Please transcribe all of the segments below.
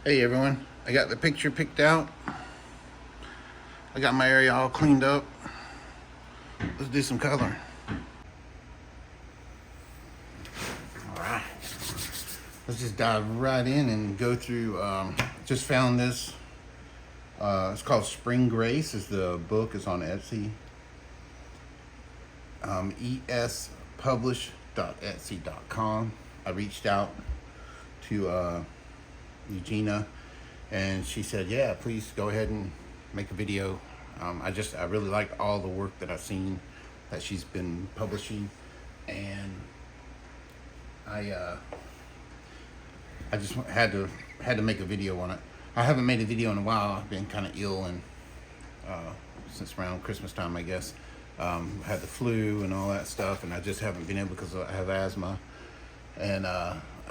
Hey everyone, I got the picture picked out. I got my area all cleaned up. Let's do some coloring. Alright, let's just dive right in and go through. Just found this. It's called Spring Grace. Is the book is on Etsy. espublish.etsy.com. I reached out to EUGENIA, and she said, yeah, please go ahead and make a video. I really like all the work that I've seen that she's been publishing, and I just had to make a video on it. I haven't made a video in a while. I've been kind of ill, and since around Christmas time, I guess. Had the flu and all that stuff, and I just haven't been able because I have asthma, and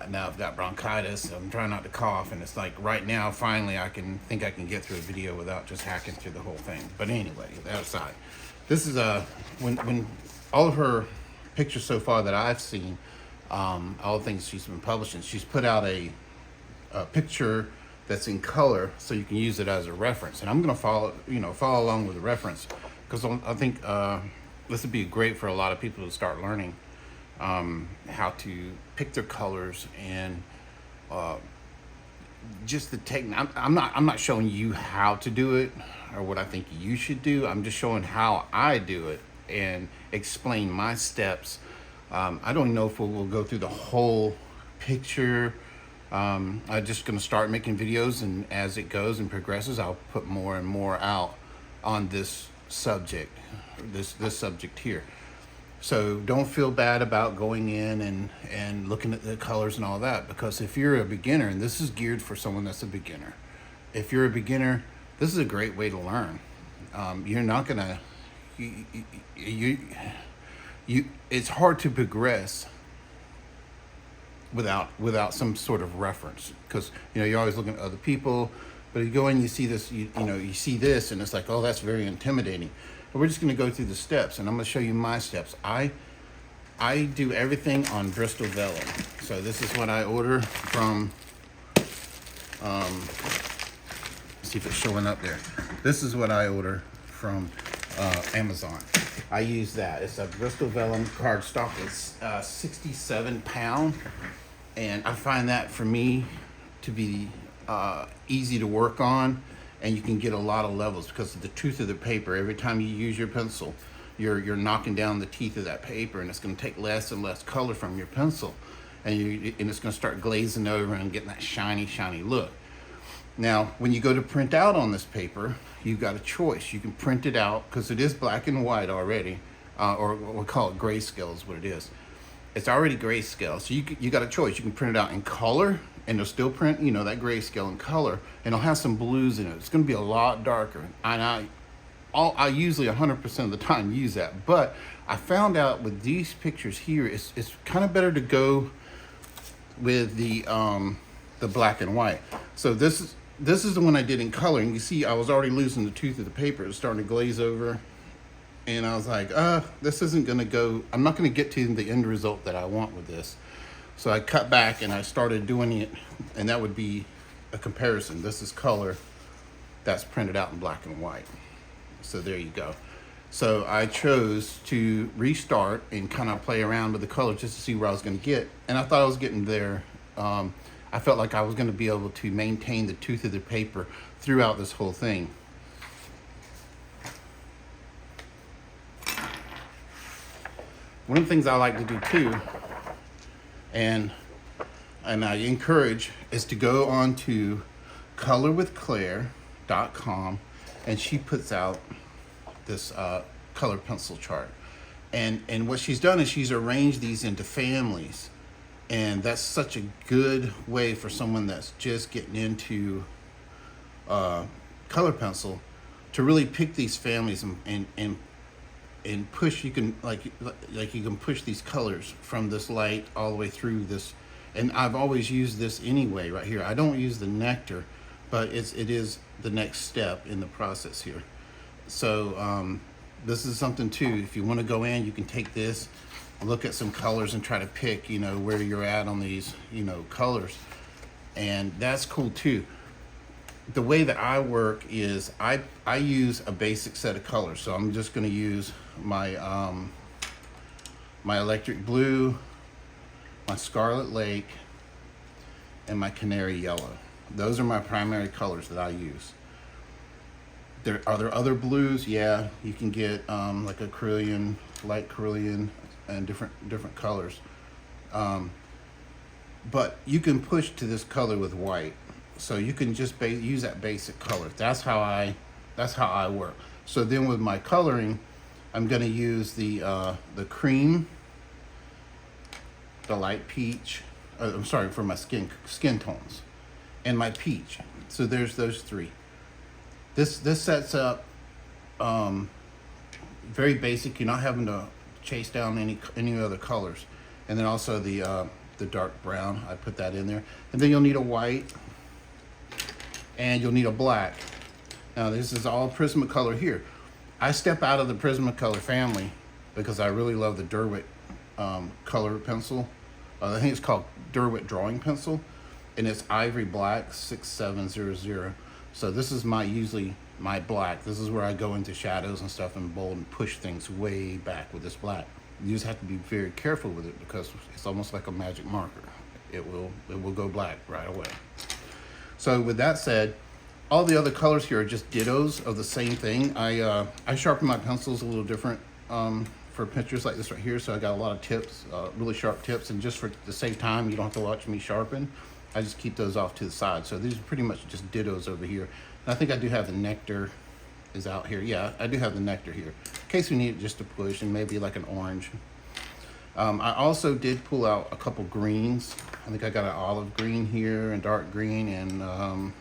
now I've got bronchitis. I'm trying not to cough, and it's like right now, finally, I can get through a video without just hacking through the whole thing. But anyway, that aside, this is when all of her pictures so far that I've seen, all the things she's been publishing, she's put out a picture that's in color, so you can use it as a reference. And I'm gonna follow along with the reference, because I think this would be great for a lot of people to start learning how to pick their colors and just the technique. I'm not showing you how to do it or what I think you should do. I'm just showing how I do it and explain my steps. I don't know if we'll go through the whole picture. I'm just going to start making videos, and as it goes and progresses, I'll put more and more out on this subject, this subject here. So don't feel bad about going in and looking at the colors and all that, because if you're a beginner, and this is geared for someone that's a beginner, if you're a beginner, this is a great way to learn. You're not gonna, it's hard to progress without some sort of reference, because you're always looking at other people. But you go in, you see this, you see this, and it's like, oh, that's very intimidating. But we're just going to go through the steps, and I'm going to show you my steps. I do everything on Bristol vellum. So this is what I order from. See if it's showing up there. This is what I order from Amazon. I use that. It's a Bristol vellum cardstock. It's 67 pound, and I find that for me to be easy to work on, and you can get a lot of levels because of the tooth of the paper. Every time you use your pencil, you're knocking down the teeth of that paper, and it's going to take less and less color from your pencil, and it's going to start glazing over and getting that shiny look. Now, when you go to print out on this paper, you've got a choice. You can print it out because it is black and white already, or we'll call it grayscale is what it is. It's already grayscale, so you got a choice. You can print it out in color, and it'll still print, that grayscale in color, and it'll have some blues in it. It's going to be a lot darker, and I usually 100% of the time use that. But I found out with these pictures here, it's kind of better to go with the black and white. So this is the one I did in color, and you see I was already losing the tooth of the paper. It was starting to glaze over, and I was like, this isn't going to go. I'm not going to get to the end result that I want with this. So I cut back and I started doing it, and that would be a comparison. This is color that's printed out in black and white. So there you go. So I chose to restart and kind of play around with the color just to see where I was going to get, and I thought I was getting there. I felt like I was going to be able to maintain the tooth of the paper throughout this whole thing. One of the things I like to do too, and I encourage, is to go on to colorwithclaire.com, and she puts out this color pencil chart. And what she's done is she's arranged these into families. And that's such a good way for someone that's just getting into color pencil to really pick these families and push. You can like you can push these colors from this light all the way through this. And I've always used this anyway right here. I don't use the nectar, but it is the next step in the process here. So this is something too. If you want to go in, you can take this, look at some colors, and try to pick where you're at on these colors, and that's cool too. the way that I work is I use a basic set of colors. So I'm just going to use my my electric blue, my scarlet lake, and my canary yellow. Those are my primary colors that I use. Are there other blues? Yeah, you can get like a Carillion, light Carillion, and different colors. But you can push to this color with white, so you can just use that basic color. That's how I work. So then with my coloring, I'm going to use the cream, the light peach. I'm sorry, for my skin tones, and my peach. So there's those three. This sets up very basic. You're not having to chase down any other colors, and then also the dark brown. I put that in there, and then you'll need a white, and you'll need a black. Now this is all Prismacolor here. I step out of the Prismacolor family because I really love the Derwent color pencil. I think it's called Derwent drawing pencil, and it's ivory black 6700. So this is usually my black. This is where I go into shadows and stuff and bold and push things way back with this black. You just have to be very careful with it because it's almost like a magic marker. It will go black right away. So with that said, all the other colors here are just dittos of the same thing. I sharpen my pencils a little different for pictures like this right here. So I got a lot of tips, really sharp tips, and just to save time, you don't have to watch me sharpen. I just keep those off to the side. So these are pretty much just dittos over here. And I think I do have the nectar is out here. Yeah, I do have the nectar here in case we need it just to push, and maybe like an orange. I also did pull out a couple greens. I think I got an olive green here and dark green and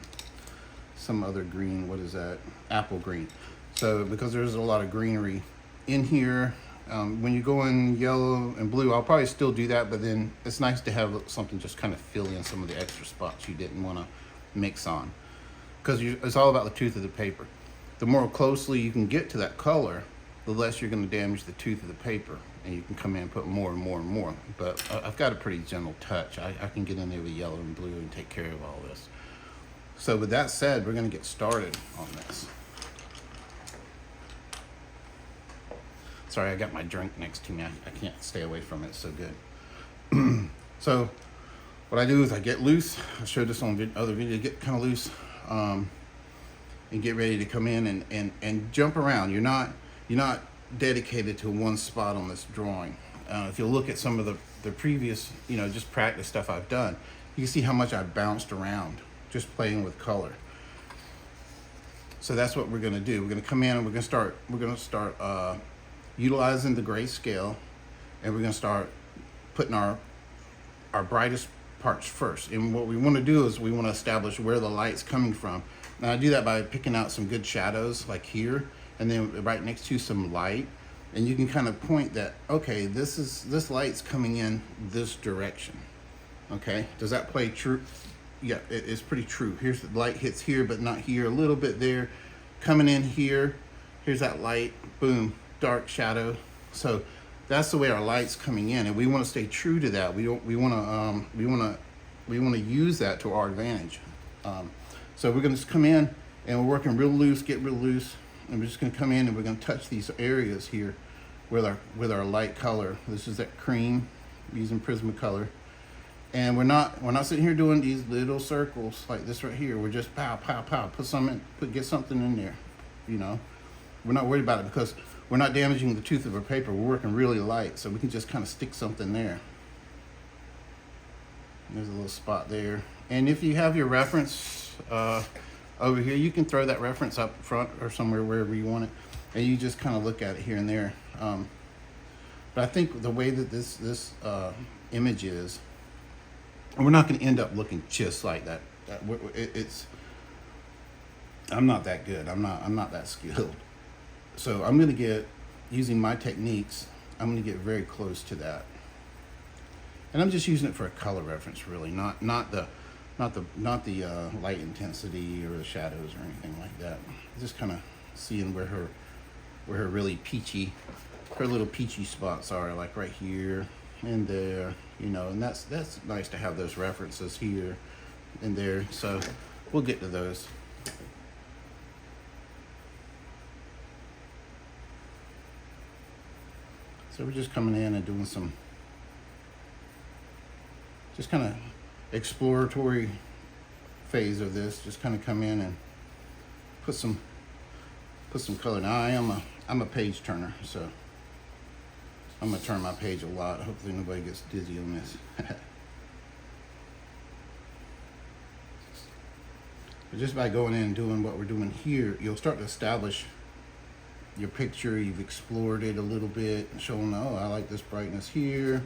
some other green. What is that? Apple green. So because there's a lot of greenery in here, when you go in yellow and blue, I'll probably still do that, but then it's nice to have something just kind of fill in some of the extra spots you didn't want to mix on, because it's all about the tooth of the paper. The more closely you can get to that color, the less you're going to damage the tooth of the paper, and you can come in and put more and more and more. But I've got a pretty gentle touch. I can get in there with yellow and blue and take care of all this. So with that said, we're going to get started on this. Sorry, I got my drink next to me. I can't stay away from it. It's so good. So what I do is I get loose. I showed this on other video. Get kind of loose and get ready to come in and jump around. You're not dedicated to one spot on this drawing. If you look at some of the previous, just practice stuff I've done, you can see how much I bounced around just playing with color. So that's what we're going to do. We're going to come in and we're going to start utilizing the grayscale, and we're going to start putting our brightest parts first. And what we want to do is we want to establish where the light's coming from. Now I do that by picking out some good shadows like here, and then right next to some light, and you can kind of point that, okay, this light's coming in this direction. Okay, does that play true? Yeah, it's pretty true. Here's the light hits here but not here, a little bit there, coming in here. Here's that light, boom, dark shadow. So that's the way our light's coming in, and we want to stay true to that. We want to use that to our advantage. So we're going to come in and we're working real loose, get real loose, and we're just going to come in and we're going to touch these areas here with our light color. This is that cream, using Prismacolor, and we're not sitting here doing these little circles like this right here. We're just pow pow pow, get something in there. We're not worried about it because we're not damaging the tooth of our paper. We're working really light, so we can just kind of stick something there. There's a little spot there. And if you have your reference over here, you can throw that reference up front or somewhere, wherever you want it, and you just kind of look at it here and there. But I think the way that this image is, we're not going to end up looking just like that. I'm not that good. I'm not that skilled. So I'm going to get, using my techniques, I'm going to get very close to that. And I'm just using it for a color reference, really, not the light intensity or the shadows or anything like that. Just kind of seeing where her really peachy, her little peachy spots are, like right here and there, and that's nice to have those references here and there. So we'll get to those. So we're just coming in and doing some, just kind of exploratory phase of this. Just kind of come in and put some color. Now I'm a page turner, so I'm gonna turn my page a lot. Hopefully nobody gets dizzy on this. But just by going in and doing what we're doing here, you'll start to establish your picture. You've explored it a little bit, showing, oh, I like this brightness here,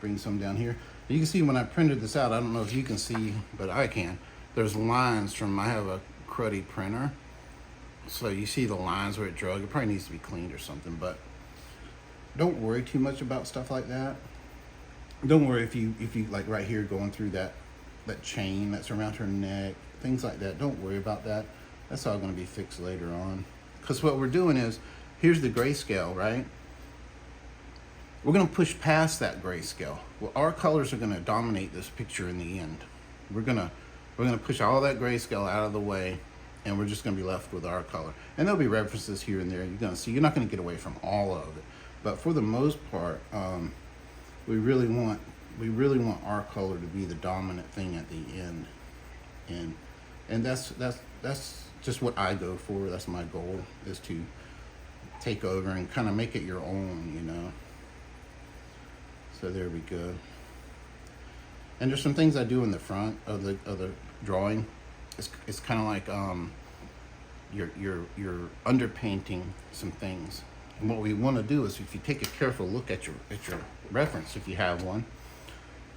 bring some down here. You can see when I printed this out, I don't know if you can see, but I can. There's lines from, I have a cruddy printer, so you see the lines where it drug. It probably needs to be cleaned or something, but don't worry too much about stuff like that. Don't worry if you like right here going through that chain that's around her neck, things like that. Don't worry about that. That's all going to be fixed later on. Because what we're doing is, here's the grayscale, right? We're going to push past that grayscale. Well, our colors are going to dominate this picture in the end. We're going to push all that grayscale out of the way, and we're just going to be left with our color. And there'll be references here and there. You're going to see, you're not going to get away from all of it. But for the most part, we really want our color to be the dominant thing at the end. And that's just what I go for. That's my goal, is to take over and kind of make it your own, you know. So there we go. And there's some things I do in the front of the drawing. It's kind of like you're underpainting some things. And what we want to do is, if you take a careful look at your reference, if you have one,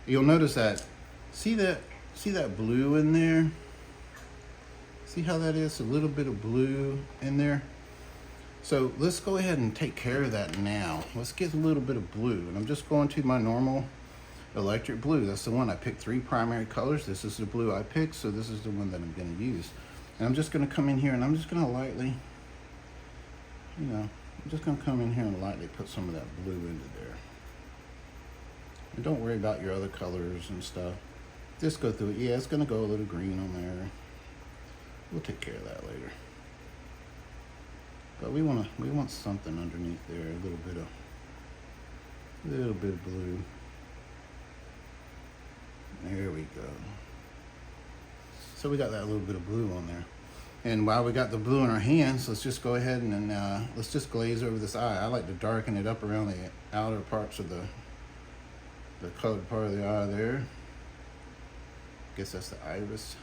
you'll notice that, see that blue in there? See how that is? A little bit of blue in there. So let's go ahead and take care of that now. Let's get a little bit of blue. And I'm just going to my normal electric blue. That's the one. I picked 3 primary colors. This is the blue I picked, so this is the one that I'm going to use. And I'm just going to come in here and I'm just going to lightly, you know, I'm just going to come in here and lightly put some of that blue into there. And don't worry about your other colors and stuff. Just go through it. Yeah, it's going to go a little green on there. We'll take care of that later. But we want something underneath there, a little bit of blue. There we go. So we got that little bit of blue on there. And while we got the blue in our hands, let's just go ahead and let's just glaze over this eye. I like to darken it up around the outer parts of the colored part of the eye there. Guess that's the iris.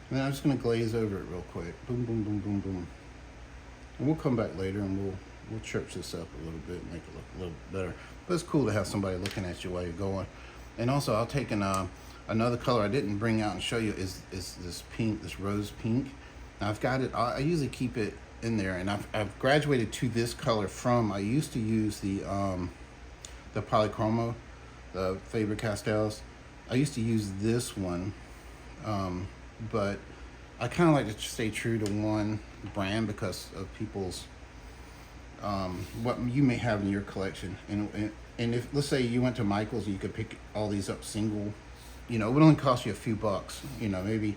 And then I'm just going to glaze over it real quick. Boom, boom, boom, boom, boom. And we'll come back later and we'll church this up a little bit and make it look a little better. But it's cool to have somebody looking at you while you're going. And also, I'll take another color I didn't bring out and show you is this pink, this rose pink. Now I've got it. I usually keep it in there, and I've graduated to this color from. I used to use the polychromo, the Faber-Castells. I used to use this one. But I kind of like to stay true to one brand because of people's what you may have in your collection. And if, let's say you went to Michael's, you could pick all these up single, you know, it would only cost you a few bucks, you know, maybe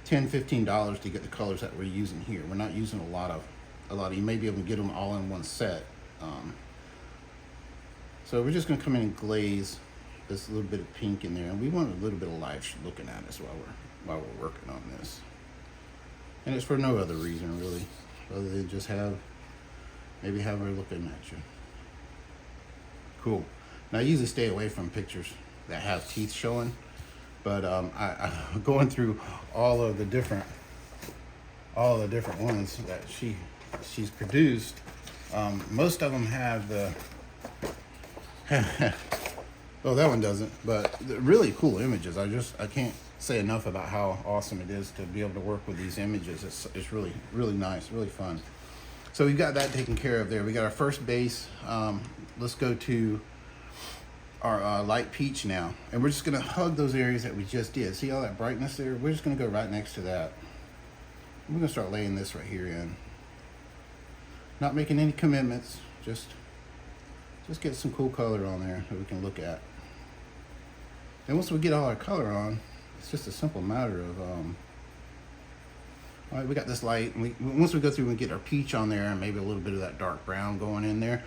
$10-15 to get the colors that we're using here. We're not using a lot of, you may be able to get them all in one set. So we're just going to come in and glaze this little bit of pink in there, and we want a little bit of life looking at us while we're working on this. And it's for no other reason really, other than just maybe have her looking at you. Cool. Now I usually stay away from pictures that have teeth showing, but I'm going through all of the different ones that she's produced. Most of them have the oh, that one doesn't, but really cool images. I can't say enough about how awesome it is to be able to work with these images. It's really, really nice, really fun. So we got that taken care of there. We got our first base. Let's go to our light peach now. And we're just gonna hug those areas that we just did. See all that brightness there? We're just gonna go right next to that. We're gonna start laying this right here in. Not making any commitments, just get some cool color on there that we can look at. And once we get all our color on, it's just a simple matter All right, we got this light, and once we go through and get our peach on there and maybe a little bit of that dark brown going in there,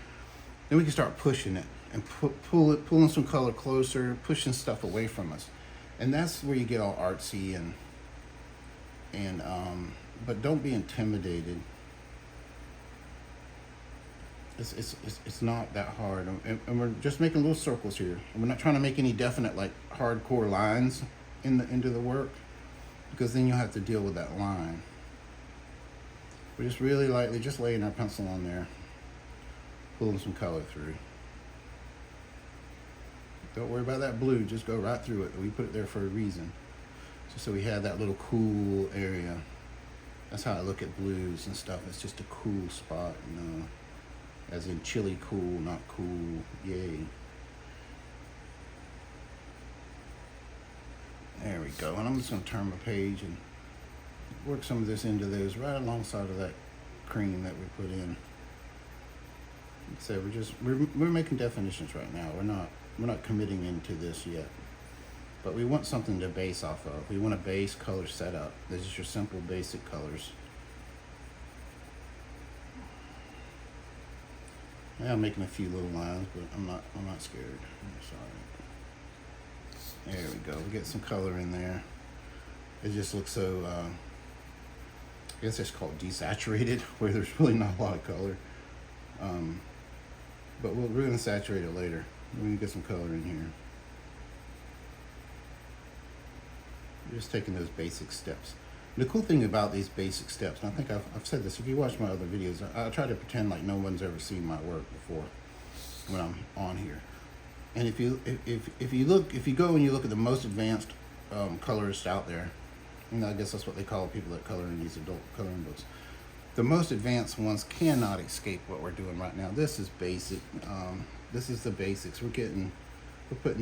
then we can start pushing it and pulling some color closer, pushing stuff away from us. And that's where you get all artsy but don't be intimidated. It's not that hard, and we're just making little circles here. And we're not trying to make any definite like hardcore lines into the work, because then you'll have to deal with that line. We're just really lightly just laying our pencil on there, pulling some color through. Don't worry about that blue, just go right through it. We put it there for a reason, just so we have that little cool area. That's how I look at blues and stuff. It's just a cool spot, you know, as in chilly cool, not cool. Yay. There we go. And I'm just going to turn my page and work some of this into those right alongside of that cream that we put in. So we're making definitions right now. We're not committing into this yet, but we want something to base off of. We want a base color setup. This is your simple basic colors. Yeah, I'm making a few little lines, but I'm not scared. I'm sorry. There we go. We get some color in there. It just looks so, I guess it's called desaturated, where there's really not a lot of color. But we're going to saturate it later. We're going to get some color in here. We're just taking those basic steps. The cool thing about these basic steps, and I think I've said this, if you watch my other videos, I try to pretend like no one's ever seen my work before when I'm on here. And if you go and you look at the most advanced colorists out there, and I guess that's what they call people that color in these adult coloring books, the most advanced ones cannot escape what we're doing right now. This is basic. This is the basics. We're putting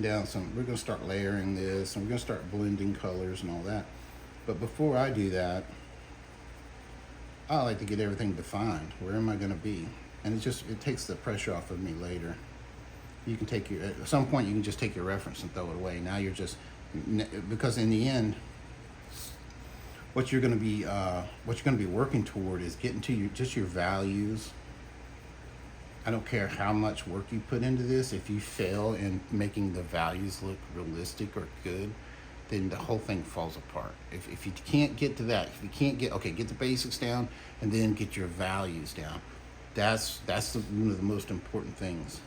down we're going to start layering this, and we're going to start blending colors and all that. But before I do that, I like to get everything defined. Where am I going to be? And it takes the pressure off of me later. You can at some point you can just take your reference and throw it away. Now you're just, because in the end, what you're going to be working toward is getting to your values. I don't care how much work you put into this. If you fail in making the values look realistic or good, then the whole thing falls apart. If you can't get to that, if you can't get the basics down and then get your values down, that's one of the most important things,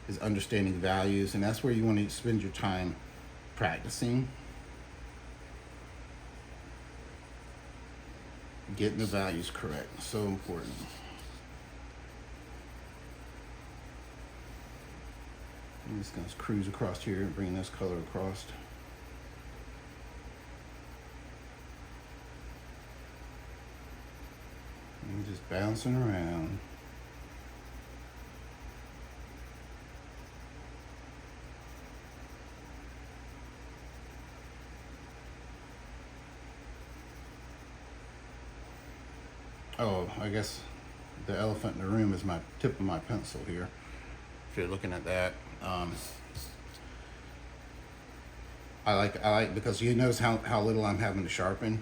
is understanding values. And that's where you want to spend your time practicing, getting the values correct. So important. I'm just going to cruise across here and bring this color across. And just bouncing around. Oh, I guess the elephant in the room is my tip of my pencil here. If you're looking at that, I like because you notice how little I'm having to sharpen.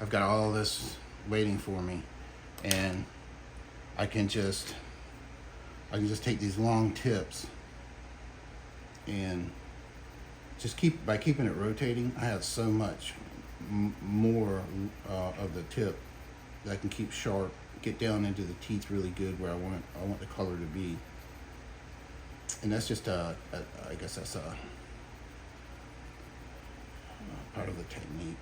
I've got all this waiting for me, and I can just take these long tips and just by keeping it rotating, I have so much more of the tip that I can keep sharp, get down into the teeth really good where I want the color to be. And that's just I guess that's part of the technique.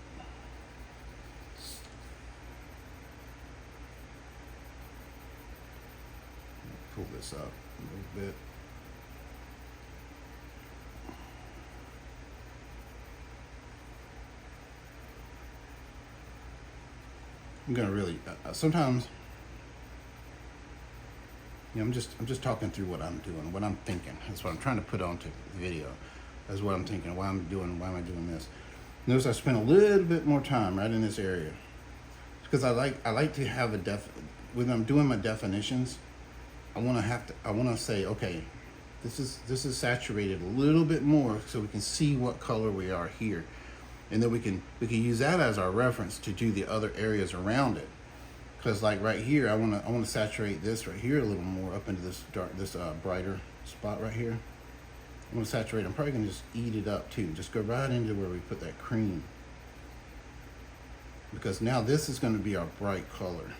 Pull this up a little bit. I'm gonna really sometimes, you know, I'm just talking through what I'm doing, what I'm thinking. That's what I'm trying to put onto the video. That's what I'm thinking. Why am I doing this? Notice I spent a little bit more time right in this area, because I like to have when I'm doing my definitions, I want to say, okay, this is saturated a little bit more so we can see what color we are here. and then we can use that as our reference to do the other areas around it. Because like right here, I want to saturate this right here a little more up into this brighter spot right here. I'm going to saturate. I'm probably going to just eat it up too. Just go right into where we put that cream, because now this is going to be our bright color,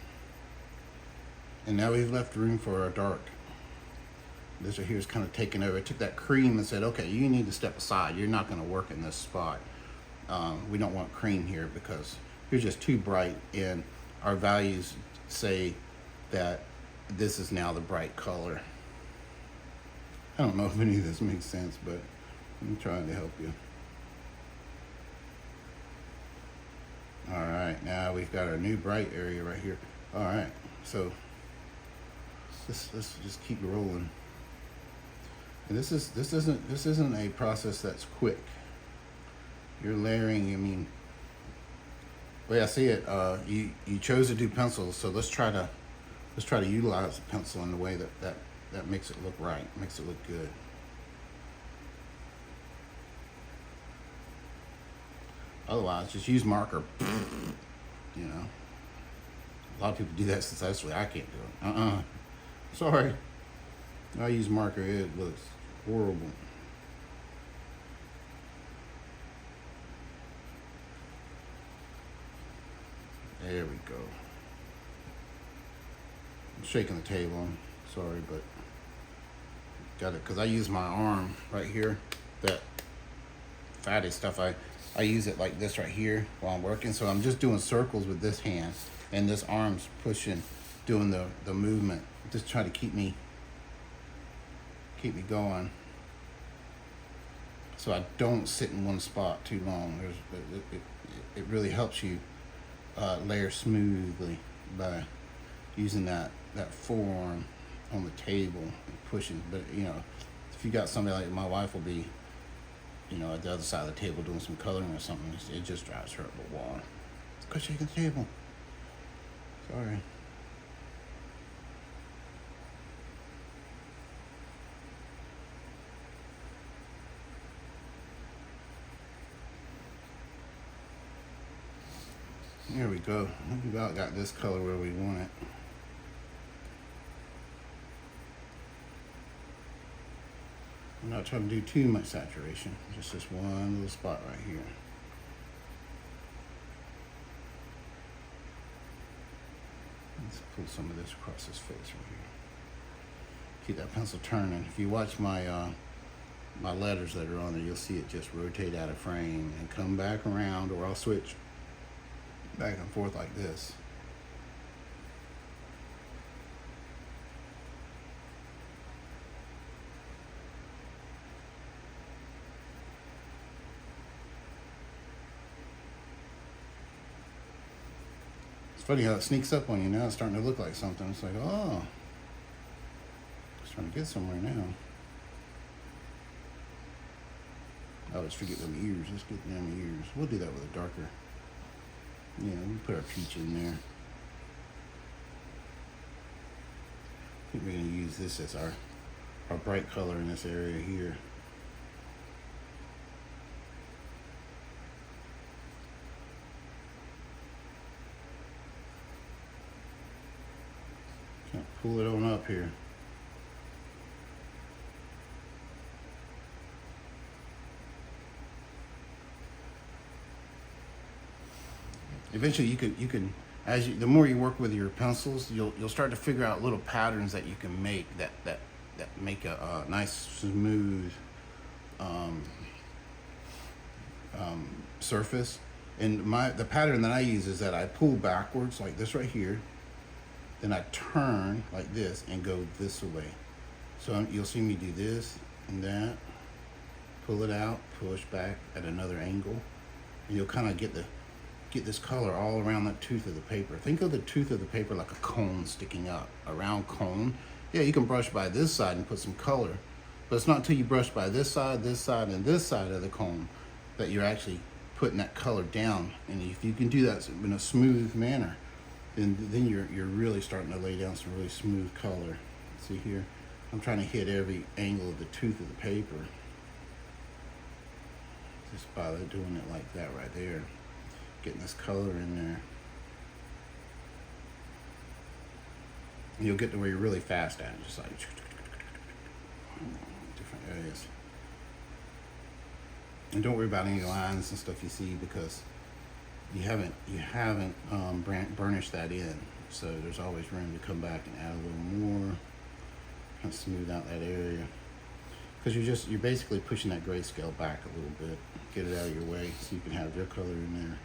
and now we've left room for our dark. This right here is kind of taking over. I took that cream and said, okay, you need to step aside. You're not going to work in this spot. We don't want cream here because you're just too bright, and our values say that this is now the bright color. I don't know if any of this makes sense, but I'm trying to help you. All right, now we've got our new bright area right here. All right, so let's just keep rolling. And this isn't a process that's quick. You're layering. I mean, the way I see it, you chose to do pencils, so let's try to utilize the pencil in the way that makes it look right, makes it look good. Otherwise, just use marker. You know, a lot of people do that successfully. I can't do it. Sorry. I use marker. It looks horrible. There we go. I'm shaking the table. I'm sorry, but got it, because I use my arm right here. That fatty stuff, I use it like this right here while I'm working. So I'm just doing circles with this hand, and this arm's pushing, doing the movement. Just try to keep me going, so I don't sit in one spot too long. It really helps you layer smoothly by using that forearm on the table and pushing. But you know, if you got somebody like my wife will be, you know, at the other side of the table doing some coloring or something, it just drives her up the wall. Go shake the table. Sorry. There we go. We about got this color where we want it. I'm not trying to do too much saturation, just this one little spot right here. Let's pull some of this across his face right here. Keep that pencil turning. If you watch my my letters that are on there, you'll see it just rotate out of frame and come back around, or I'll switch back and forth like this. It's funny how it sneaks up on you now. It's starting to look like something. It's like, oh, it's trying to get somewhere now. I always forget them ears. Let's get them ears. We'll do that with a darker. Yeah, we put our peach in there. I think we're going to use this as our bright color in this area here. Kind of pull it on up here. Eventually, you can the more you work with your pencils, you'll start to figure out little patterns that you can make that make a nice smooth surface. And the pattern that I use is that I pull backwards like this right here, then I turn like this and go this way. So you'll see me do this and that, pull it out, push back at another angle, and you'll kind of get this color all around that tooth of the paper. Think of the tooth of the paper like a cone sticking up, a round cone. Yeah, you can brush by this side and put some color, but it's not until you brush by this side, and this side of the cone that you're actually putting that color down. And if you can do that in a smooth manner, then you're really starting to lay down some really smooth color. See here, I'm trying to hit every angle of the tooth of the paper. Just by doing it like that right there, getting this color in there. You'll get to where you're really fast at it, just like different areas. And don't worry about any lines and stuff you see, because you haven't burnished that in. So there's always room to come back and add a little more, kind of smooth out that area. Because you're basically pushing that grayscale back a little bit, get it out of your way so you can have your color in there.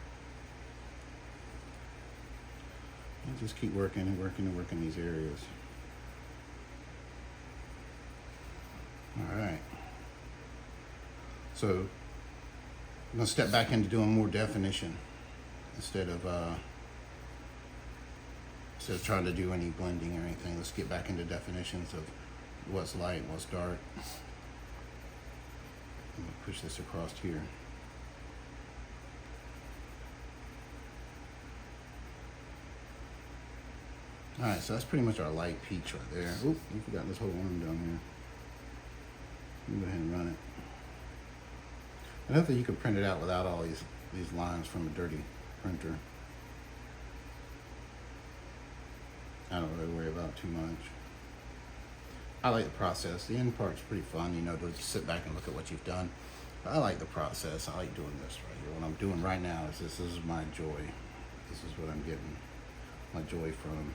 And just keep working and working and working these areas. All right. So I'm gonna step back into doing more definition instead of trying to do any blending or anything. Let's get back into definitions of what's light, what's dark. I'm gonna push this across here. All right, so that's pretty much our light peach right there. Oop, we forgot this whole worm down here. Let me go ahead and run it. And hopefully you can print it out without all these lines from a dirty printer. I don't really worry about too much. I like the process. The end part's pretty fun, you know, to just sit back and look at what you've done. But I like the process. I like doing this right here. What I'm doing right now is this is my joy. This is what I'm getting my joy from.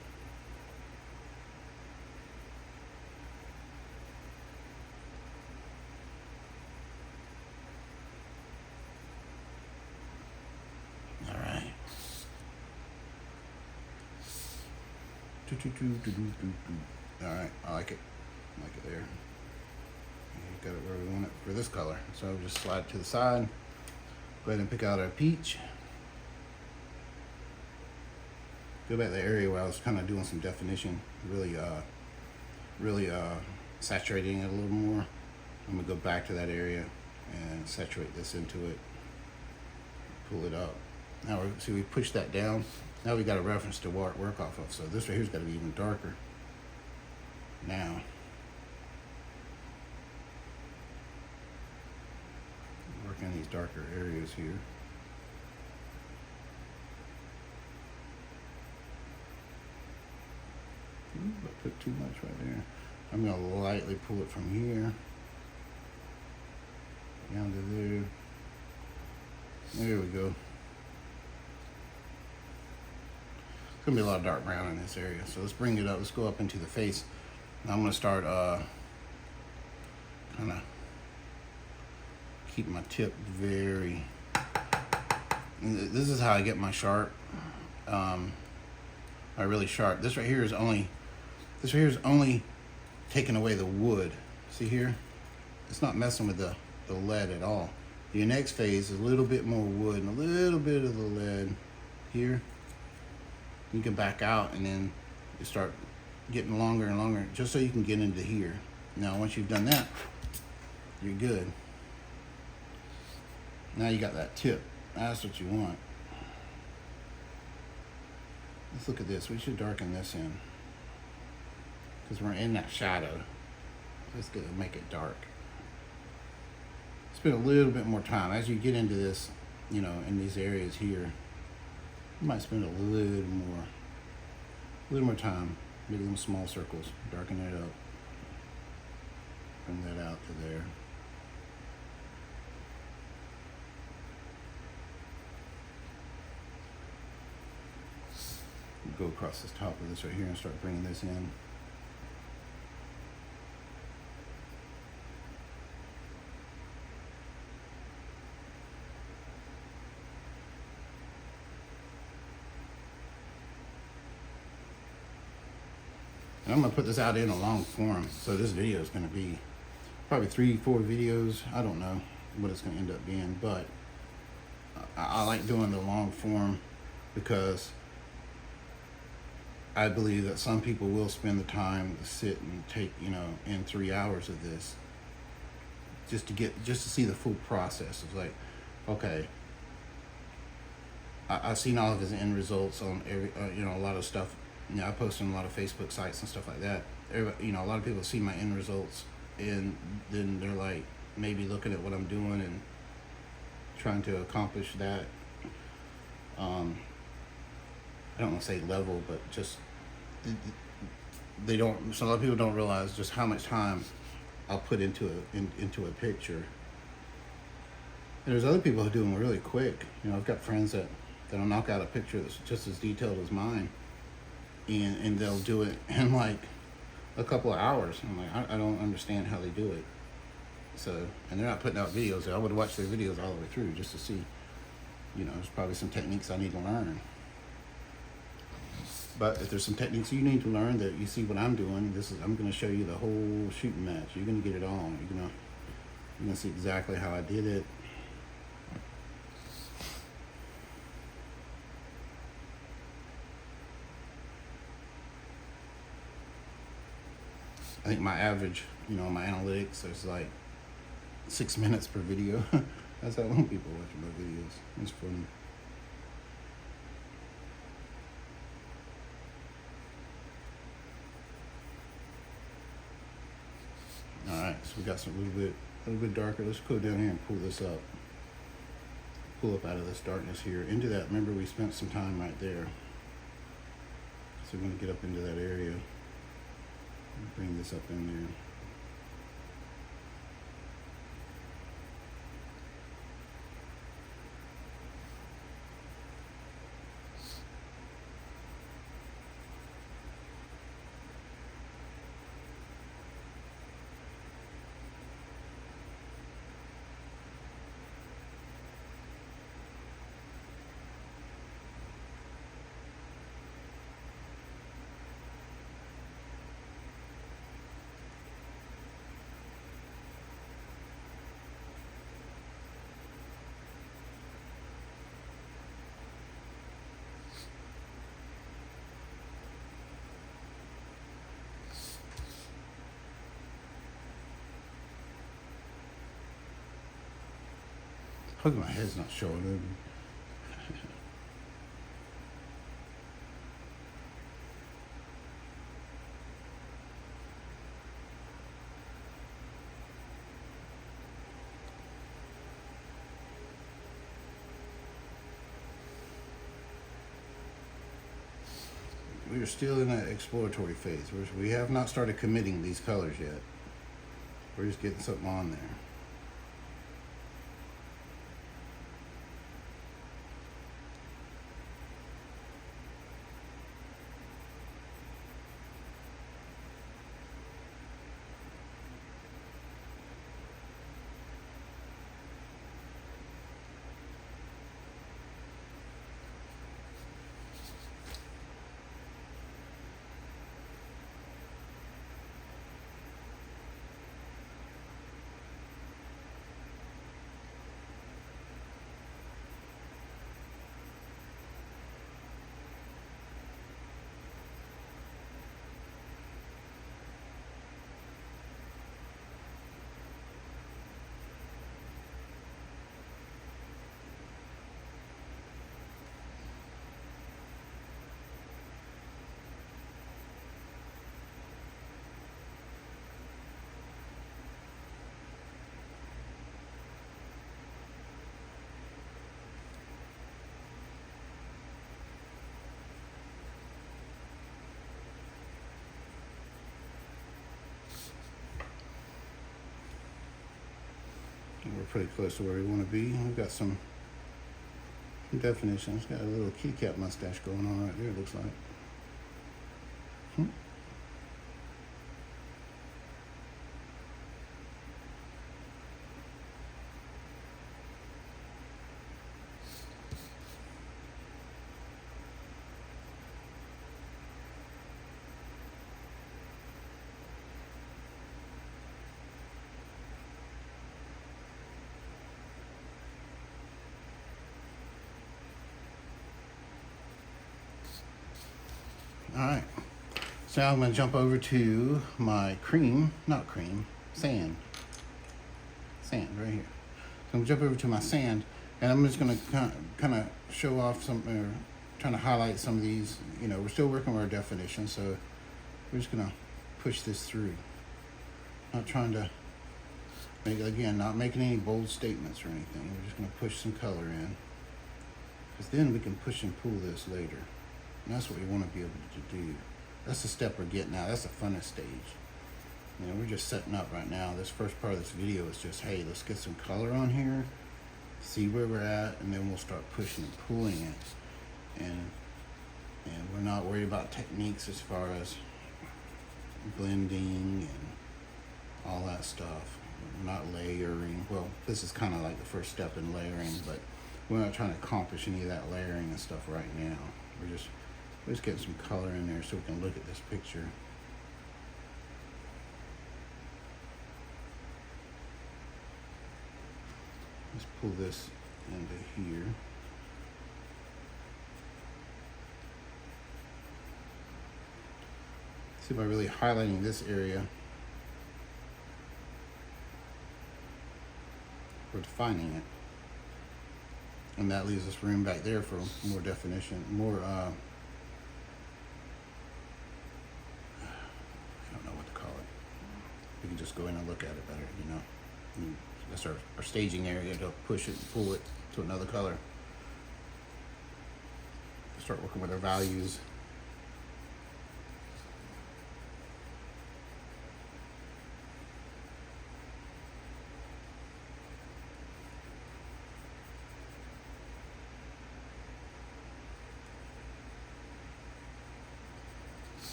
All right. All right, I like it. I like it there. Got it where we want it for this color. So I'll just slide it to the side. Go ahead and pick out our peach. Go back to the area where I was kind of doing some definition, really saturating it a little more. I'm gonna go back to that area and saturate this into it. Pull it up. Now see, we push that down. Now we got a reference to work off of. So this right here's got to be even darker. Now. Working these darker areas here. Ooh, I put too much right there. I'm going to lightly pull it from here down to there. There we go. It's going to be a lot of dark brown in this area. So let's bring it up. Let's go up into the face. Now I'm going to start kind of keep my tip very, this is how I get my sharp, my really sharp. This right here is only taking away the wood. See here? It's not messing with the lead at all. Your next phase is a little bit more wood and a little bit of the lead here. You can back out and then you start getting longer and longer just so you can get into here. Now once you've done that, you're good. Now you got that tip. That's what you want. Let's look at this. We should darken this in because we're in that shadow. Let's make it dark. Spend a little bit more time as you get into this, you know, in these areas here. You might spend a little more time making them small circles, darken it up, bring that out to there. Go across this top of this right here and start bringing this in. And I'm going to put this out in a long form. So this video is going to be probably 3-4 videos. I don't know what it's going to end up being, but I like doing the long form because I believe that some people will spend the time to sit and take, you know, in 3 hours of this just to see the full process. It's like, okay, I've seen all of his end results on every, you know, a lot of stuff. You know, I post on a lot of Facebook sites and stuff like that. You know, a lot of people see my end results and then they're like maybe looking at what I'm doing and trying to accomplish that. I don't want to say level, but just they don't. So a lot of people don't realize just how much time I'll put into a picture. And there's other people who do them really quick. You know, I've got friends that'll knock out a picture that's just as detailed as mine, and they'll do it in like a couple of hours. I'm like, I don't understand how they do it. So, and they're not putting out videos. I would watch their videos all the way through just to see, you know, there's probably some techniques I need to learn. But if there's some techniques you need to learn that you see what I'm doing, I'm going to show you the whole shooting match. You're going to get it all. You're going to see exactly how I did it. I think my average, you know, my analytics is like 6 minutes per video. That's how long people watch my videos. It's funny. All right, so we got some a little bit darker. Let's go down here and pull this up. Pull up out of this darkness here into that. Remember, we spent some time right there. So we're going to get up into that area. Bring this up in there. Look, my head's not showing. We are still in that exploratory phase. We have not started committing these colors yet. We're just getting something on there. We're pretty close to where we want to be. We've got some definitions. Got a little kitty cat mustache going on right there, it looks like. All right, so now I'm going to jump over to my sand right here. So I'm going to jump over to my sand, and I'm just going to kind of show off some, or trying to highlight some of these. You know, we're still working with our definition, so we're just going to push this through. Not trying to Again, not making any bold statements or anything. We're just going to push some color in. Because then we can push and pull this later. And that's what we want to be able to do. That's the step we're getting at. That's the funnest stage. You know, we're just setting up right now. This first part of this video is just, hey, let's get some color on here, see where we're at, and then we'll start pushing and pulling it. And we're not worried about techniques as far as blending and all that stuff. We're not layering. Well, this is kind of like the first step in layering, but we're not trying to accomplish any of that layering and stuff right now. We're just getting some color in there so we can look at this picture. Let's pull this into here. See, by really highlighting this area, we're defining it. And that leaves us room back there for more definition, more, I don't know what to call it. We can just go in and look at it better, you know. And that's our staging area to push it and pull it to another color. Start working with our values.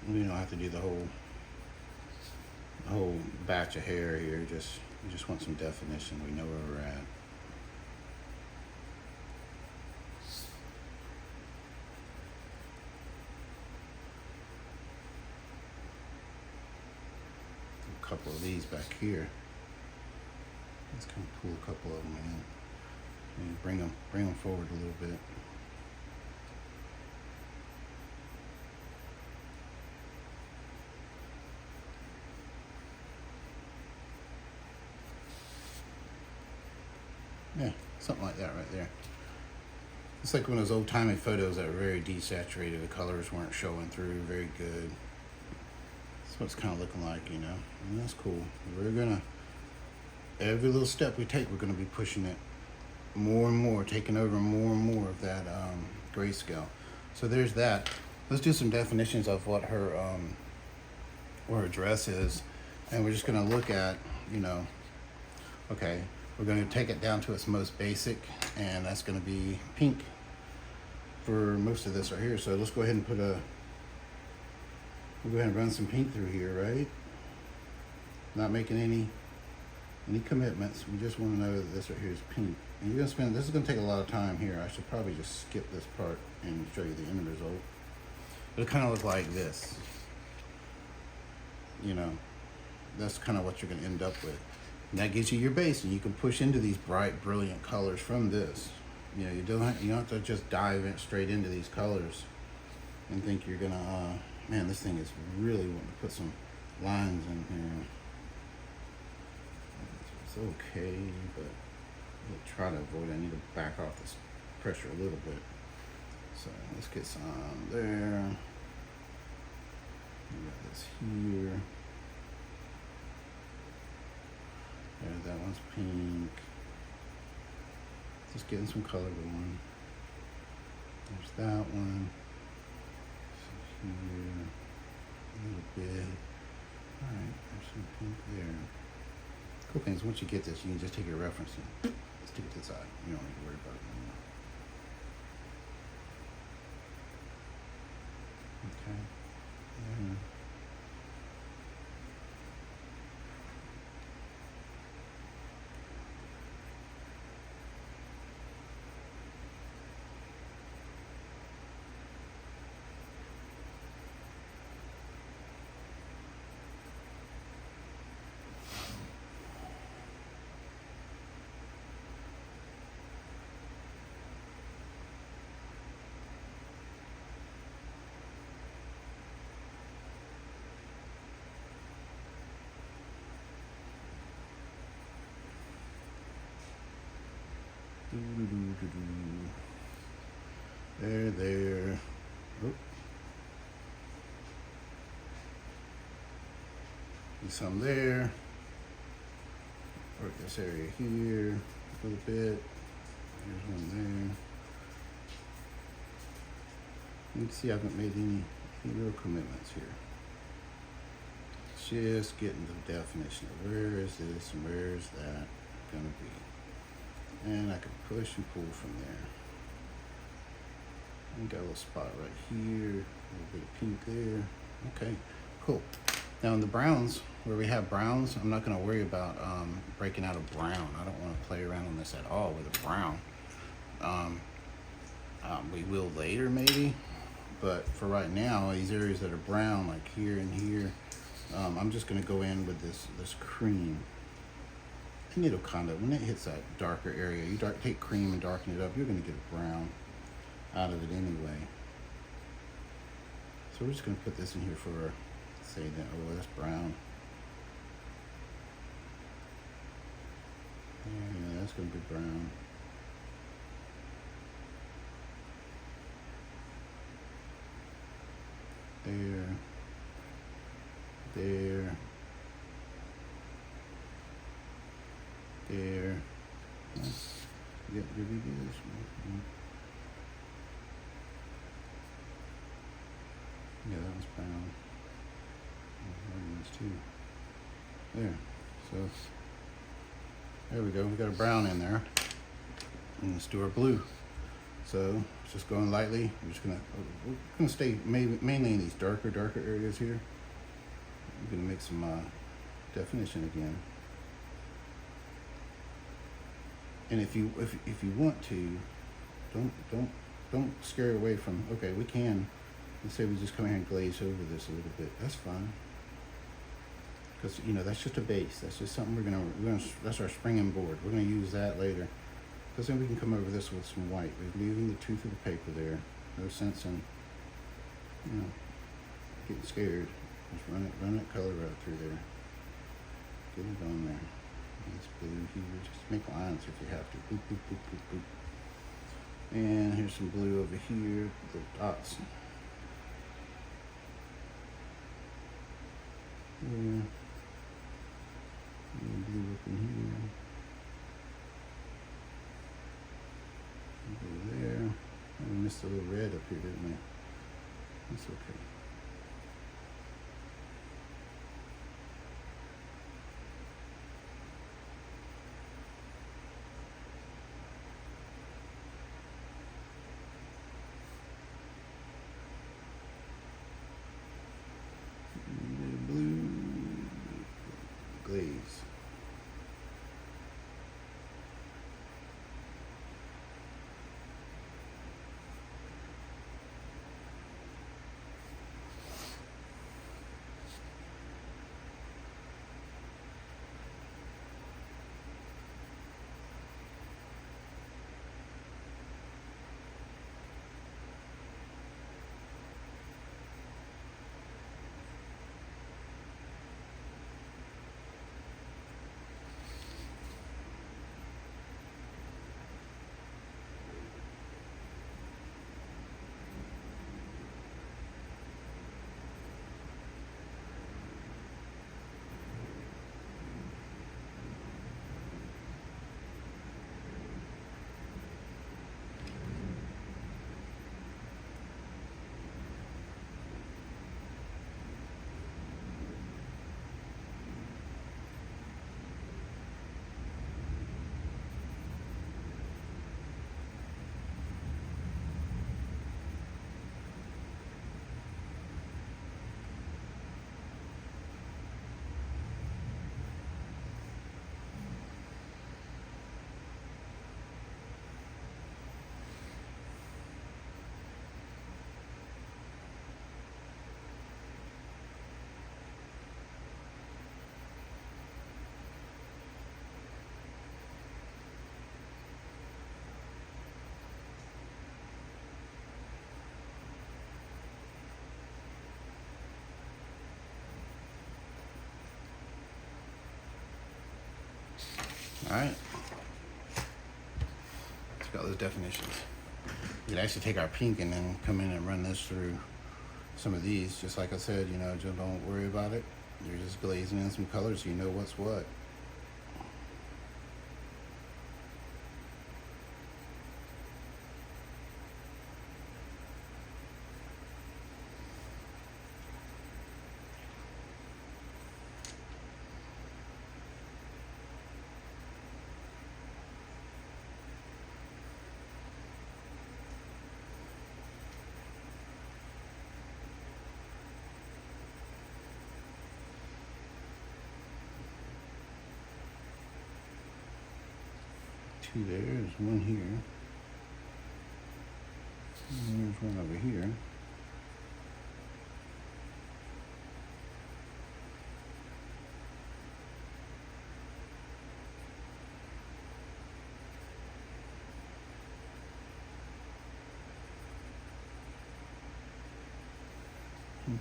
We don't have to do the whole batch of hair here. We just want some definition. We know where we're at. A couple of these back here. Let's kind of pull a couple of them in. And bring them forward a little bit. Yeah, something like that right there. It's like one of those old-timey photos that were very desaturated. The colors weren't showing through very good. That's what it's kind of looking like, you know. And that's cool. We're gonna, every little step we take, we're gonna be pushing it more and more, taking over more and more of that grayscale. So there's that. Let's do some definitions of what her dress is, and we're just gonna look at, you know, okay. We're going to take it down to its most basic, and that's going to be pink for most of this right here. So let's go ahead and we'll go ahead and run some pink through here, right? Not making any commitments. We just want to know that this right here is pink. And you're going to spend, this is going to take a lot of time here. I should probably just skip this part and show you the end result. It'll kind of look like this. You know, that's kind of what you're going to end up with. And that gives you your base, and you can push into these bright, brilliant colors from this. You know, you don't have to just dive in straight into these colors and think you're gonna. Man, this thing is really wanting to put some lines in here. It's okay, but I'll try to avoid. I need to back off this pressure a little bit. So let's get some there. We got this here. There, that one's pink. Just getting some color going. There's that one. So here, a little bit. All right, there's some pink there. Cool thing is once you get this, you can just take your reference and stick it to the side. You don't need to worry about it anymore. Okay. Yeah. There. Oh. Some there. Work this area here a little bit. There's one there. You can see I haven't made any real commitments here. Just getting the definition of where is this and where is that gonna be. And I can push and pull from there. And got a little spot right here, a little bit of pink there. Okay, cool. Now in the browns, where we have browns, I'm not gonna worry about breaking out a brown. I don't wanna play around on this at all with a brown. We will later maybe, but for right now, these areas that are brown, like here and here, I'm just gonna go in with this cream. And it'll kind of, when it hits that darker area, you take cream and darken it up, you're gonna get a brown out of it anyway. So we're just gonna put this in here for, say that, oh, that's brown. Yeah, that's gonna be brown. There. There. There. Get rid of this. Yeah, that was brown. These two. There. So there we go. We got a brown in there. And let's do our blue. So it's just going lightly. We're gonna stay mainly in these darker areas here. I'm gonna make some definition again. And if you want to, don't scare away from. Okay, we can. Let's say we just come here and glaze over this a little bit. That's fine. Because that's just a base. That's just something we're gonna. That's our springing board. We're gonna use that later. Because then we can come over this with some white. We're leaving the tooth of the paper there. No sense in getting scared. Just run that color right through there. Get it on there. This blue here. Just make lines if you have to. Boop, boop, boop, boop, boop. And here's some blue over here. Little dots. Yeah. And blue up in here. Over there. We missed a little red up here, didn't we? That's okay. Blue glaze. All right. got those definitions. You can actually take our pink and then come in and run this through some of these. Just like I said, you know, just don't worry about it. You're just glazing in some colors so you know what's what. Two there, there's one here. And there's one over here.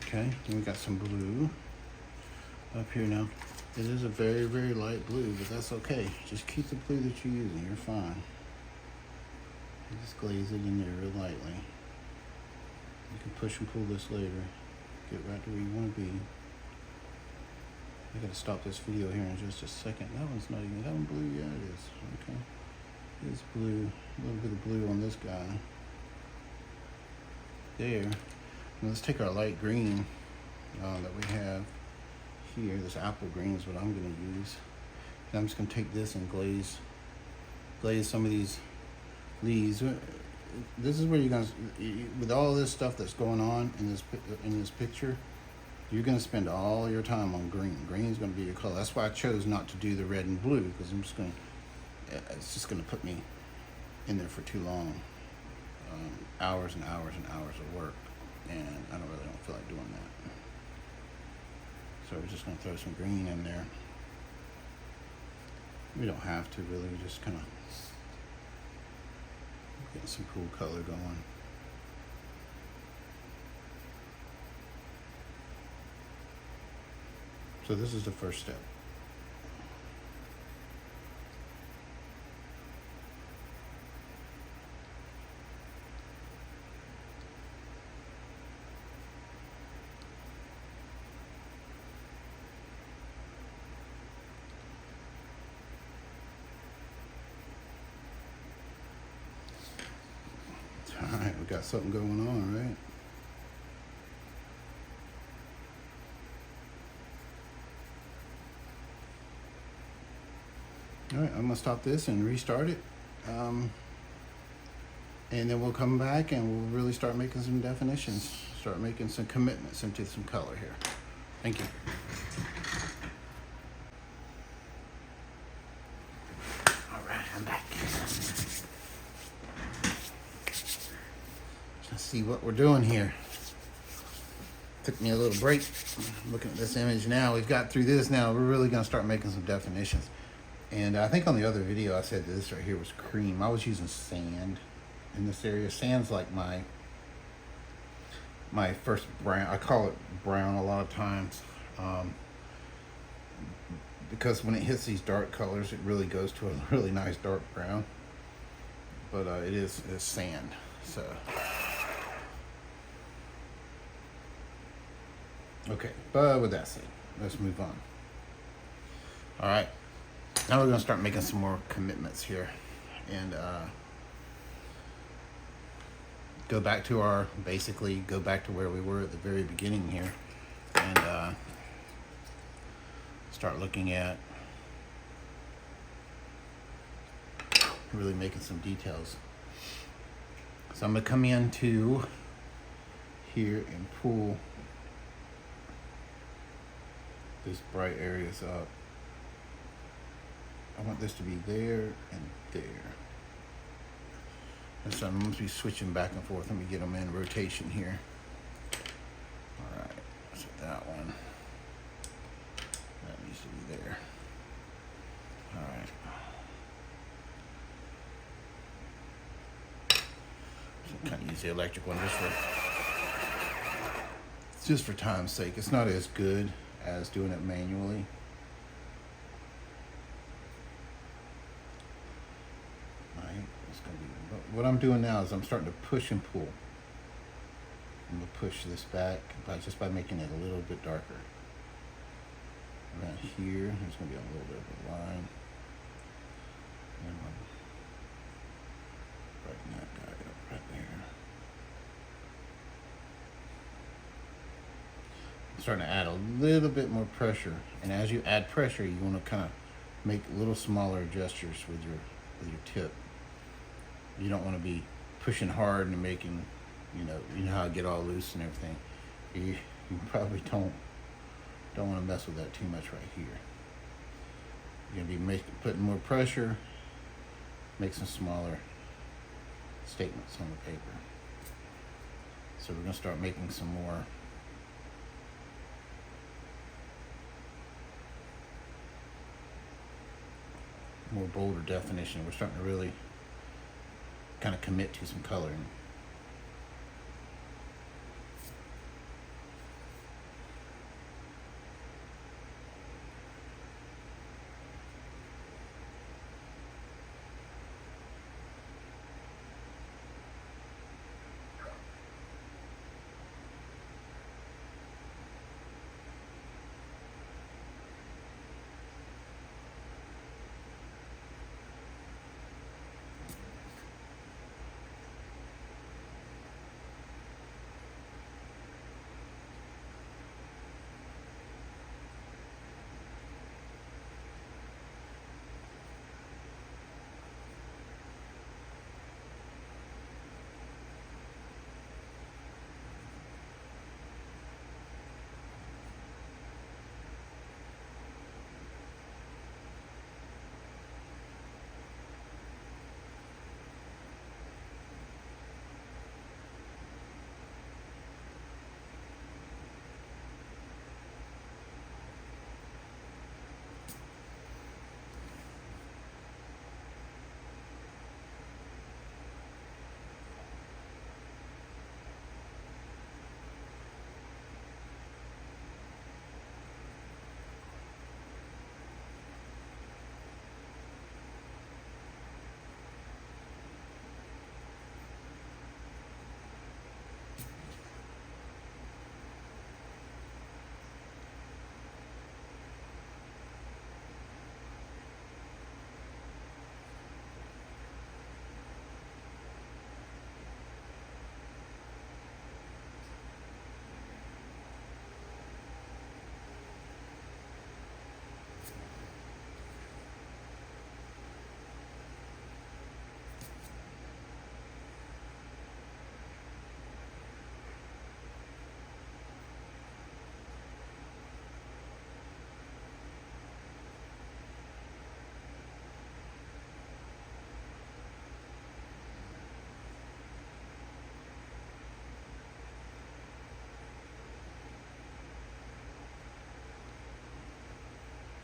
Okay, then we got some blue up here now. It is a very, very light blue, but that's okay. Just keep the blue that you're using, you're fine. You just glaze it in there real lightly. You can push and pull this later. Get right to where you want to be. I gotta stop this video here in just a second. That one's not even, that one blue? Yeah, it is. Okay. It is blue. A little bit of blue on this guy. There. Now let's take our light green that we have here. This apple green is what I'm going to use. And I'm just going to take this and glaze some of these leaves. This is where you're going to, with all this stuff that's going on in this picture, you're going to spend all your time on green. Green is going to be your color. That's why I chose not to do the red and blue, because it's just going to put me in there for too long. Hours and hours and hours of work, and I don't feel like doing that. So we're just going to throw some green in there. We don't have to really, just kind of get some cool color going. So this is the first step. All right, we got something going on, right? All right, I'm gonna stop this and restart it. And then we'll come back and we'll really start making some definitions, start making some commitments into some color here. Thank you. All right, I'm back. Let's see what we're doing here. Took me a little break. Looking at this image now, we've got through this. Now we're really gonna start making some definitions. And I think on the other video I said this right here was cream. I was using sand in this area. Sand's like my first brown. I call it brown a lot of times because when it hits these dark colors, it really goes to a really nice dark brown. But it's sand. So okay, but with that said, let's move on. All right. Now we're going to start making some more commitments here, and basically go back to where we were at the very beginning here, and start looking at really making some details. So I'm going to come into here and pull these bright areas up. I want this to be there and there. And so I'm going to be switching back and forth. Let me get them in rotation here. All right, so that one. That needs to be there. All right. So kind of use the electric one just for time's sake. It's not as good as doing it manually. what I'm doing now is I'm starting to push and pull. I'm gonna push this back just by making it a little bit darker. Around here, there's gonna be a little bit of a line. And I'm brighten that guy up right there. I'm starting to add a little bit more pressure, and as you add pressure, you want to kind of make little smaller gestures with your tip. You don't want to be pushing hard and making, you know how I get all loose and everything. You probably don't want to mess with that too much right here. You're gonna be putting more pressure, make some smaller statements on the paper. So we're gonna start making some more bolder definition. We're starting to really kind of commit to some coloring.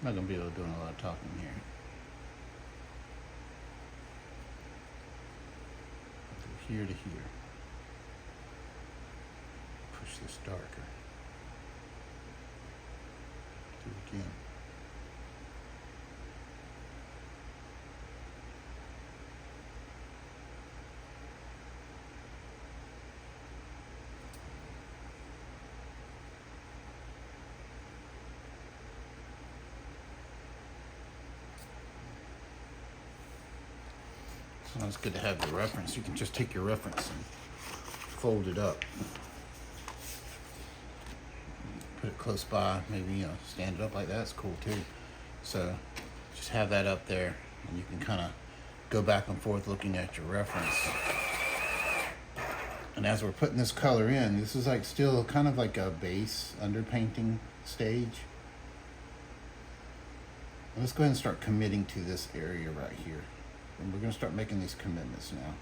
I'm not gonna be able to do a lot of talking here. From here to here. Push this darker. Do it again. So it's good to have the reference. You can just take your reference and fold it up. Put it close by, maybe stand it up like that. It's cool too. So just have that up there, and you can kind of go back and forth looking at your reference. And as we're putting this color in, this is like still kind of like a base underpainting stage. Let's go ahead and start committing to this area right here. And we're going to start making these commitments now.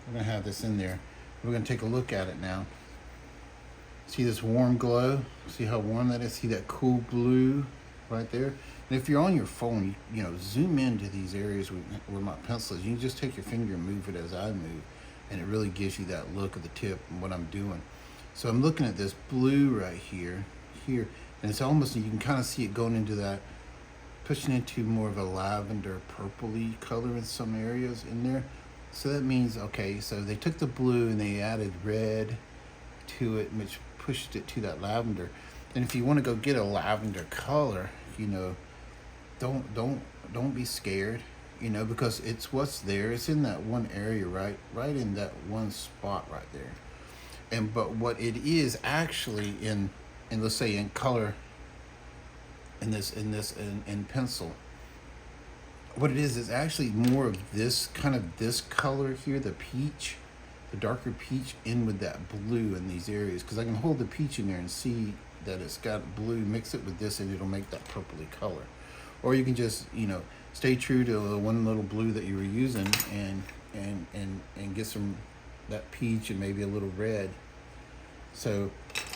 We're going to have this in there. We're going to take a look at it now. See this warm glow? See how warm that is? See that cool blue right there? And if you're on your phone, zoom into these areas where my pencil is. You can just take your finger and move it as I move, and it really gives you that look of the tip and what I'm doing. So I'm looking at this blue right here, and it's almost, you can kind of see it going into that, pushing into more of a lavender purpley color in some areas in there. So that means, okay, so they took the blue and they added red to it, which pushed it to that lavender. And if you want to go get a lavender color, you know, don't be scared, you know, because it's what's there. It's in that one area, right in that one spot right there. And but what it is actually in let's say in color, in pencil, what it is actually more of this kind of this color here, the peach, the darker peach, in with that blue in these areas, because I can hold the peach in there and see that it's got blue, mix it with this, and it'll make that purpley color. Or you can just, you know, stay true to the one little blue that you were using and get some that peach and maybe a little red. So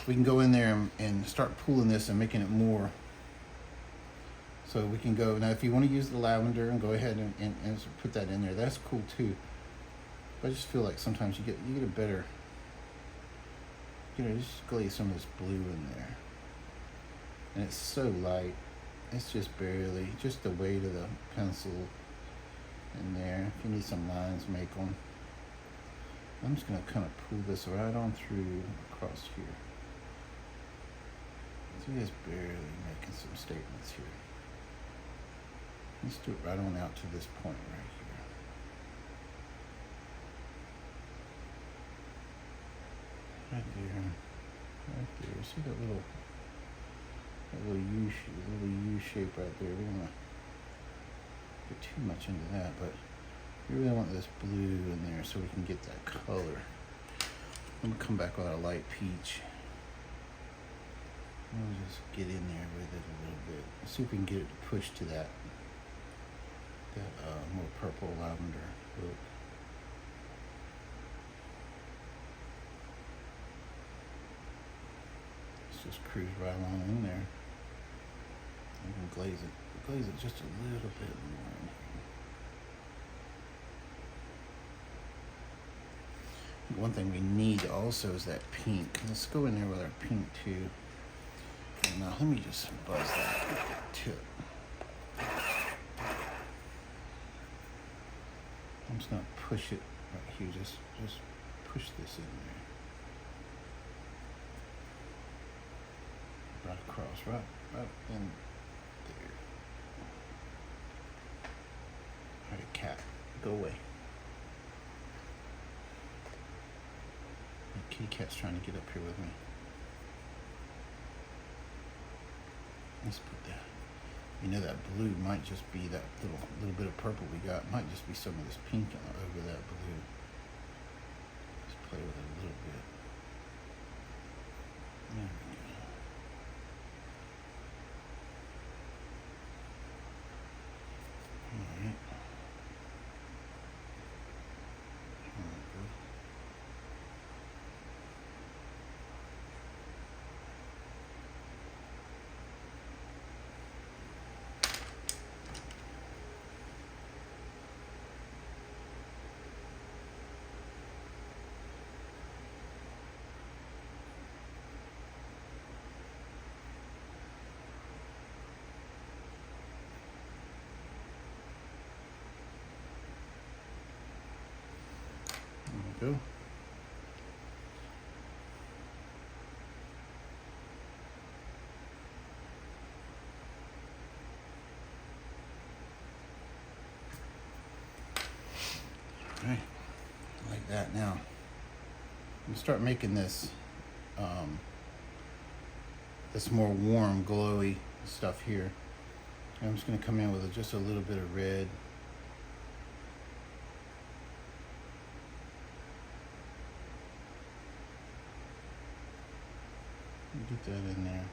we can go in there and start pulling this and making it more. So we can go, now if you want to use the lavender and go ahead and put that in there, that's cool too. But I just feel like sometimes you get a better, you know, just glaze some of this blue in there. And it's so light. It's just barely, just the weight of the pencil in there. If you need some lines, make them. I'm just going to kind of pull this right on through across here. So just barely making some statements here. Let's do it right on out to this point right here. Right there. See that little U shape right there. We don't want to get too much into that, but we really want this blue in there so we can get that color. I'm gonna come back with our light peach. We'll just get in there with it a little bit. See if we can get it to push to that more purple lavender look. Let's just cruise right on in there. I'm gonna glaze it just a little bit more in here. One thing we need also is that pink. Let's go in there with our pink too. And now let me just buzz that tip. I'm just gonna push it right here. Just push this in there. Right across, right in there. Alright, cat, go away. The kitty cat's trying to get up here with me. Let's put that. You know, that blue might just be that little bit of purple we got. Might just be some of this pink over that blue. Let's play with it a little bit. There we go. All right. Go. All right, like that. Now we start making this this more warm, glowy stuff here. I'm just going to come in with just a little bit of red. Get that in there.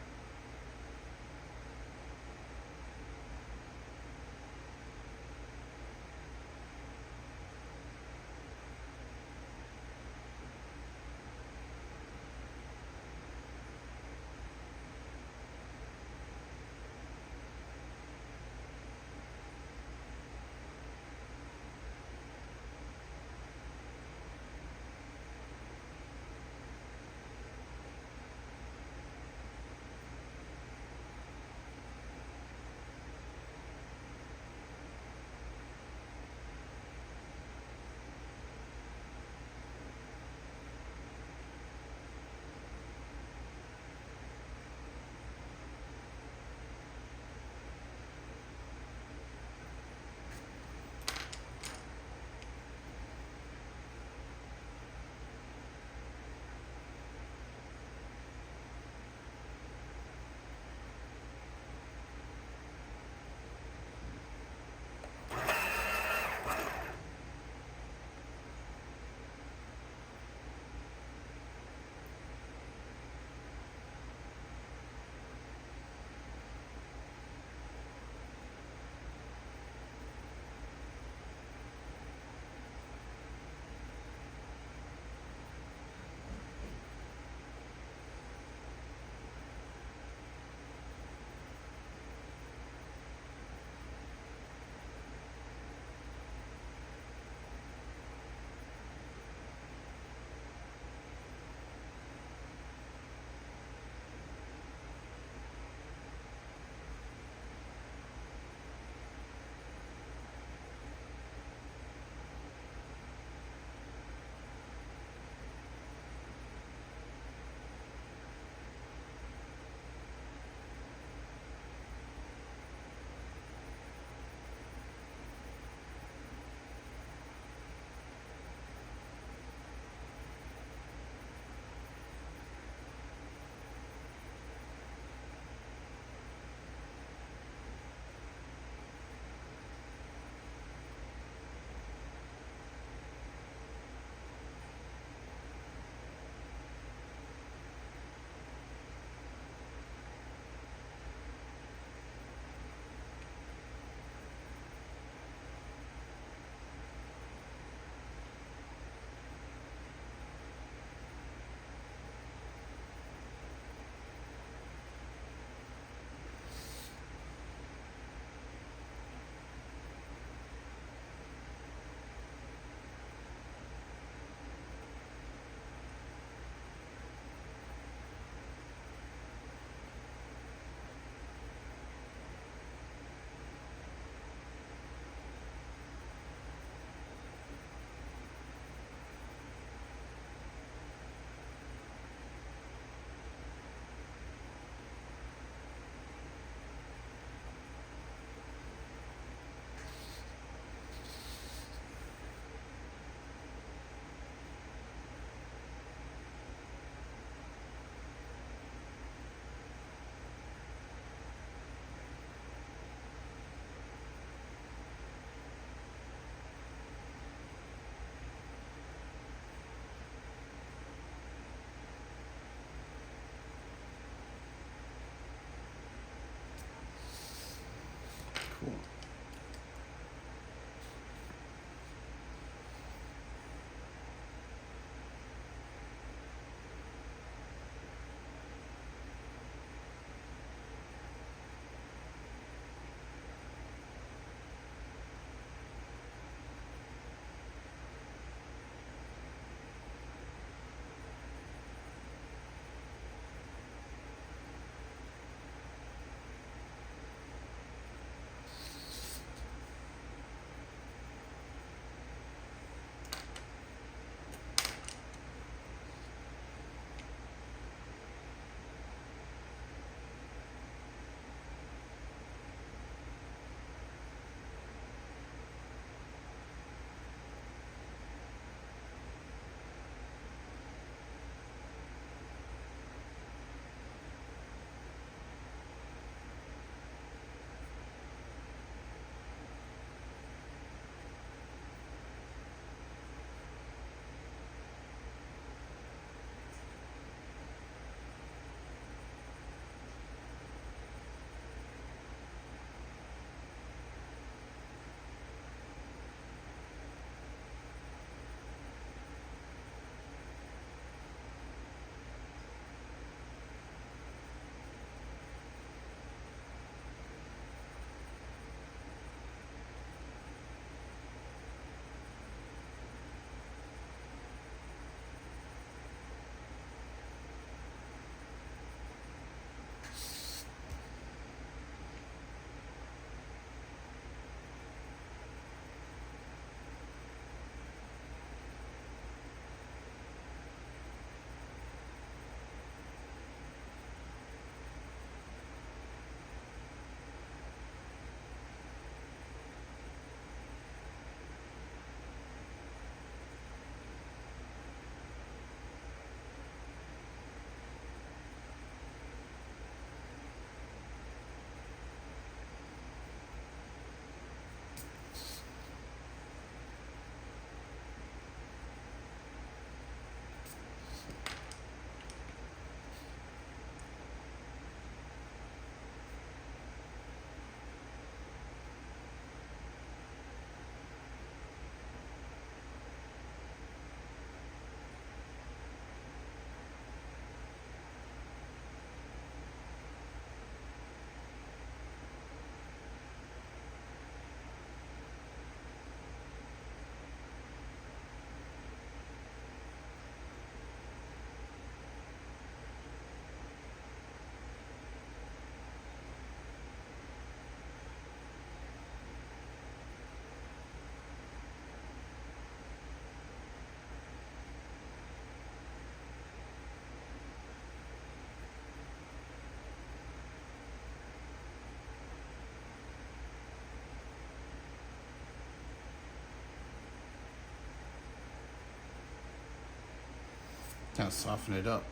Kind of soften it up.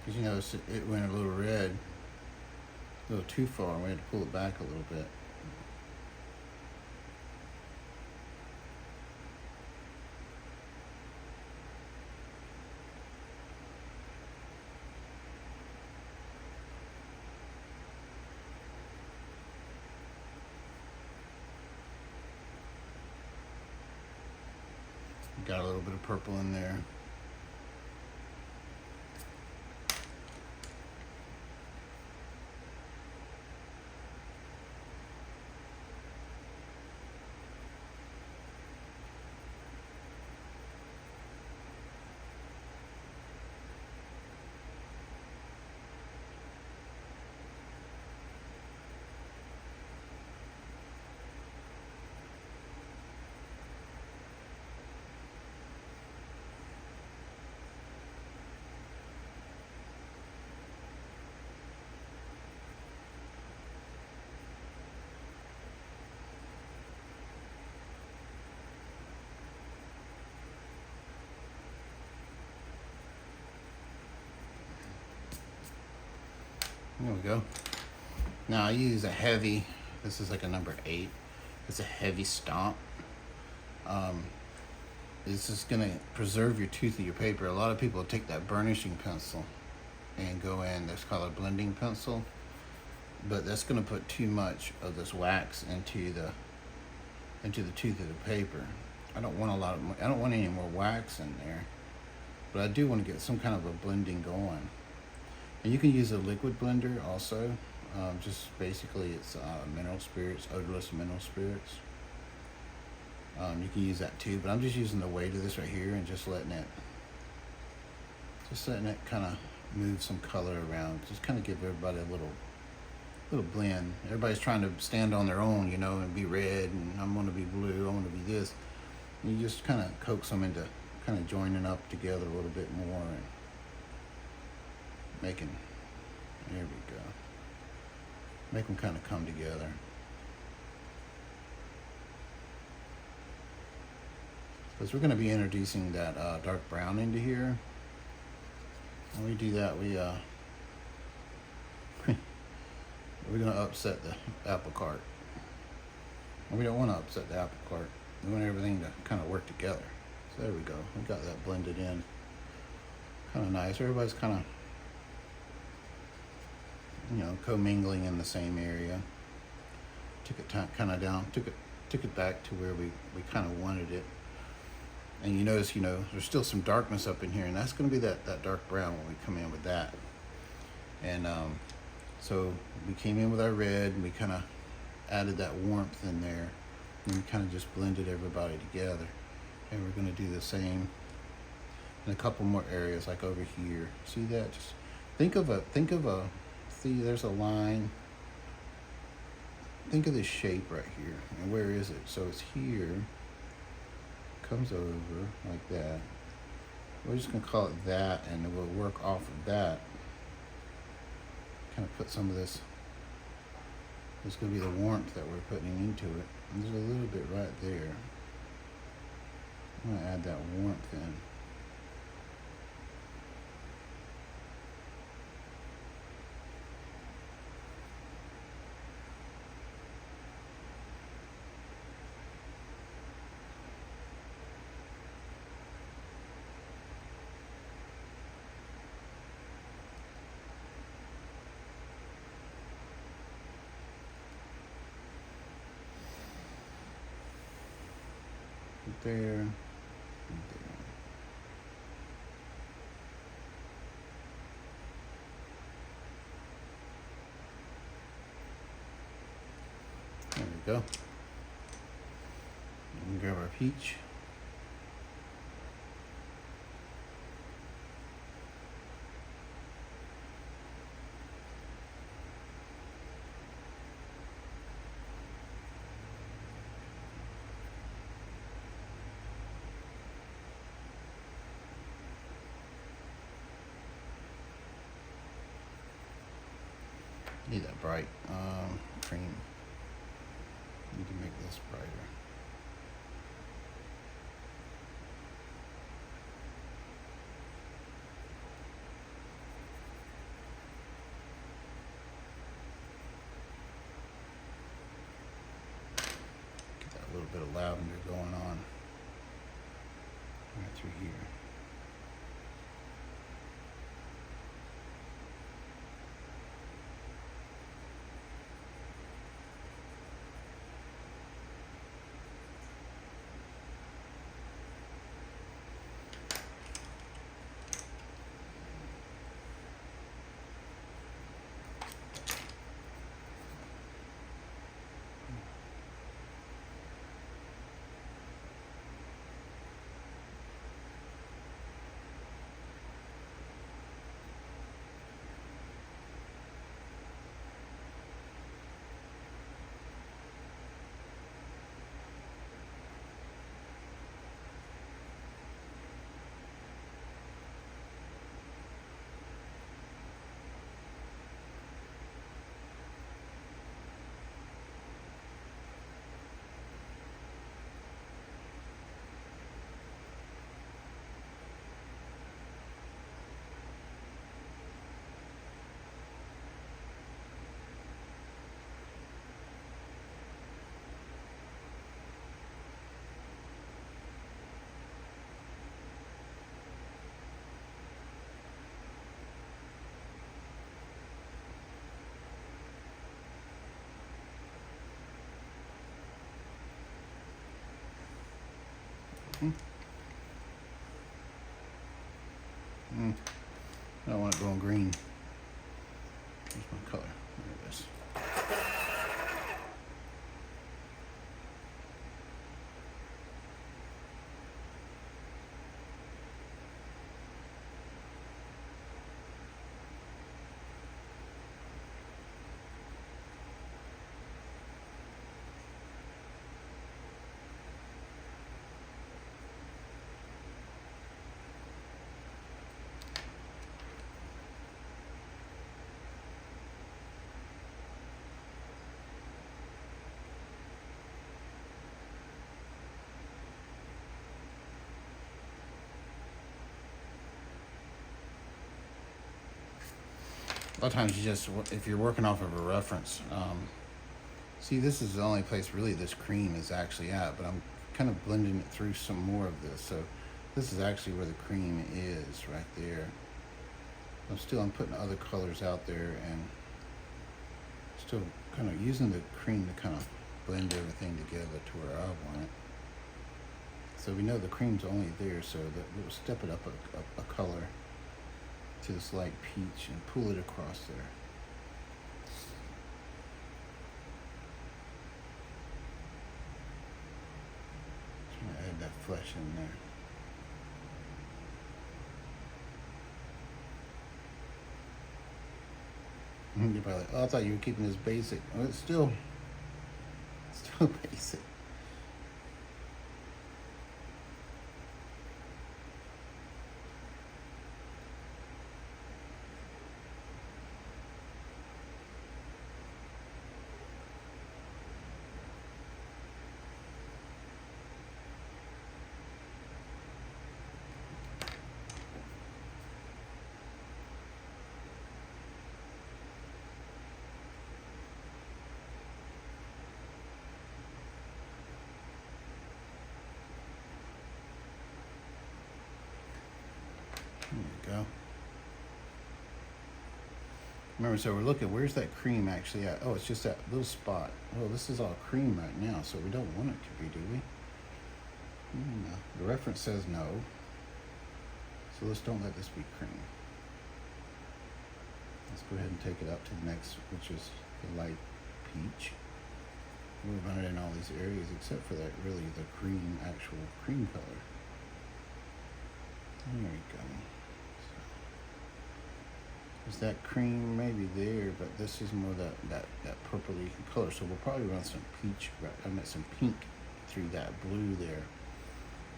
Because you know, it went a little red, a little too far. We had to pull it back a little bit. Got a little bit of purple in there. There we go. Now I use a heavy, this is like a number 8. It's a heavy stomp. This is gonna preserve your tooth of your paper. A lot of people take that burnishing pencil and go in, that's called a blending pencil, but that's gonna put too much of this wax into the tooth of the paper. I don't want any more wax in there, but I do want to get some kind of a blending going. And you can use a liquid blender also. Just basically it's mineral spirits, odorless mineral spirits. You can use that too, but I'm just using the weight of this right here and just letting it kind of move some color around. Just kind of give everybody a little blend. Everybody's trying to stand on their own, you know, and be red, and I'm going to be blue, I want to be this. And you just kind of coax them into kind of joining up together a little bit more and making, there we go, make them kind of come together. Because we're going to be introducing that dark brown into here. When we do that, we're going to upset the apple cart. And we don't want to upset the apple cart. We want everything to kind of work together. So there we go. We got that blended in. Kind of nice. Everybody's kind of, you know, commingling in the same area. Took it kind of down. Took it back to where we kind of wanted it. And you notice, you know, there's still some darkness up in here, and that's going to be that dark brown when we come in with that. And so we came in with our red, and we kind of added that warmth in there, and we kind of just blended everybody together. And we're going to do the same in a couple more areas, like over here. See that? Just think of a, see, there's a line. Think of this shape right here, and where is it? So it's here. Comes over like that. We're just gonna call it that, and we'll work off of that. Kind of put some of this. This is gonna be the warmth that we're putting into it. And there's a little bit right there. I'm gonna add that warmth in. There, and there. There we go. We can grab our peach. Need that bright cream. Need to make this brighter. bit of lavender going on right through here. I don't want it going green. Here's my color. There it is. A lot of times you just, if you're working off of a reference, see, this is the only place really this cream is actually at, but I'm kind of blending it through some more of this. So this is actually where the cream is, right there. I'm putting other colors out there and still kind of using the cream to kind of blend everything together to where I want it. So we know the cream's only there, so that we'll step it up a color to this light peach and pull it across there. Trying to add that flesh in there. You're probably like, oh, I thought you were keeping this basic. Well, it's still basic. There you go. Remember, so we're looking, where's that cream actually at? Oh, it's just that little spot. Oh, this is all cream right now, so we don't want it to be, do we? No. The reference says no. So let's don't let this be cream. Let's go ahead and take it up to the next, which is the light peach. We'll run it in all these areas except for that, really, the cream, actual cream color. There we go. So, is that cream maybe there, but this is more that purpley color. So we'll probably run some peach, some pink through that blue there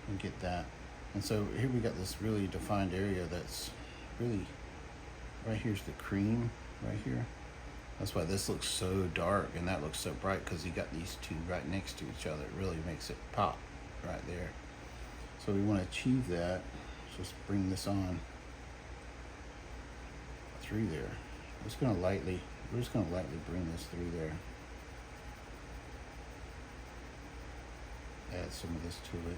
and get that. And so here we got this really defined area that's really, right here's the cream right here. That's why this looks so dark and that looks so bright, because you got these two right next to each other. It really makes it pop right there. So we want to achieve that. So let's bring this on through there. We're just gonna lightly bring this through there. add some of this to it.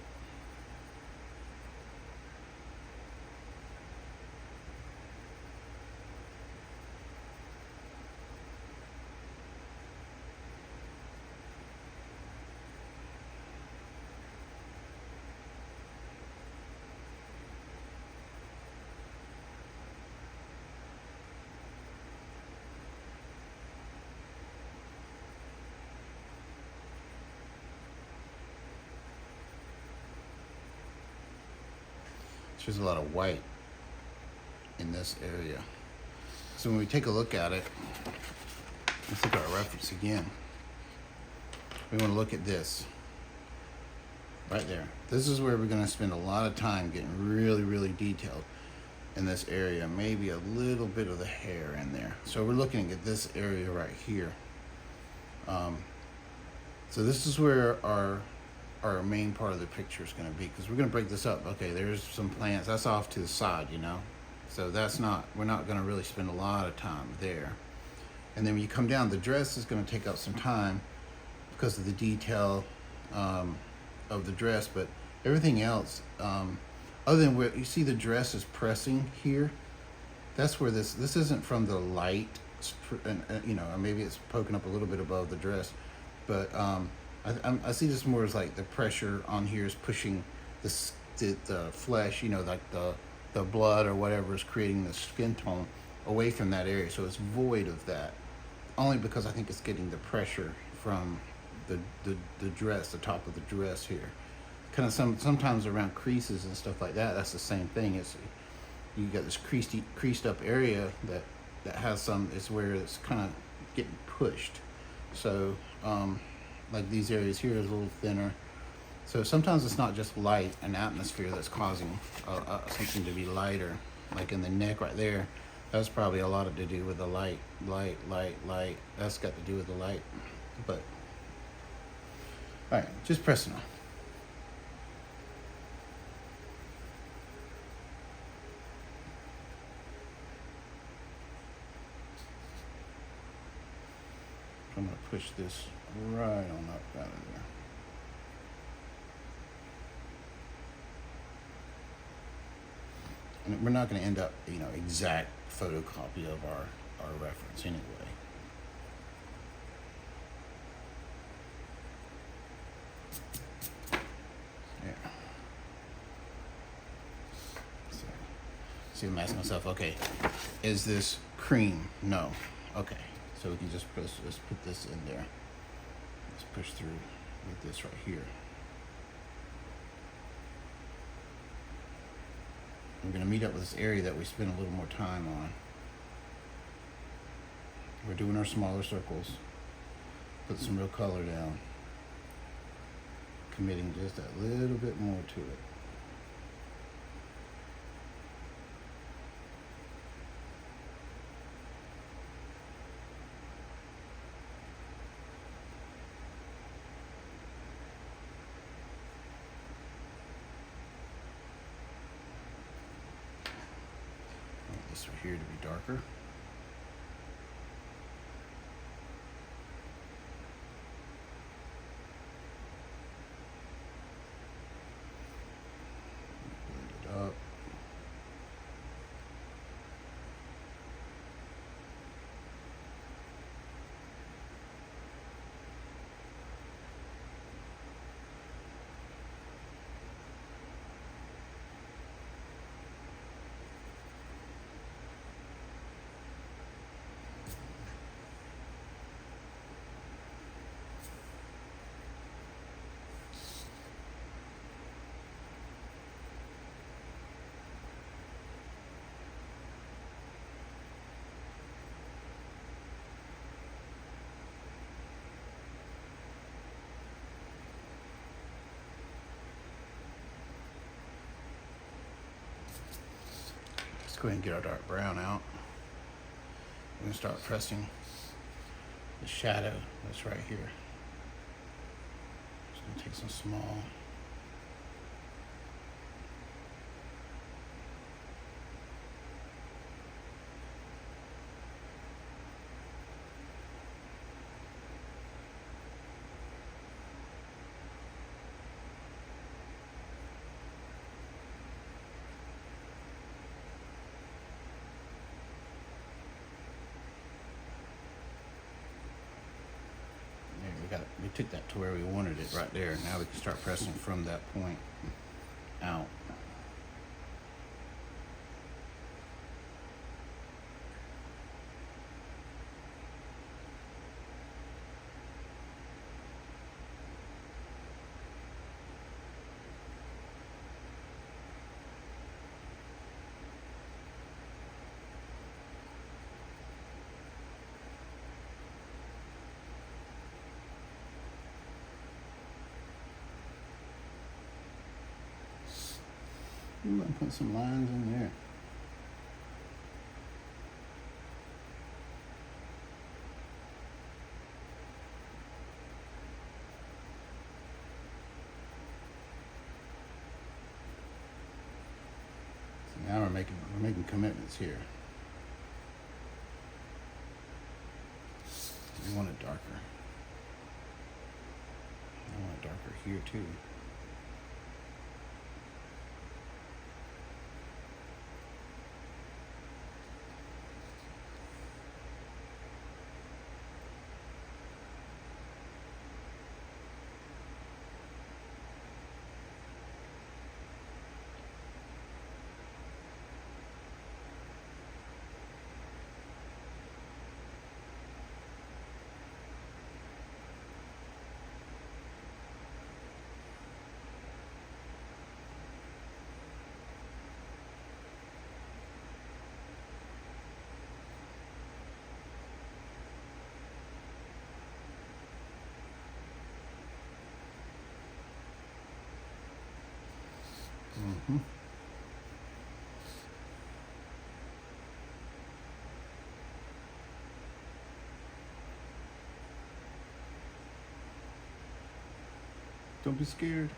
There's a lot of white in this area. So when we take a look at it, let's look at our reference again. We want to look at this right there. This is where we're going to spend a lot of time getting really, really detailed in this area. Maybe a little bit of the hair in there. So we're looking at this area right here. So this is where our main part of the picture is going to be, because we're going to break this up. Okay, there's some plants. That's off to the side, you know. So that's not, we're not going to really spend a lot of time there. And then when you come down, the dress is going to take up some time because of the detail of the dress. But everything else, other than where you see the dress is pressing here, that's where this isn't from the light, you know, maybe it's poking up a little bit above the dress, but I see this more as like the pressure on here is pushing the flesh, you know, like the blood or whatever is creating the skin tone away from that area. So it's void of that, only because I think it's getting the pressure from the dress, the top of the dress here. Kind of sometimes around creases and stuff like that, that's the same thing. It's, you got this creased up area that has some, it's where it's kind of getting pushed. So like these areas here is a little thinner. So sometimes it's not just light and atmosphere that's causing something to be lighter. Like in the neck right there, that's probably a lot to do with the light. That's got to do with the light. But all right, just pressing on. I'm going to push this right on up out of there. And we're not going to end up, you know, exact photocopy of our reference anyway. Yeah. So, see, I'm asking myself, okay, is this cream? No. Okay. So we can just put this in there. Let's push through with this right here. We're going to meet up with this area that we spend a little more time on. We're doing our smaller circles. Put some real color down. Committing just a little bit more to it. This right here to be darker. Blend it up. Go ahead and get our dark brown out. We're going to start pressing the shadow that's right here. Just going to take some small. we took that to where we wanted it right there. Now we can start pressing from that point out. Ooh, I'm putting some lines in there. So now we're making commitments here. We want it darker. I want it darker here too. Mm-hmm. Don't be scared.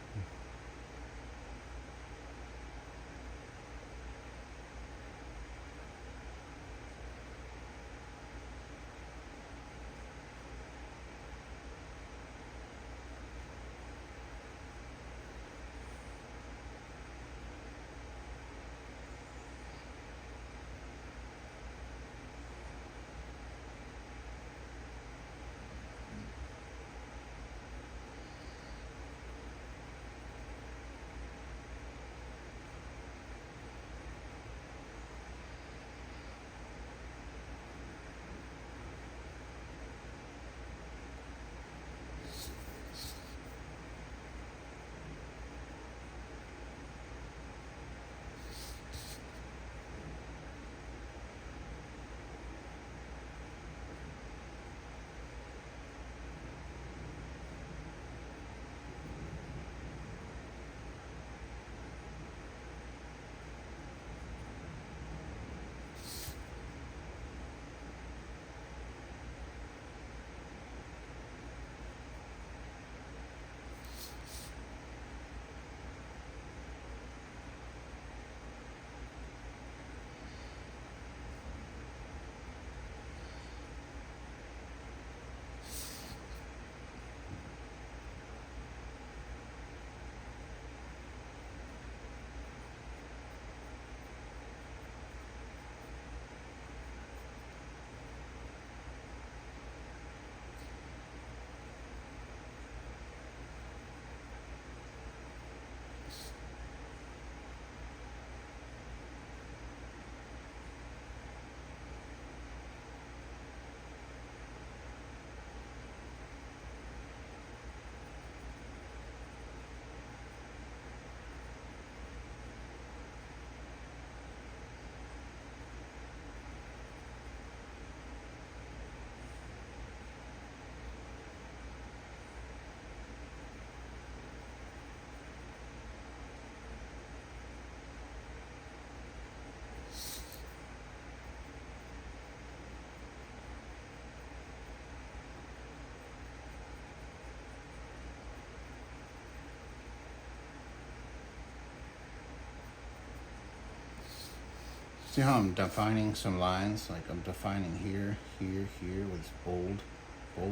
See how I'm defining some lines? Like I'm defining here, here, here with bold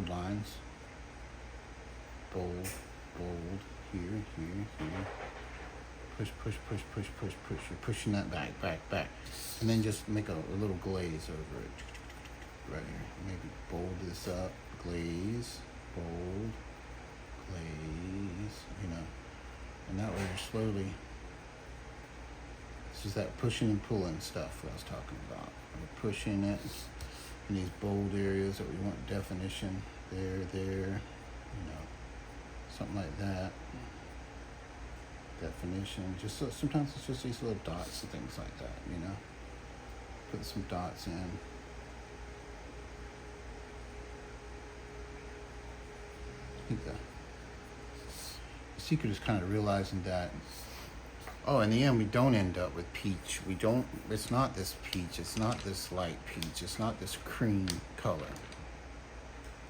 lines. Bold, here, here, here. Push, push, push, push, push, push. You're pushing that back, back, back. And then just make a little glaze over it. Right here. Maybe bold this up. Glaze, bold, glaze, you know, and that way you're slowly, it's just that pushing and pulling stuff that I was talking about. We're pushing it in these bold areas that we want definition, there, you know, something like that. Definition, just so, sometimes it's just these little dots and things like that, you know. Put some dots in. I think the secret is kind of realizing that, oh, in the end we don't end up with peach. We don't, it's not this peach, it's not this light peach, it's not this cream color.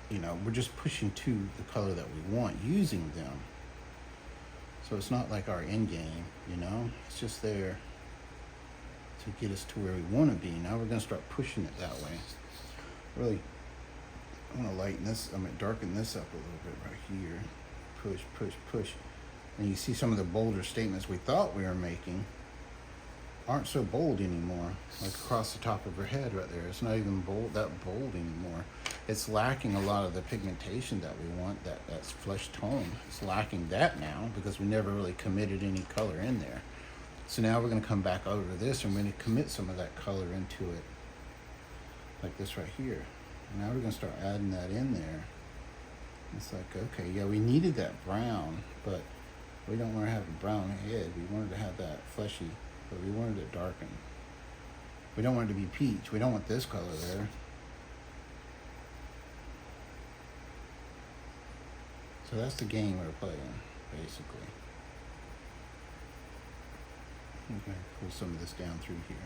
You know, we're just pushing to the color that we want using them. So it's not like our end game, you know, it's just there to get us to where we want to be. Now we're going to start pushing it that way. Really, I'm going to lighten this, I'm going to darken this up a little bit right here. Push, push, push. And you see some of the bolder statements we thought we were making aren't so bold anymore. Like across the top of her head right there. It's not even that bold anymore. It's lacking a lot of the pigmentation that we want, that's flesh tone. It's lacking that now because we never really committed any color in there. So now we're going to come back over to this and we're going to commit some of that color into it. Like this right here. And now we're going to start adding that in there. It's like, okay, yeah, we needed that brown, but we don't want to have a brown head. We wanted to have that fleshy, but we wanted it darkened. We don't want it to be peach. We don't want this color there. So that's the game we're playing, basically. I'm going to pull some of this down through here.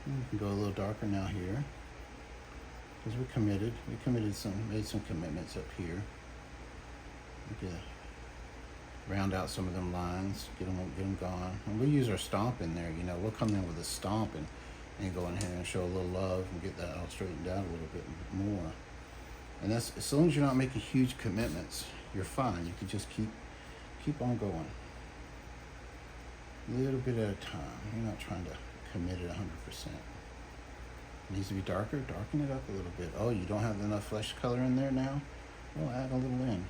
We can go a little darker now here. Because we're committed. We made some commitments up here. We can round out some of them lines, get them gone. And we'll use our stomp in there, you know, we'll come in with a stomp and go in here and show a little love and get that all straightened out a little bit more. And that's, as long as you're not making huge commitments, you're fine. You can just keep on going. A little bit at a time. You're not trying to commit it 100%. It needs to be darker, darken it up a little bit. Oh, you don't have enough flesh color in there now? Well, add a little in.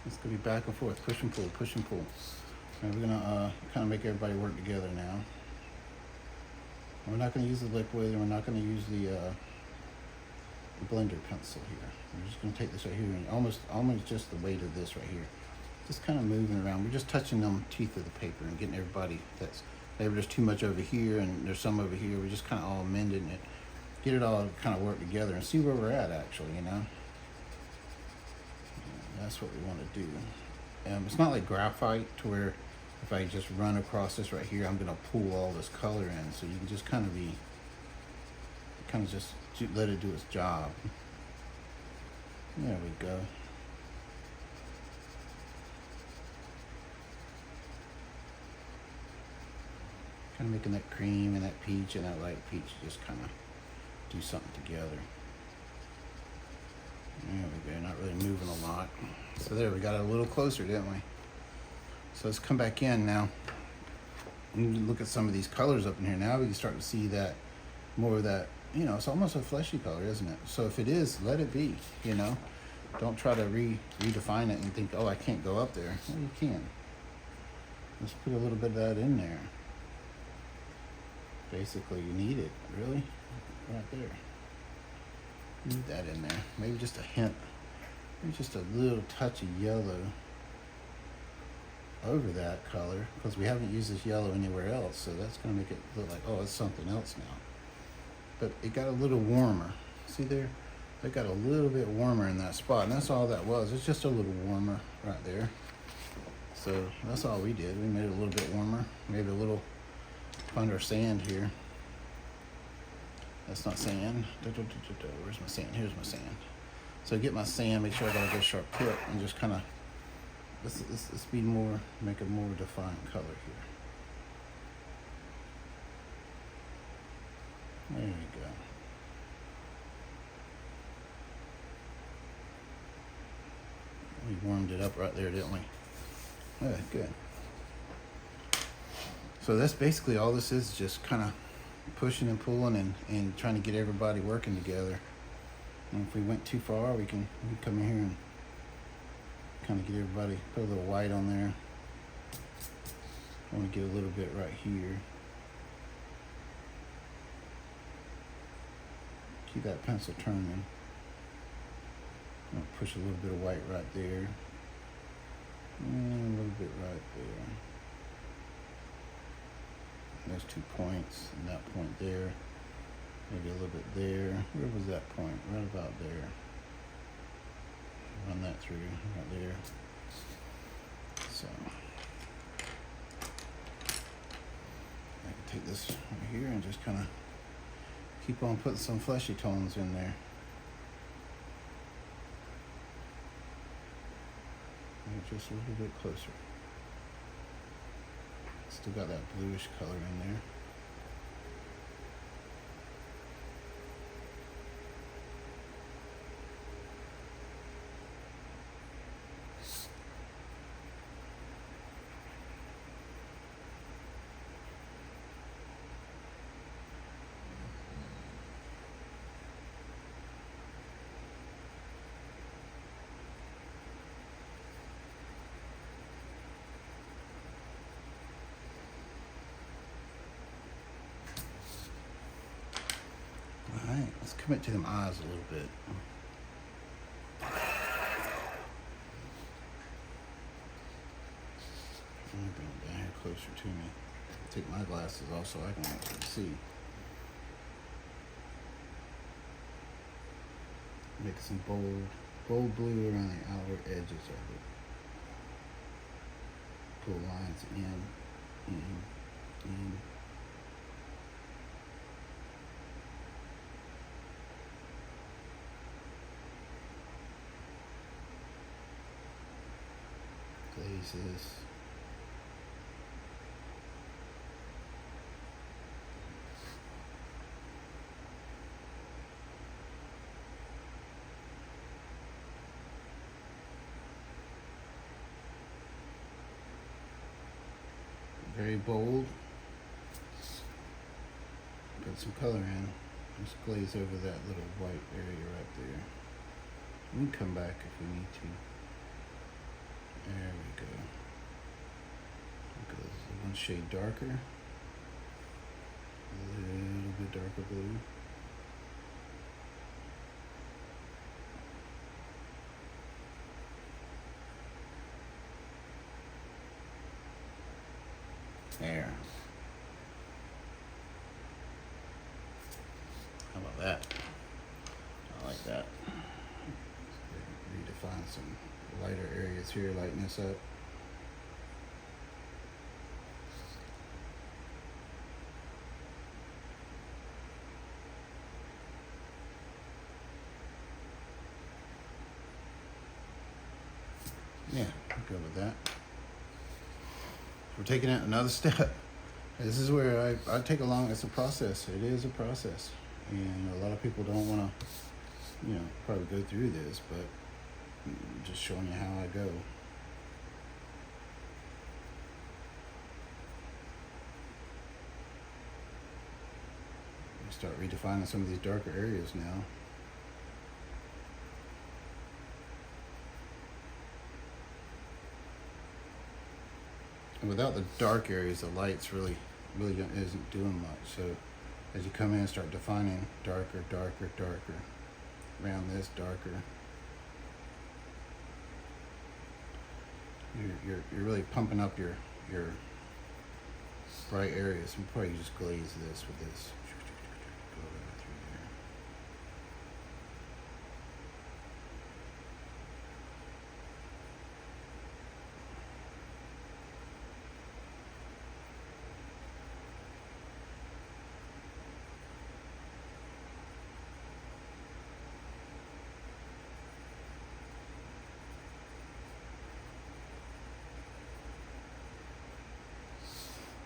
It's gonna be back and forth, push and pull, push and pull. And we're gonna kind of make everybody work together now. We're not going to use the liquid, and we're not going to use the blender pencil here. We're just going to take this right here and almost just the weight of this right here. Just kind of moving around. We're just touching them teeth of the paper and getting everybody that's, maybe there's too much over here and there's some over here. We're just kind of all mending it. Get it all kind of work together and see where we're at actually, you know. That's what we want to do. It's not like graphite to where if I just run across this right here, I'm going to pull all this color in. So you can just kind of just let it do its job. There we go. Kind of making that cream and that peach and that light peach just kind of do something together. There we go, not really moving a lot. So there, we got it a little closer, didn't we? So let's come back in now and look at some of these colors up in here. Now we can start to see that, more of that, you know, it's almost a fleshy color, isn't it? So if it is, let it be, you know. Don't try to redefine it and think, oh, I can't go up there. Well, you can. Let's put a little bit of that in there. Basically, you need it, really, right there. Need that in there. Maybe just a hint, maybe just a little touch of yellow over that color, because we haven't used this yellow anywhere else, so that's going to make it look like, oh, it's something else now. But it got a little warmer. See there? It got a little bit warmer in that spot, and that's all that was. It's just a little warmer right there. So that's all we did. We made it a little bit warmer. Maybe a little, find our sand here. That's not sand. Where's my sand? Here's my sand. So get my sand, make sure I got a good sharp tip, and just kind of, let's be more, make a more defined color here. There you go. We warmed it up right there, didn't we? Yeah, good. So that's basically all this is, just kind of pushing and pulling and trying to get everybody working together. And if we went too far, we can come in here and kind of get everybody, put a little white on there. I want to get a little bit right here. Keep that pencil turning. I'm going to push a little bit of white right there. And a little bit right there. And those 2 points, and that point there. Maybe a little bit there. Where was that point? Right about there. Run that through right there. So I can take this right here and just kind of keep on putting some fleshy tones in there. Just a little bit closer. Still got that bluish color in there. Alright, let's commit to them eyes a little bit. Let me bring it down here closer to me. Take my glasses off so I can actually see. Make some bold blue around the outer edges of it. Pull lines in. Glazes. Very bold. Put some color in. Just glaze over that little white area right there. We can come back if we need to. There we go. It goes one shade darker. A little bit darker blue. There. How about that? I like that. Redefine some lighter areas here, lighten this up. Yeah, I'm good with that. We're taking it another step. This is where I take along. It's a process. It is a process, and a lot of people don't want to, probably go through this, but I'm just showing you how I go. We start redefining some of these darker areas now. And without the dark areas, the lights really isn't doing much. So as you come in, start defining darker, darker, darker. Around this, darker. You're really pumping up your bright areas. You probably just glaze this with this. Go right through there.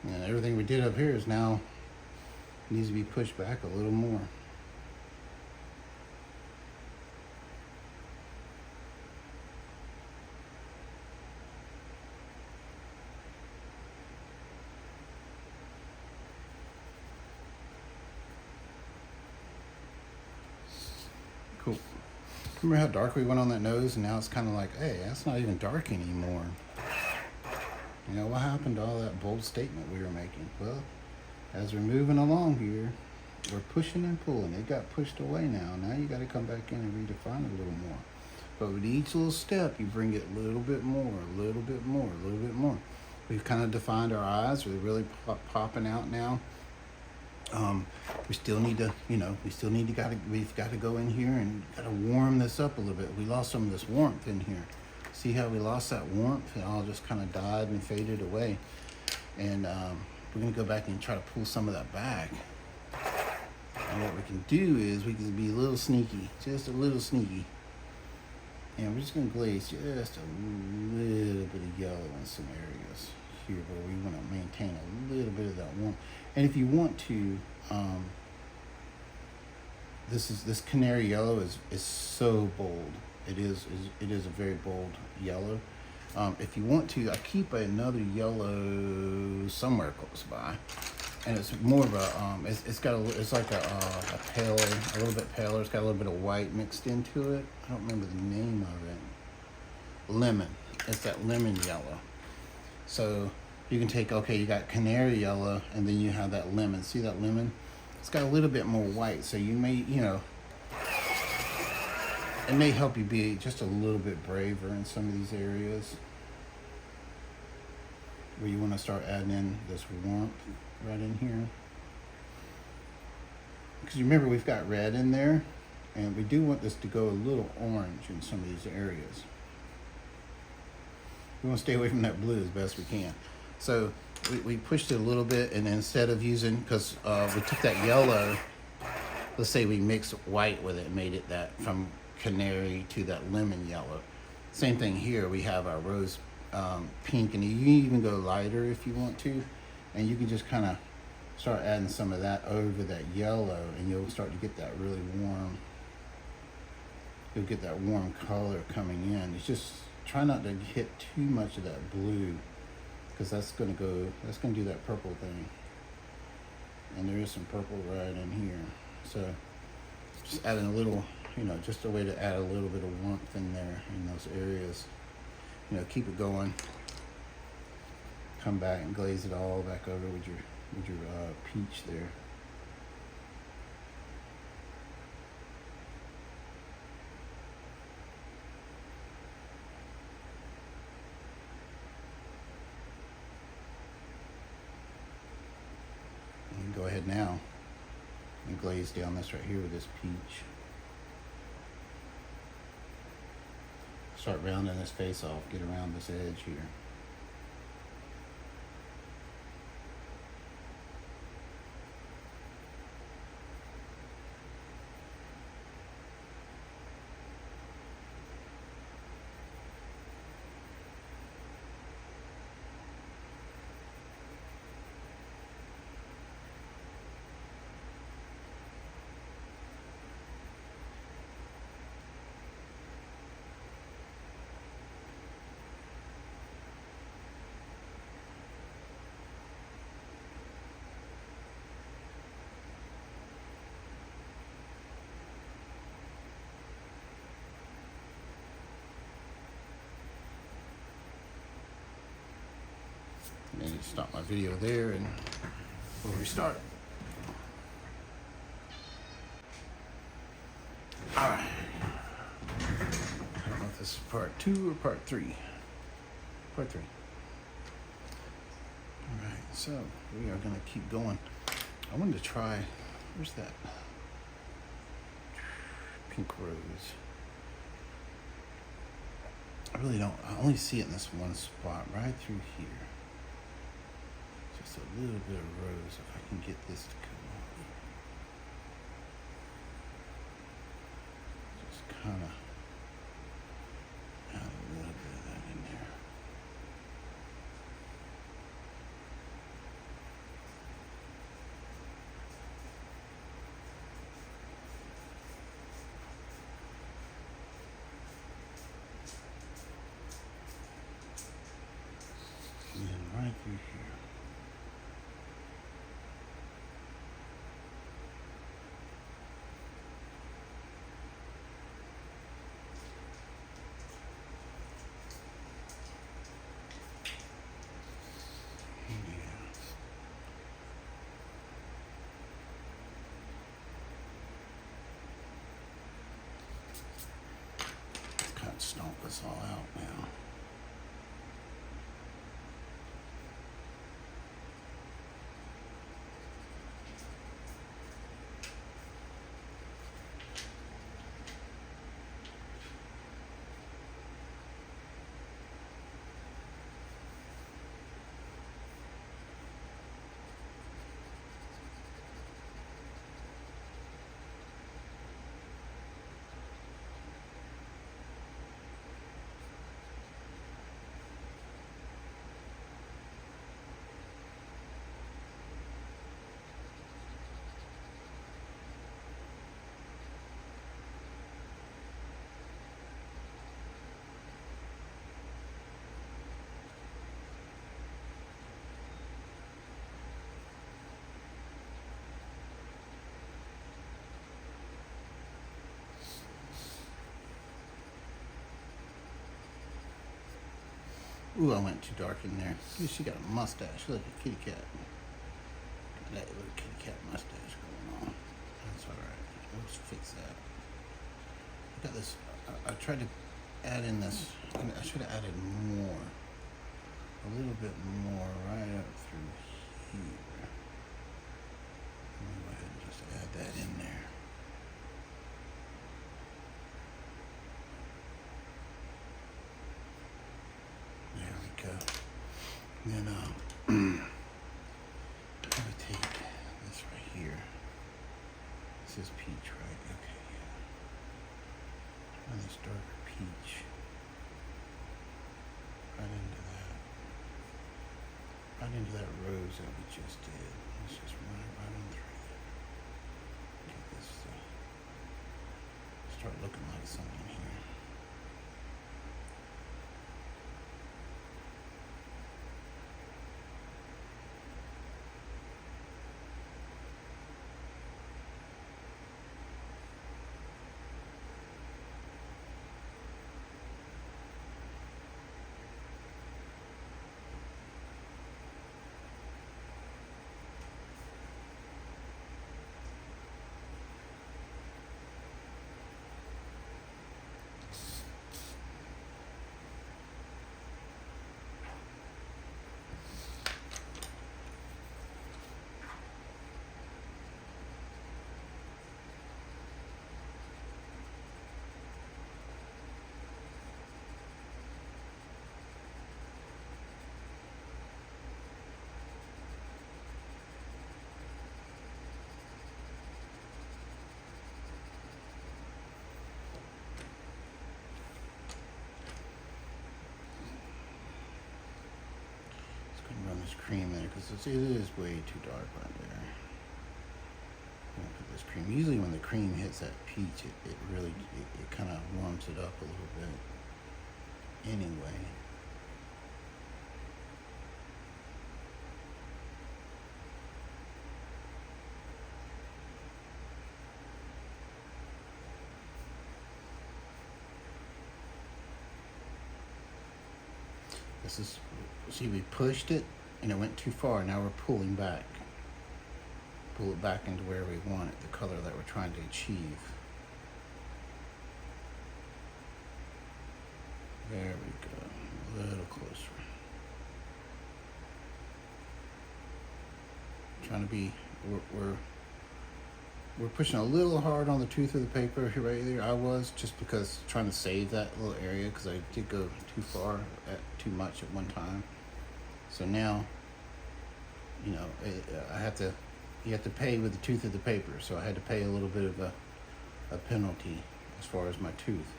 And everything we did up here is now needs to be pushed back a little more. Remember how dark we went on that nose, and now it's kind of like, hey, that's not even dark anymore. You know, what happened to all that bold statement we were making? Well, as we're moving along here, we're pushing and pulling. It got pushed away now. Now you got to come back in and redefine it a little more. But with each little step, you bring it a little bit more, a little bit more, a little bit more. We've kind of defined our eyes. We're really popping out now. We still need to, you know, we've got to go in here and got to warm this up a little bit. We lost some of this warmth in here. See how we lost that warmth? It all just kind of died and faded away. And we're going to go back and try to pull some of that back. And what we can do is we can be a little sneaky, just a little sneaky. And we're just going to glaze just a little bit of yellow in some areas here where we want to maintain a little bit of that warmth. And if you want to, this canary yellow is so bold. It is a very bold yellow. If you want to, I keep another yellow somewhere close by, and it's more of a it's like a paler, a little bit paler. It's got a little bit of white mixed into it. I don't remember the name of it. Lemon. It's that lemon yellow. So you can take, okay, you got canary yellow, and then you have that lemon. See that lemon? It's got a little bit more white, so you may, you know, it may help you be just a little bit braver in some of these areas where you want to start adding in this warmth right in here. Because you remember we've got red in there, and we do want this to go a little orange in some of these areas. We want to stay away from that blue as best we can. So we pushed it a little bit, and instead of using, because we took that yellow, let's say we mixed white with it and made it that from canary to that lemon yellow. Same thing here, we have our rose pink, and you can even go lighter if you want to, and you can just kind of start adding some of that over that yellow, and you'll start to get that really warm, you'll get that warm color coming in. It's just try not to hit too much of that blue, because that's going to do that purple thing, and there is some purple right in here. So just adding a little, you know, just a way to add a little bit of warmth in there in those areas. You know, keep it going. Come back and glaze it all back over with your peach there. And go ahead now and glaze down this right here with this peach. Start rounding this face off, get around this edge here. I need to stop my video there and we'll restart. Alright. I don't know if this is part 2 or part 3. Part 3. Alright, so we are going to keep going. I wanted to try, where's that pink rose? I really don't, I only see it in this one spot right through here. Just a little bit of rose, if I can get this to come off. Just kind of add a little bit of that in there. And then right through here. stomp this all out now. Ooh, I went too dark in there. Ooh, she got a mustache. Look, a kitty cat. That little kitty cat mustache going on. That's alright. We'll just fix that. I got this. I tried to add in this. I should have added more. A little bit more right up through here. I'm going to go ahead and just add that in there. There we go. Then I'm going to take this right here. This is peach, right? Okay, yeah. And this darker peach. Right into that. Right into that rose that we just did. Let's just run it right on through there. Get this start looking like something here. Run this cream there because it is way too dark right there. I'm gonna put this cream. Usually when the cream hits that peach, it really kind of warms it up a little bit. Anyway. This is, see, we pushed it and it went too far. Now we're pulling back. Pull it back into where we want it, the color that we're trying to achieve. There we go, a little closer. Trying to be, we're pushing a little hard on the tooth of the paper here right there. I was just because trying to save that little area because I did go too far too much at one time. So now, you know, you have to pay with the tooth of the paper. So I had to pay a little bit of a penalty as far as my tooth.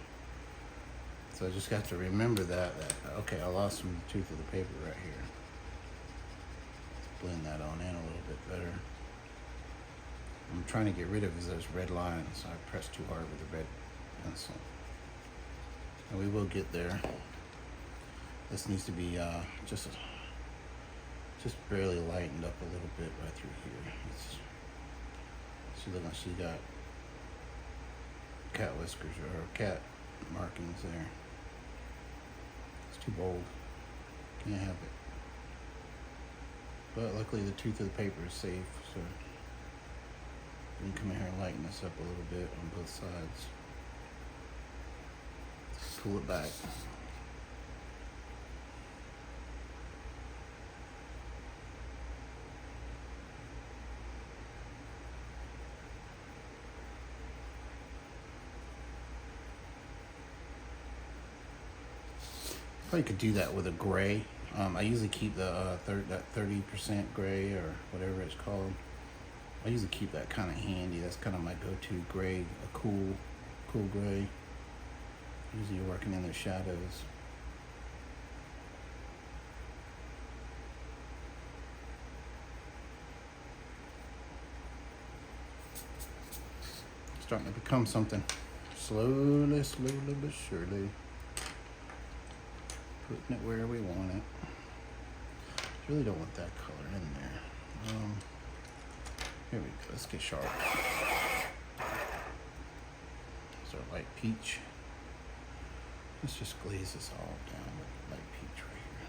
So I just got to remember that okay, I lost some of the tooth of the paper right here. Let's blend that on in a little bit better. I'm trying to get rid of those red lines. I pressed too hard with the red pencil. And we will get there. This needs to be just barely lightened up a little bit right through here. She looks like she got cat whiskers or cat markings there. It's too bold. Can't have it. But luckily the tooth of the paper is safe, so we can come in here and lighten this up a little bit on both sides. pull it back. Probably could do that with a gray. I usually keep the that 30% gray or whatever it's called. I usually keep that kind of handy. That's kind of my go-to gray, a cool gray. Usually you're working in the shadows. Starting to become something. Slowly but surely. Putting it where we want it. Really don't want that color in there. Here we go. Let's get sharp. It's our light peach. Let's just glaze this all down with light peach right here.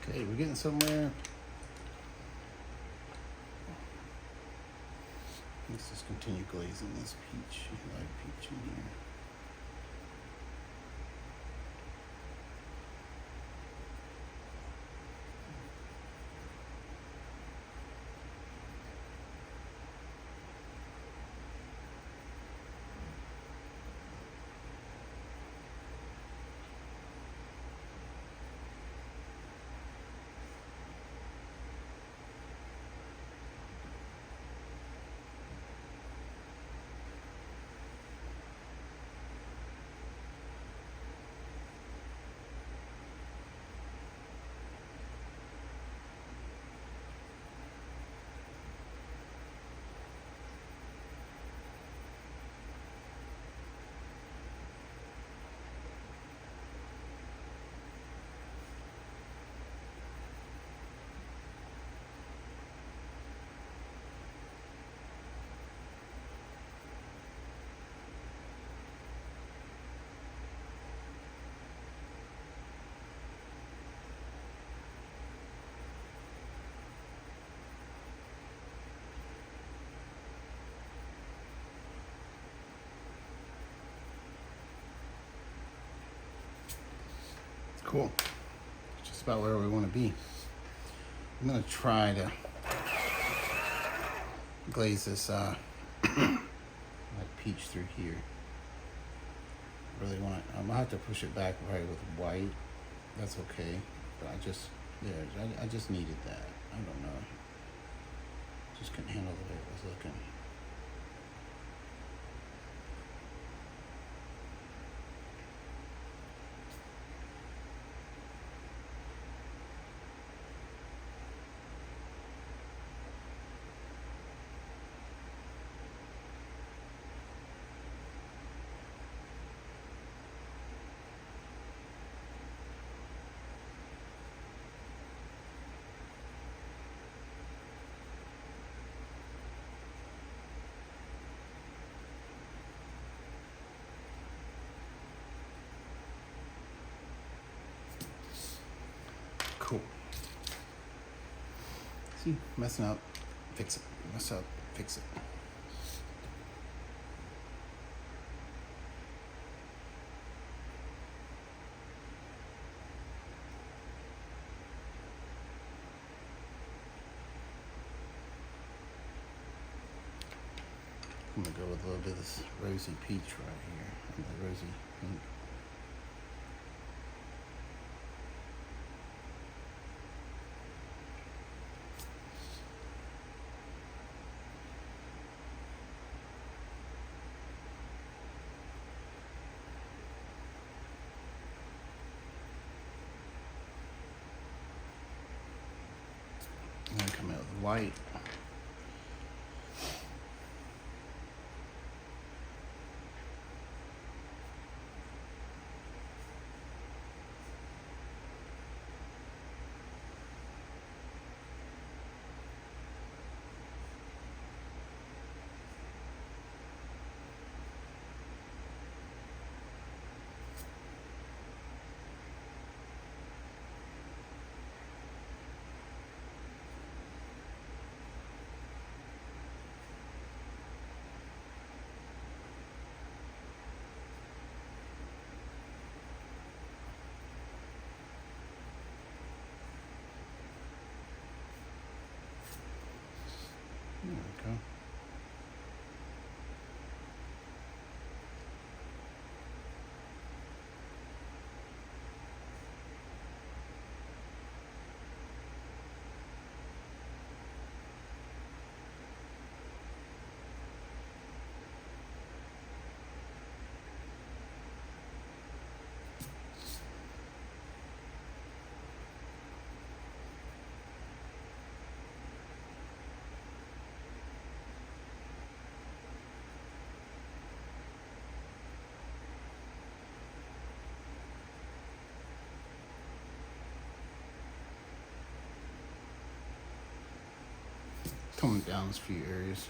Okay, we're getting somewhere. Let's just continue glazing this peach, light peach in here. Cool. It's just about where we want to be. I'm going to try to glaze this like peach through here. Really want it. I'm going to have to push it back right with white. That's okay. But I just There, I just needed that. I don't know. Just couldn't handle the way it was looking. Cool. See, messing up, fix it. Mess up, fix it. I'm gonna go with a little bit of this rosy peach right here, and the rosy pink. I'm gonna come out with white. There we go. Coming down a few areas.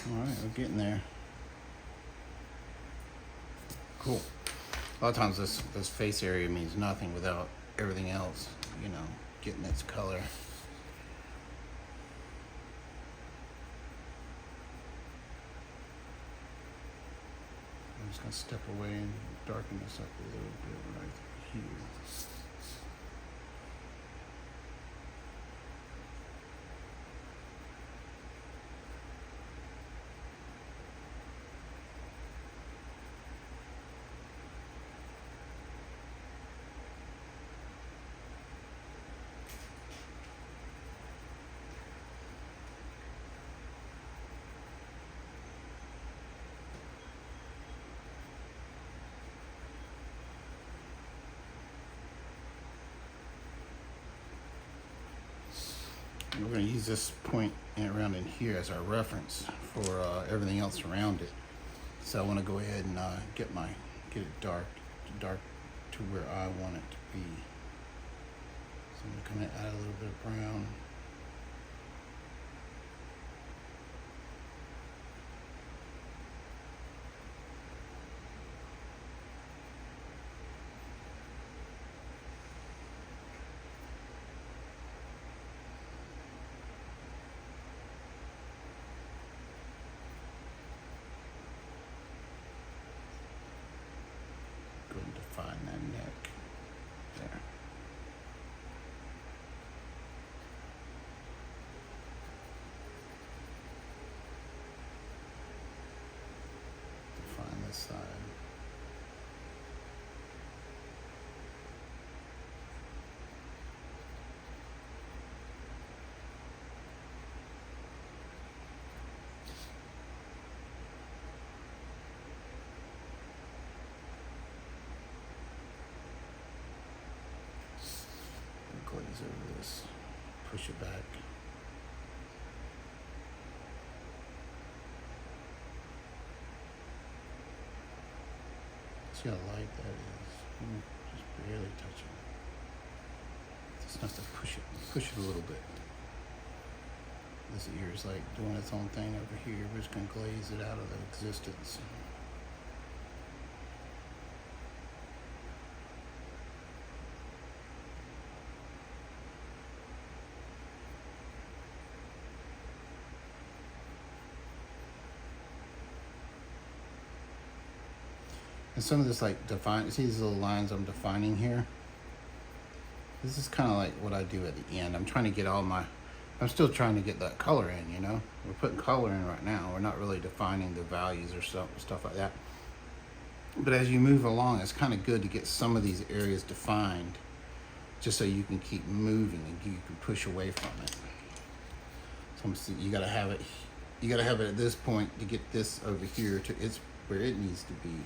All right, we're getting there. Cool. A lot of times this face area means nothing without everything else, you know, getting its color. I'm just gonna step away and darken this up a little bit right here. We're going to use this point around in here as our reference for everything else around it. So I want to go ahead and get it dark to where I want it to be. So I'm going to come in, add a little bit of brown. Define that neck there. push it back. See how light that is? Just barely touching it. Just enough to push it a little bit. This ear is like doing its own thing over here. We're just gonna glaze it out of existence. And some of this like see these little lines I'm defining here? This is kind of like what I do at the end. I'm still trying to get that color in, you know? We're putting color in right now. We're not really defining the values or stuff like that. But as you move along, it's kind of good to get some of these areas defined just so you can keep moving and you can push away from it. So you gotta have it at this point to get this over here to where it needs to be.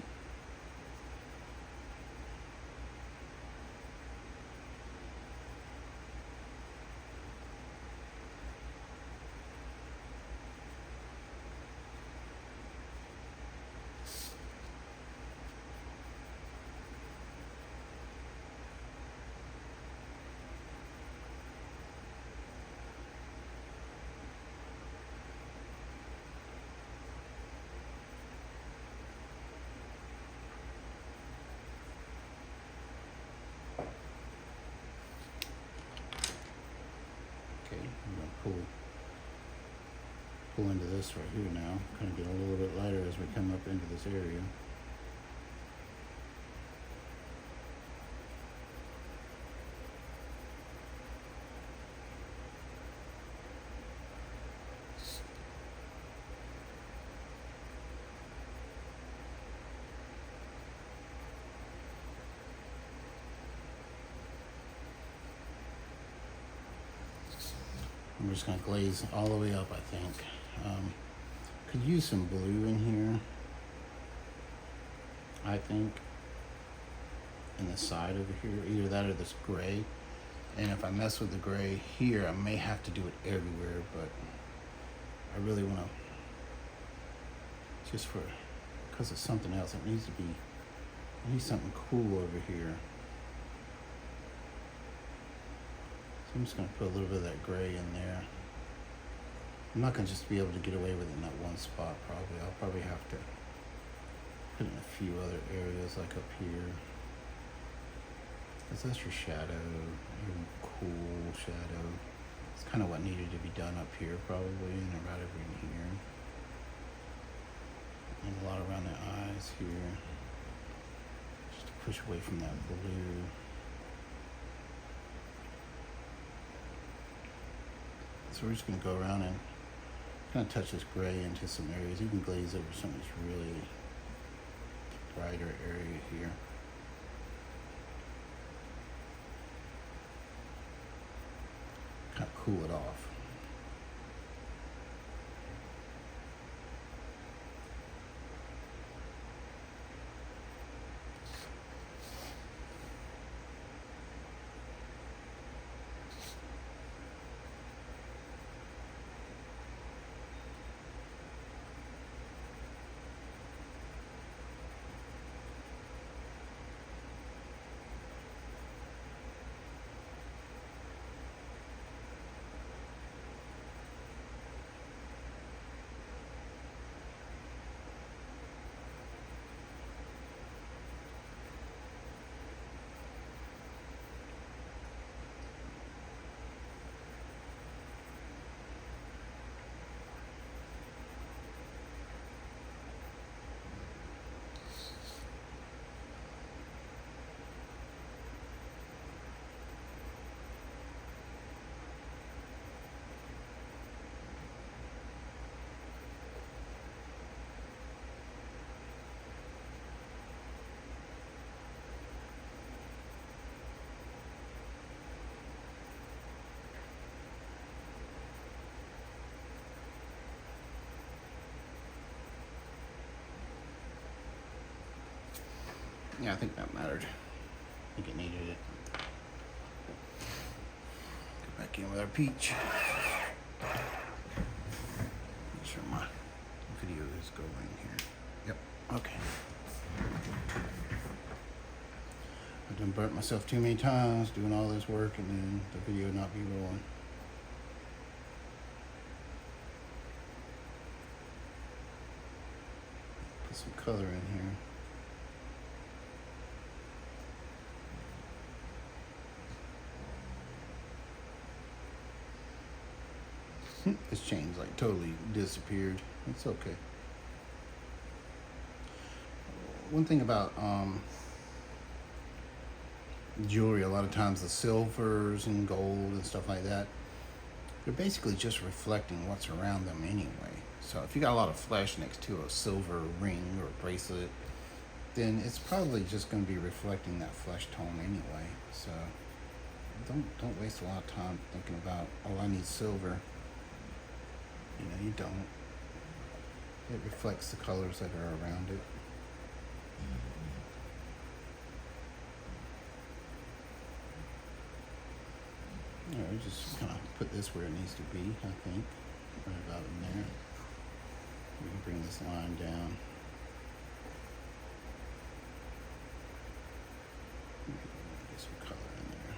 Okay, I'm gonna pull into this right here now. Kind of get a little bit lighter as we come up into this area. I'm just gonna glaze all the way up, I think. Could use some blue in here, I think, in the side over here, either that or this gray. And if I mess with the gray here, I may have to do it everywhere, but I really wanna, because it's something else, I need something cool over here. So I'm just gonna put a little bit of that gray in there. I'm not gonna just be able to get away with it in that one spot, probably. I'll probably have to put it in a few other areas, like up here. Because that's your shadow, your cool shadow. It's kind of what needed to be done up here, probably, and right over in here. And a lot around the eyes here. Just to push away from that blue. So we're just going to go around and kind of touch this gray into some areas. You can glaze over some of this really brighter area here. Kind of cool it off. Yeah, I think that mattered. I think it needed it. Go back back in with our peach. Make sure my video is going here. Yep, okay. I've done burnt myself too many times doing all this work and then the video not be rolling. Put some color in here. This chain's like totally disappeared. It's okay. One thing about jewelry, a lot of times the silvers and gold and stuff like that, they're basically just reflecting what's around them anyway. So if you got a lot of flesh next to a silver ring or bracelet, then it's probably just going to be reflecting that flesh tone anyway. So don't waste a lot of time thinking about, oh, I need silver. You know, you don't. It reflects the colors that are around it. Alright, just kind of put this where it needs to be, I think. Right about in there. We can bring this line down. Get some color in there.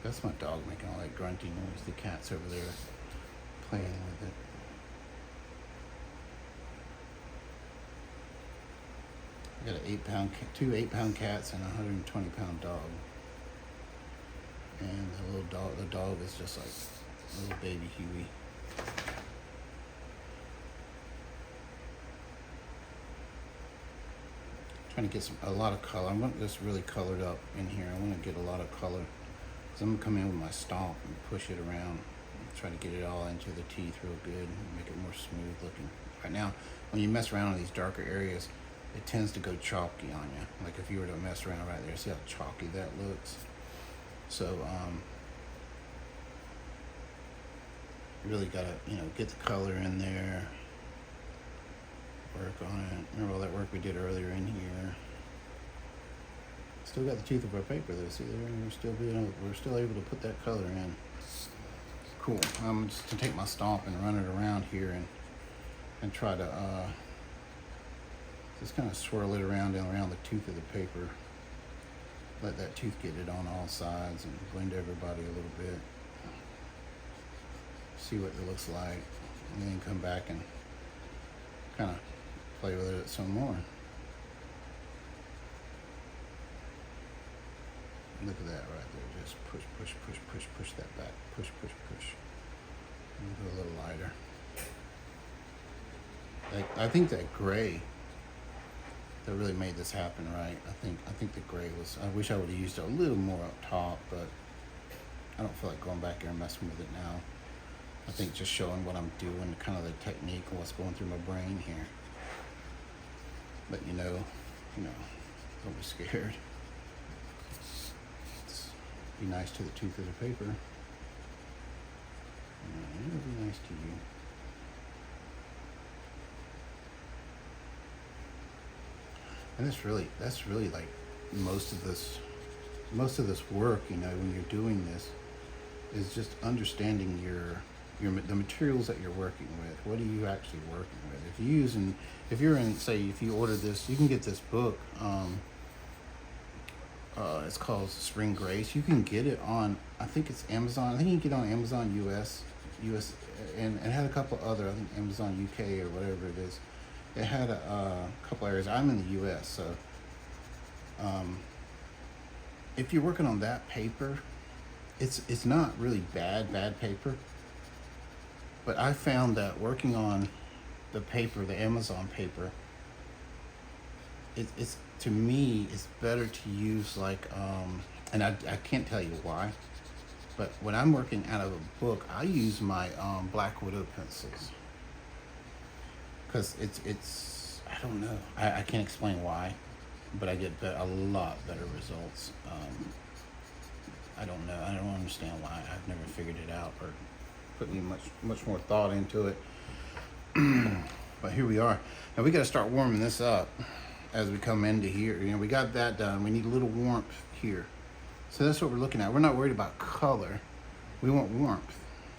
That's my dog making all that grunty noise. The cat's over there playing with it. I got an two 8-pound cats and a 120-pound dog. And the dog is just like a little baby Huey. Trying to get a lot of color. I want this really colored up in here. I want to get a lot of color. So I'm gonna come in with my stomp and push it around, try to get it all into the teeth real good and make it more smooth looking. Right now, when you mess around in these darker areas, it tends to go chalky on you. Like if you were to mess around right there, see how chalky that looks? So you really gotta, get the color in there, work on it. Remember all that work we did earlier in here? Still got the tooth of our paper though. See there, we're still able to put that color in. Cool. I'm just gonna take my stomp and run it around here and try to just kind of swirl it around and around the tooth of the paper. Let that tooth get it on all sides and blend everybody a little bit. See what it looks like, and then come back and kind of play with it some more. Look at that right there. Just push that back. Push. And go a little lighter. I think that gray that really made this happen, right? I think the gray was. I wish I would have used it a little more up top, but I don't feel like going back there and messing with it now. I think just showing what I'm doing, kind of the technique and what's going through my brain here. But don't be scared. Be nice to the tooth of the paper. It'll be nice to you. And that's really like most of this work, when you're doing this, is just understanding the materials that you're working with. What are you actually working with? If you order this, you can get this book. It's called Spring Grace. You can get it on, I think it's Amazon. I think you can get it on Amazon US, and it had a couple other, I think Amazon UK or whatever it is. It had a couple areas. I'm in the US, so if you're working on that paper, it's not really bad paper. But I found that working on the paper, the Amazon paper, it's to me, it's better to use and I can't tell you why, but when I'm working out of a book, I use my Black Widow pencils, because it's I don't know, I can't explain why, but I get a lot better results. I don't know. I don't understand why. I've never figured it out or put any much more thought into it. But here we are. Now we got to start warming this up as we come into here. You know, we got that done. We need a little warmth here. So that's what we're looking at. We're not worried about color. We want warmth.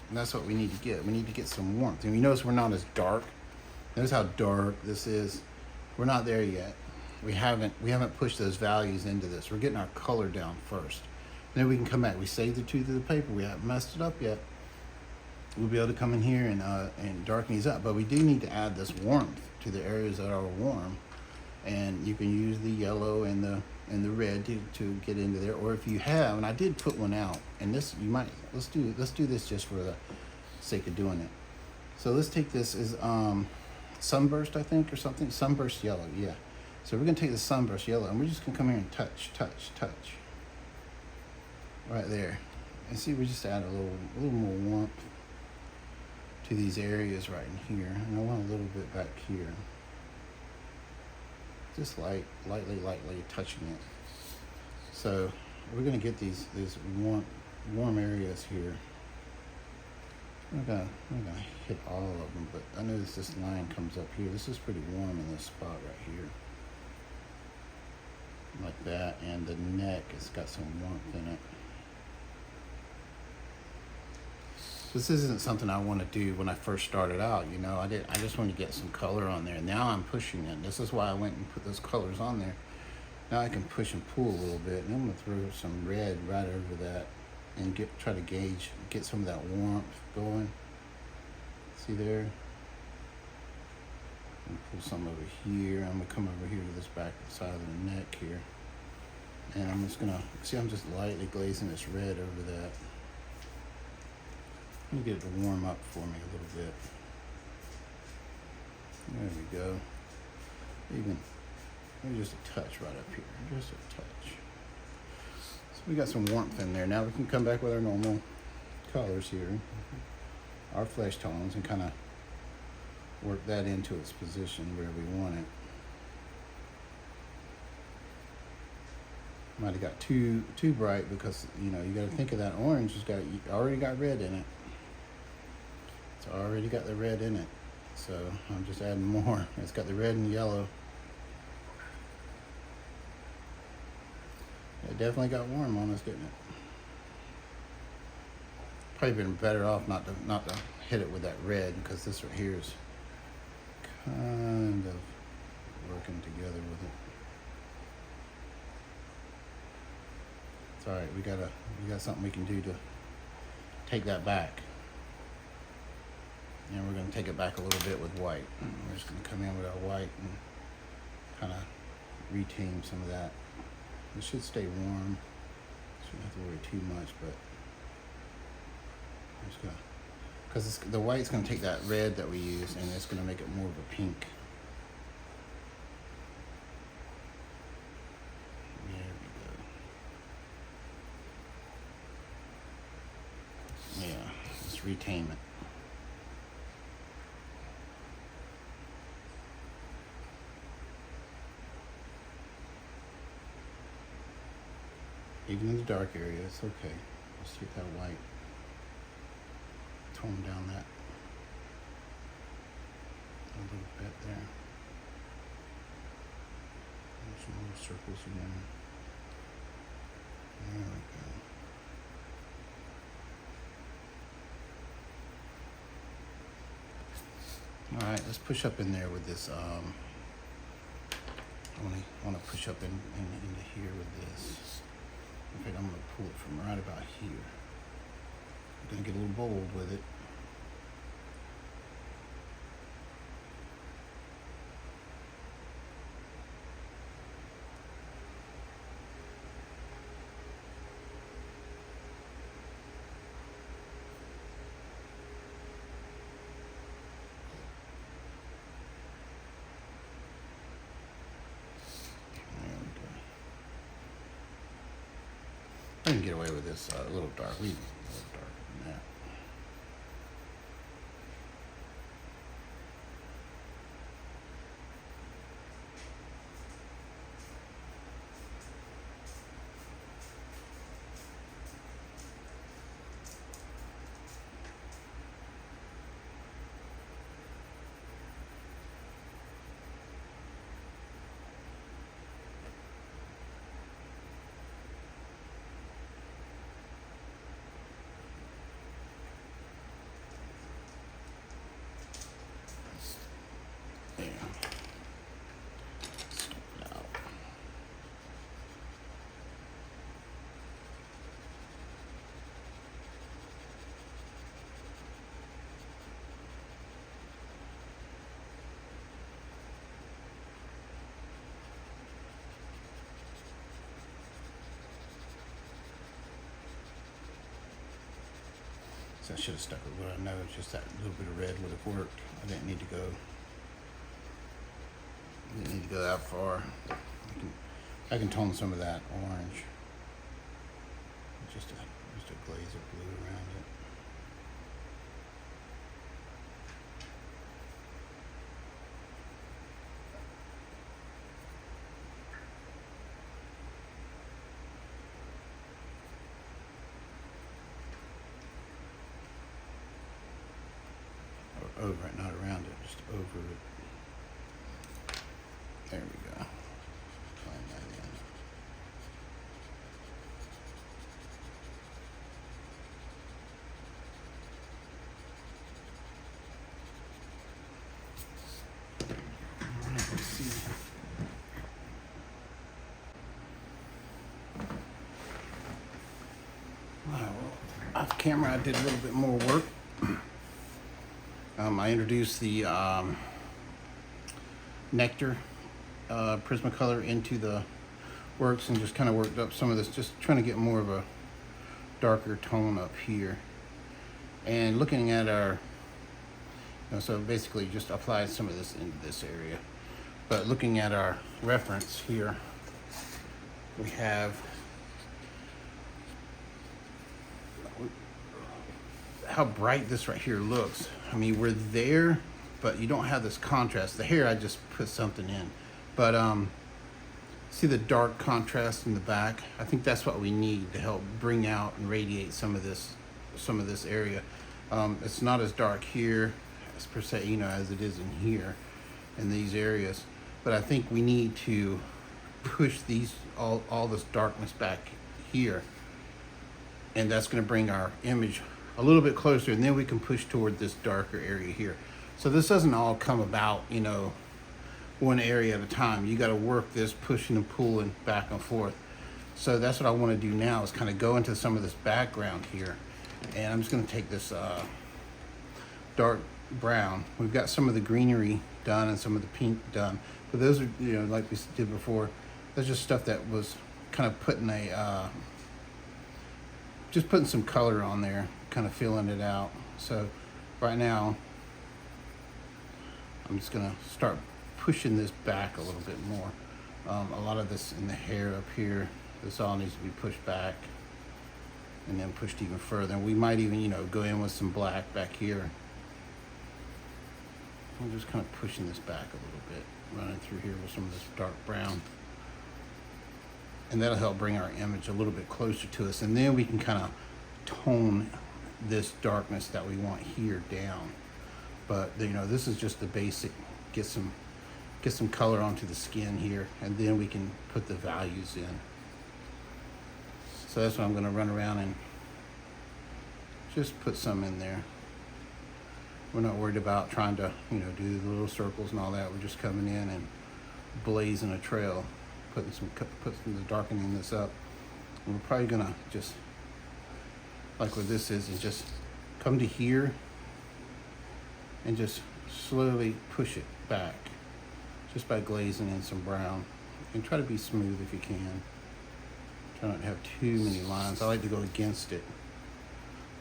And that's what we need to get. We need to get some warmth. And you notice we're not as dark. Notice how dark this is. We're not there yet. We haven't pushed those values into this. We're getting our color down first. Then we can come back. We saved the tooth of the paper. We haven't messed it up yet. We'll be able to come in here and darken these up. But we do need to add this warmth to the areas that are warm. And you can use the yellow and the red to get into there. Or if you have, and I did put one out, and this you might let's do this just for the sake of doing it. So let's take this as sunburst, I think, or something. Sunburst yellow, yeah. So we're gonna take the sunburst yellow and we're just gonna come here and touch. Right there. And see, we just add a little more warmth to these areas right in here. And I want a little bit back here. Just lightly touching it. So we're gonna get these warm areas here. I'm not gonna hit all of them, but I notice this line comes up here. This is pretty warm in this spot right here. Like that, and the neck has got some warmth in it. This isn't something I want to do when I first started out, you know. I just want to get some color on there. Now I'm pushing it. This is why I went and put those colors on there. Now I can push and pull a little bit, and I'm gonna throw some red right over that and try to get some of that warmth going. See there? And pull some over here. I'm gonna come over here to this back side of the neck here. And I'm just gonna, see, I'm just lightly glazing this red over that. Let me get it to warm up for me a little bit. There we go. Maybe just a touch right up here, just a touch. So we got some warmth in there. Now we can come back with our normal colors here, our flesh tones, and kind of work that into its position where we want it. Might have got too bright because, you know, you got to think of that orange. Already got red in it. It's already got the red in it. So I'm just adding more. It's got the red and the yellow. It definitely got warm on us, didn't it? Probably been better off not to hit it with that red, because this right here is kind of working together with it. It's all right. We got something we can do to take that back. And we're going to take it back a little bit with white. We're just going to come in with our white and kind of retain some of that. It should stay warm. Shouldn't have to worry too much, but I'm just going to, because the white's going to take that red that we use and it's going to make it more of a pink. There we go. Yeah, let's retain it. Even in the dark area, it's okay. Let's get that white. Tone down that a little bit there. There's some little circles again. There we go. All right, let's push up in there with this. I want to push up into here with this. In fact, I'm going to pull it from right about here. I'm going to get a little bold with it. I can get away with this a little dark. We need a little darker than that. I should have stuck with what I know. It's just that little bit of red would have worked. I didn't need to go that far. I can tone some of that orange. Just a glaze of blue around it. Over it, not around it, just over it. There we go. Find that in. All right, let's see. All right, well, off camera I did a little bit more work. I introduced the Nectar Prismacolor into the works and just kind of worked up some of this, just trying to get more of a darker tone up here. And looking at our, so basically just applied some of this into this area. But looking at our reference here, we have how bright this right here looks. I mean, we're there, but you don't have this contrast. The hair, I just put something in. But see the dark contrast in the back? I think that's what we need to help bring out and radiate some of this area. It's not as dark here as per se, as it is in here, in these areas. But I think we need to push these, all this darkness back here. And that's gonna bring our image a little bit closer, and then we can push toward this darker area here. So this doesn't all come about, one area at a time. You got to work this pushing and pulling back and forth. So that's what I want to do now, is kind of go into some of this background here. And I'm just going to take this dark brown. We've got some of the greenery done and some of the pink done, but those are, like we did before, that's just stuff that was kind of putting just putting some color on there, kind of filling it out. So right now, I'm just gonna start pushing this back a little bit more. A lot of this in the hair up here, this all needs to be pushed back and then pushed even further. And we might even, go in with some black back here. I'm just kind of pushing this back a little bit, running through here with some of this dark brown. And that'll help bring our image a little bit closer to us. And then we can kind of tone this darkness that we want here down. But this is just the basic, get some color onto the skin here, and then we can put the values in. So that's what I'm gonna run around and just put some in there. We're not worried about trying to, do the little circles and all that. We're just coming in and blazing a trail, putting some darkening this up. And we're probably gonna just, like what this is just come to here and just slowly push it back just by glazing in some brown. And try to be smooth if you can. Try not to have too many lines. I like to go against it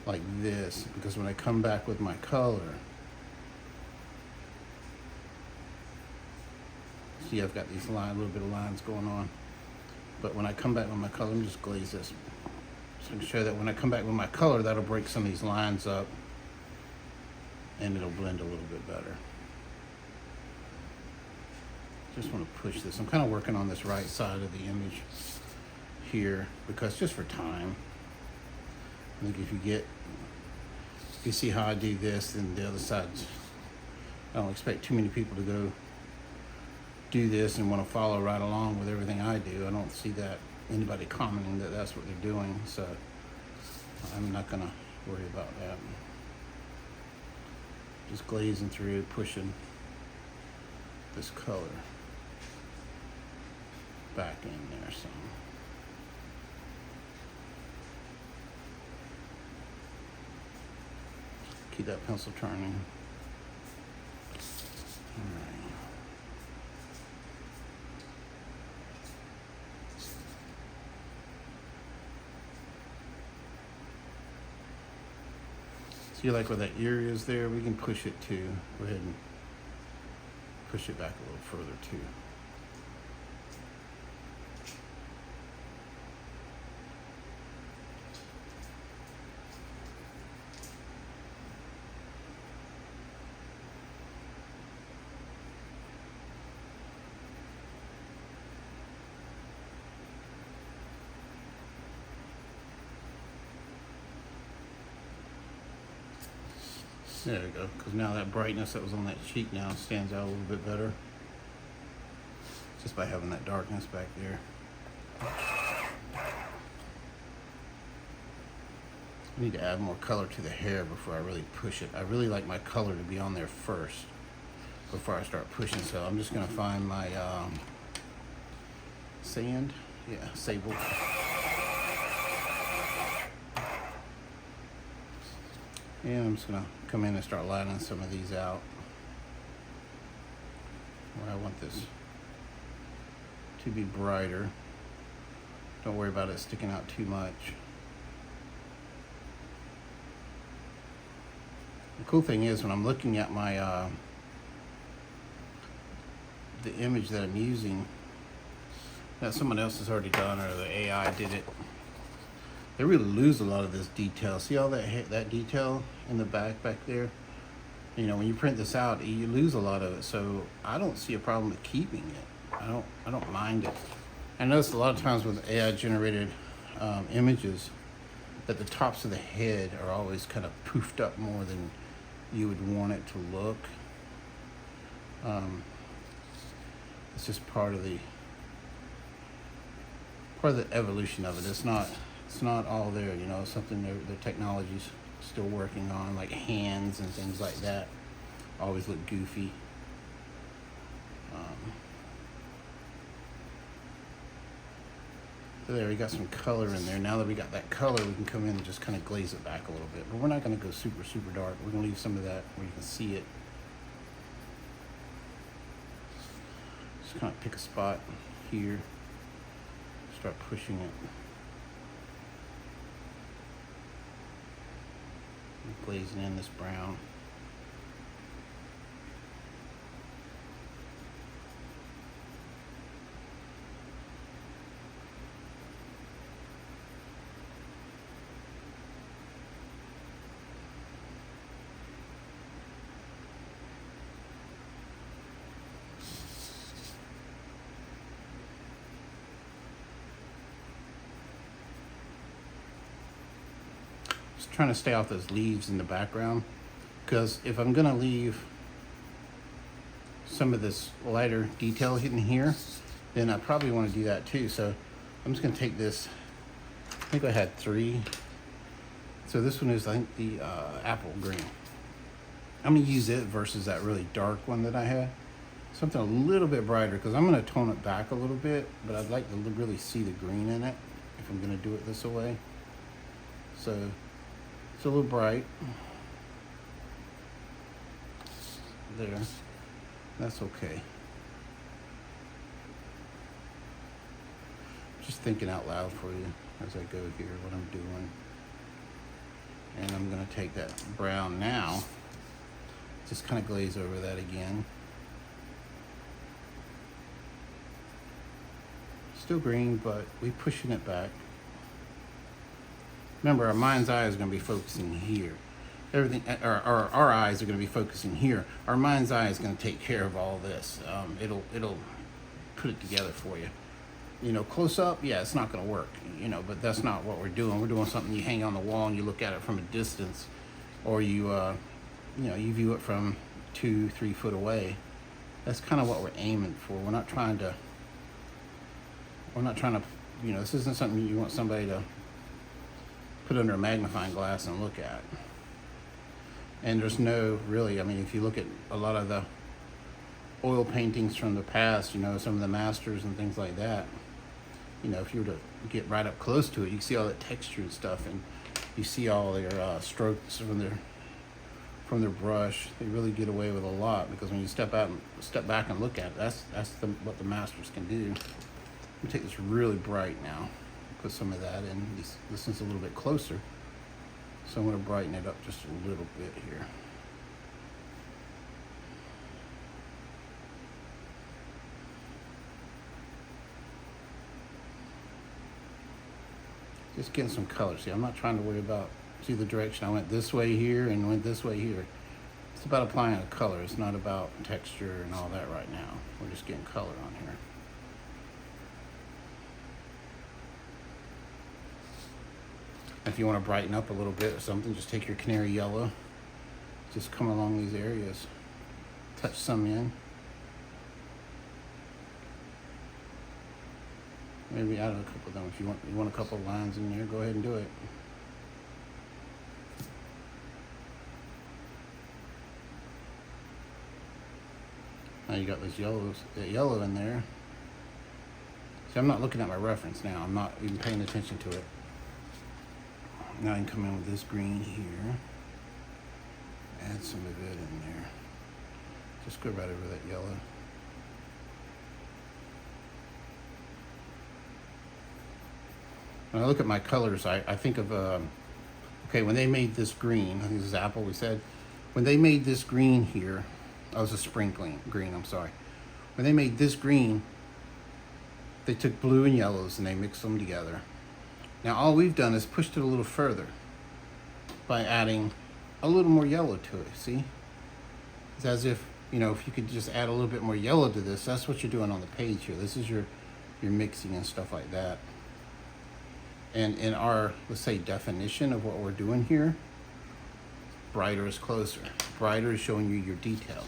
like this, because when I come back with my color, see I've got these little bit of lines going on. But when I come back with my color, let me just glaze this. So I can show that when I come back with my color, that'll break some of these lines up and it'll blend a little bit better. Just want to push this. I'm kind of working on this right side of the image here, because just for time. I think if you see how I do this, then the other side, I don't expect too many people to go do this and want to follow right along with everything I do. I don't see that anybody commenting that that's what they're doing, so I'm not gonna worry about that. Just glazing through, pushing this color back in there some. Keep that pencil turning. All right. See, like where that ear is there, we can push it too. Go ahead and push it back a little further too. There we go, because now that brightness that was on that cheek now stands out a little bit better. Just by having that darkness back there. I need to add more color to the hair before I really push it. I really like my color to be on there first before I start pushing. So I'm just gonna find my sand, yeah, sable. And I'm just gonna come in and start lining some of these out where I want this to be brighter. Don't worry about it sticking out too much. The cool thing is when I'm looking at my the image that I'm using that someone else has already done or the AI did it, they really lose a lot of this detail. See all that detail in the back there? You know, when you print this out, you lose a lot of it. So I don't see a problem with keeping it. I don't mind it. I notice a lot of times with AI generated images that the tops of the head are always kind of poofed up more than you would want it to look. It's just part of the evolution of it. It's not all there, you know. Something the technology's still working on, like hands and things like that always look goofy. So there, we got some color in there. Now that we got that color, we can come in and just kind of glaze it back a little bit, but we're not going to go super dark. We're going to leave some of that where you can see it. Just kind of pick a spot here, start pushing it. Glazing in this brown. Just trying to stay off those leaves in the background, because if I'm gonna leave some of this lighter detail hidden here, then I probably want to do that too. So I'm just gonna take this, I think I had 3. So this one is, I think, the apple green. I'm gonna use it versus that really dark one that I had. Something a little bit brighter, because I'm gonna tone it back a little bit, but I'd like to really see the green in it if I'm gonna do it this way. So it's a little bright there. That's okay. Just thinking out loud for you as I go here what I'm doing. And I'm gonna take that brown now, just kind of glaze over that again. Still green, but we're pushing it back. Remember, our mind's eye is going to be focusing here. Everything, our eyes are going to be focusing here. Our mind's eye is going to take care of all this. It'll put it together for you. You know, close up, yeah, it's not going to work. You know, but that's not what we're doing. We're doing something you hang on the wall and you look at it from a distance, or you know, you view it from 2-3 foot away. That's kind of what we're aiming for. We're not trying to. You know, this isn't something you want somebody to put under a magnifying glass and look at. And there's no really, I mean, if you look at a lot of the oil paintings from the past, you know, some of the masters and things like that. You know, if you were to get right up close to it, you can see all that texture and stuff, and you see all their strokes from their brush. They really get away with a lot, because when you step back and look at it, that's what the masters can do. Let me take this really bright now, put some of that in. This one's a little bit closer, so I'm going to brighten it up just a little bit here. Just getting some color. See, I'm not trying to worry about, see the direction I went this way here and went this way here. It's about applying a color. It's not about texture and all that right now. We're just getting color on here. If you want to brighten up a little bit or something, just take your canary yellow. Just come along these areas. Touch some in. Maybe add a couple of them. If you want a couple of lines in there, go ahead and do it. Now you got this yellow in there. See, I'm not looking at my reference now. I'm not even paying attention to it. Now I can come in with this green here. Add some of it in there. Just go right over that yellow. When I look at my colors, I think of, okay, when they made this green, I think this is apple, we said, when they made this green here, oh, it's a spring green, I'm sorry. When they made this green, they took blue and yellows and they mixed them together. Now all we've done is pushed it a little further by adding a little more yellow to it, see? It's as if, you know, if you could just add a little bit more yellow to this, that's what you're doing on the page here. This is your mixing and stuff like that. And in our, let's say, definition of what we're doing here, brighter is closer. Brighter is showing you your detail.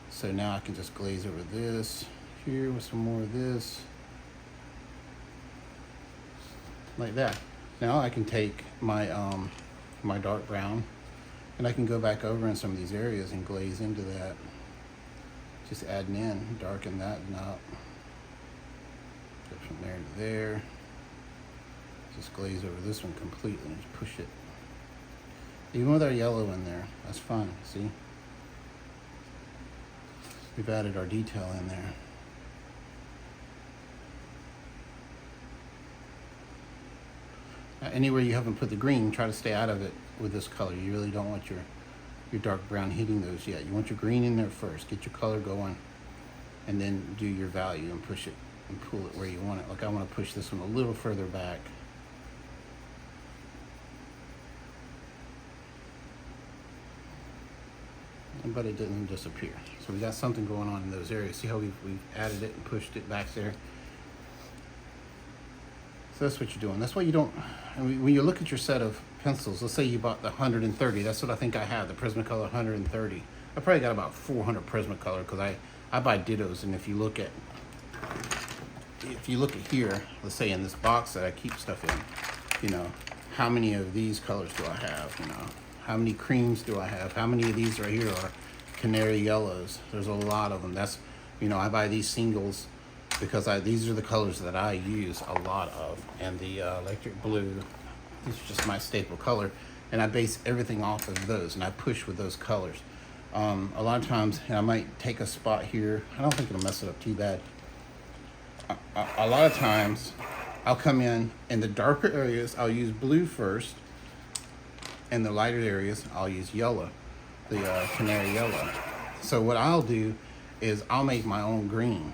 So now I can just glaze over this here with some more of this. Like that. Now I can take my my dark brown and I can go back over in some of these areas and glaze into that. Just adding in, darken that up. Go from there to there. Just glaze over this one completely and just push it. Even with our yellow in there, that's fine, see? We've added our detail in there. Anywhere you haven't put the green, try to stay out of it with this color. You really don't want your dark brown hitting those yet. You want your green in there first, get your color going, and then do your value and push it and pull it where you want it. Like I want to push this one a little further back. But it doesn't disappear. So we got something going on in those areas. See how we've added it and pushed it back there? So that's what you're doing. That's why you don't, when you look at your set of pencils, let's say you bought the 130, that's what I think I have, the Prismacolor 130. I probably got about 400 Prismacolor because I buy dittos, and if you look at here, let's say in this box that I keep stuff in, you know, how many of these colors do I have, you know? How many creams do I have? How many of these right here are canary yellows? There's a lot of them. That's, you know, I buy these singles because these are the colors that I use a lot of. And the electric blue, these are just my staple color. And I base everything off of those, and I push with those colors. A lot of times, and I might take a spot here. I don't think it'll mess it up too bad. A lot of times, I'll come in the darker areas, I'll use blue first. In the lighter areas, I'll use yellow, the canary yellow. So what I'll do is I'll make my own green.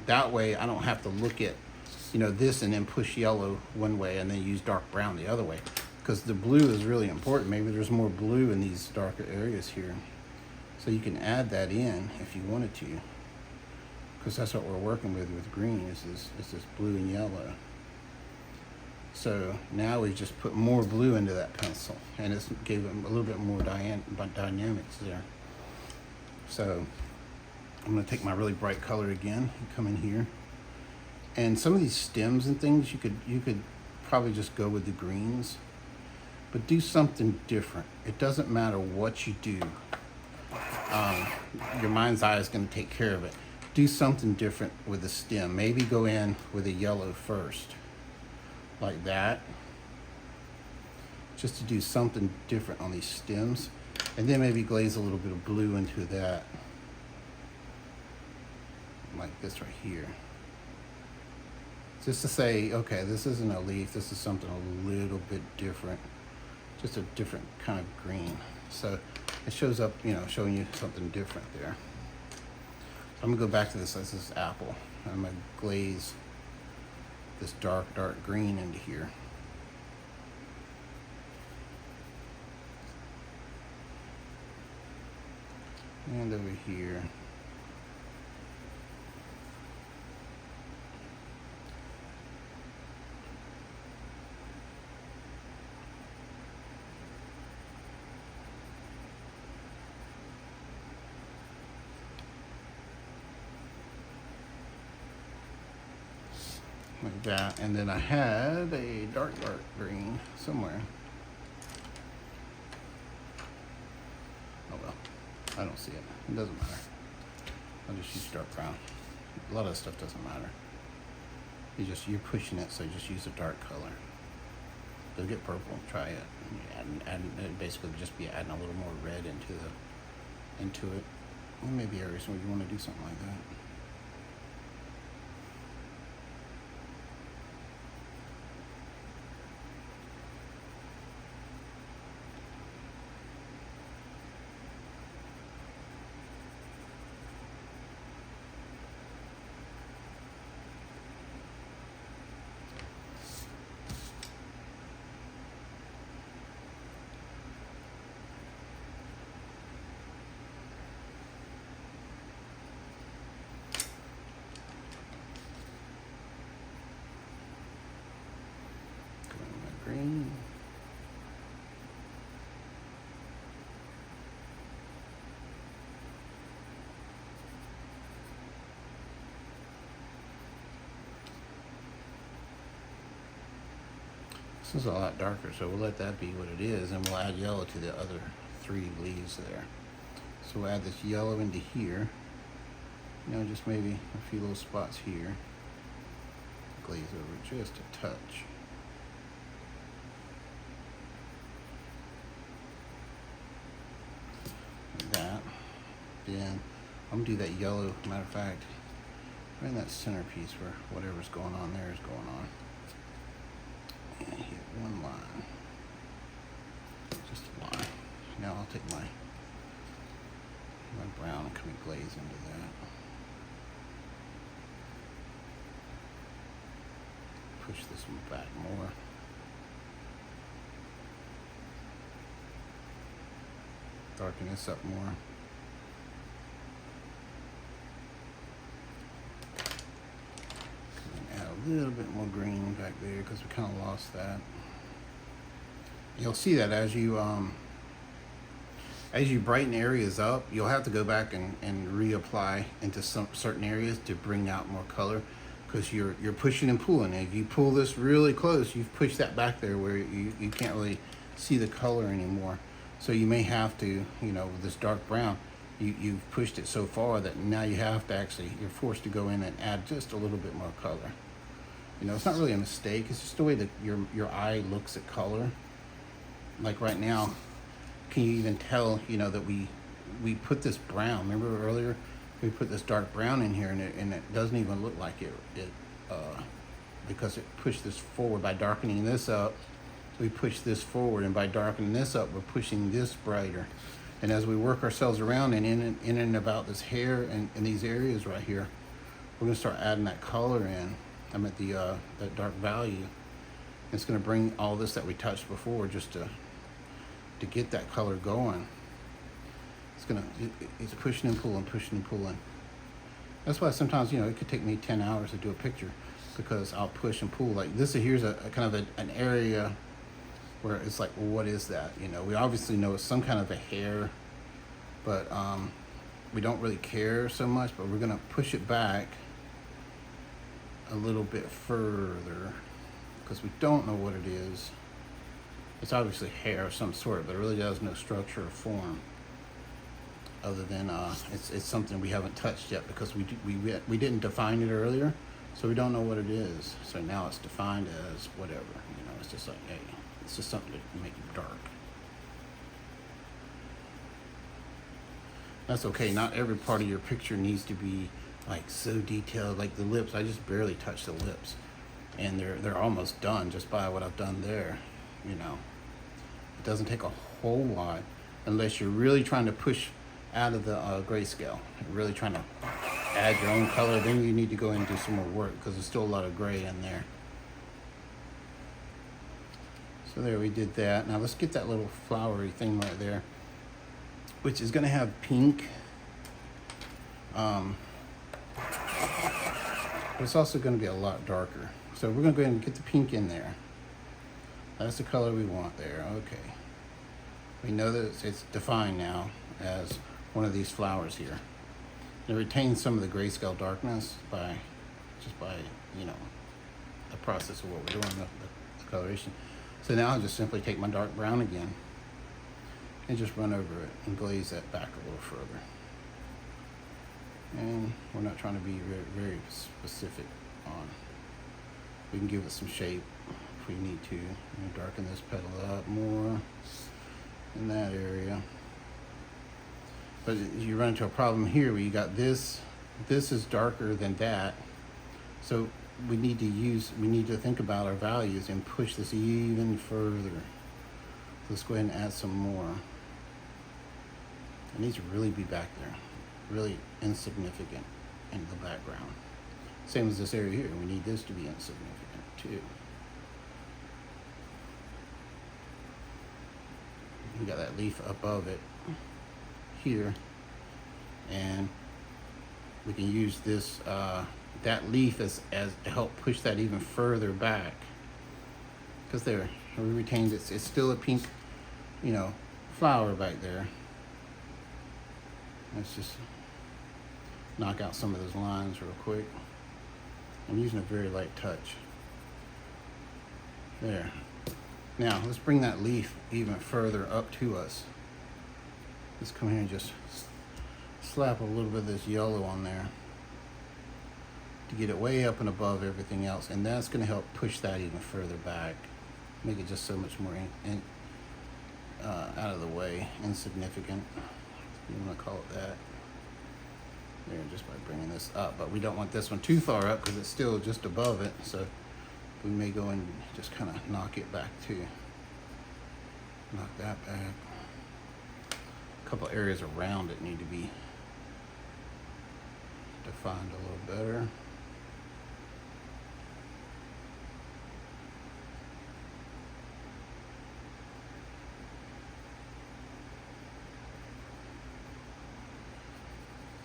That way I don't have to look at, you know, this and then push yellow one way and then use dark brown the other way. Because the blue is really important. Maybe there's more blue in these darker areas here. So you can add that in if you wanted to. Because that's what we're working with green, is this blue and yellow. So now we just put more blue into that pencil, and it's gave it a little bit more dynamics there. So I'm going to take my really bright color again and come in here. And some of these stems and things, you could probably just go with the greens, but do something different. It doesn't matter what you do. your mind's eye is going to take care of it. Do something different with the stem. Maybe go in with a yellow first, like that, just to do something different on these stems, and then maybe glaze a little bit of blue into that, like this right here, just to say, okay, this isn't a leaf, this is something a little bit different, just a different kind of green. So it shows up, you know, showing you something different there. So I'm gonna go back to this as this apple. I'm gonna glaze this dark green into here. And over here. Like that, and then I had a dark green somewhere. Oh well, I don't see it. It doesn't matter. I'll just use dark brown. A lot of this stuff doesn't matter. You're pushing it, so just use a dark color. Go get purple. Try it. It'd basically just be adding a little more red into it. Or maybe areas where you want to do something like that. Green. This is a lot darker, so we'll let that be what it is, and we'll add yellow to the other 3 leaves there. So we'll add this yellow into here. You know, just maybe a few little spots here. Glaze over just a touch. That. Then I'm gonna do that yellow, matter of fact, right in that centerpiece where whatever's going on there is going on. And hit one line. Just a line. Now I'll take my brown and come and glaze into that. Push this one back more. Darken this up more. And add a little bit more green back there because we kind of lost that. You'll see that as you brighten areas up, you'll have to go back and reapply into some certain areas to bring out more color, because you're pushing and pulling. If you pull this really close, you've pushed that back there where you can't really see the color anymore. So you may have to, you know, with this dark brown, you've pushed it so far that now you have to actually, you're forced to go in and add just a little bit more color. You know, it's not really a mistake, it's just the way that your eye looks at color. Like right now, can you even tell, you know, that we put this brown, remember earlier? We put this dark brown in here, and it doesn't even look like it because it pushed this forward. By darkening this up, we push this forward, and by darkening this up, we're pushing this brighter. And as we work ourselves around and in and about this hair and in these areas right here, we're gonna start adding that color in. I'm at that dark value. It's gonna bring all this that we touched before just to get that color going. It's pushing and pulling, pushing and pulling. That's why sometimes, you know, it could take me 10 hours to do a picture, because I'll push and pull. Like this, here's a kind of an area where it's like, well, what is that? You know, we obviously know it's some kind of a hair, but we don't really care so much, but we're gonna push it back a little bit further because we don't know what it is. It's obviously hair of some sort, but it really has no structure or form. other than it's something we haven't touched yet because we didn't define it earlier, so we don't know what it is. So now it's defined as whatever, you know. It's just like, hey, it's just something to make it dark. That's okay. Not every part of your picture needs to be like so detailed. Like the lips, I just barely touched the lips, and they're almost done just by what I've done there. You know, it doesn't take a whole lot unless you're really trying to push out of the grayscale, really trying to add your own color. Then you need to go in and do some more work because there's still a lot of gray in there. So there, we did that. Now let's get that little flowery thing right there, which is going to have pink. But it's also going to be a lot darker. So we're going to go ahead and get the pink in there. That's the color we want there. Okay. We know that it's defined now as one of these flowers here. It retains some of the grayscale darkness by you know, the process of what we're doing, the coloration. So now I'll just simply take my dark brown again and just run over it and glaze that back a little further. And we're not trying to be very, very specific on. We can give it some shape if we need to. Darken this petal up more in that area. But you run into a problem here where you got this is darker than that. So we need to think about our values and push this even further. Let's go ahead and add some more. It needs to really be back there, really insignificant in the background. Same as this area here, we need this to be insignificant too. We got that leaf above it here, and we can use this that leaf as to help push that even further back, because there we retained it. It's still a pink, you know, flower back there. Let's just knock out some of those lines real quick. I'm using a very light touch. There. Now let's bring that leaf even further up to us. Let's come here and just slap a little bit of this yellow on there to get it way up and above everything else, and that's going to help push that even further back, make it just so much more out of the way, insignificant. You want to call it that. There, just by bringing this up, but we don't want this one too far up because it's still just above it, so we may go and just kind of knock it back too. Knock that back. A couple areas around it need to be defined a little better.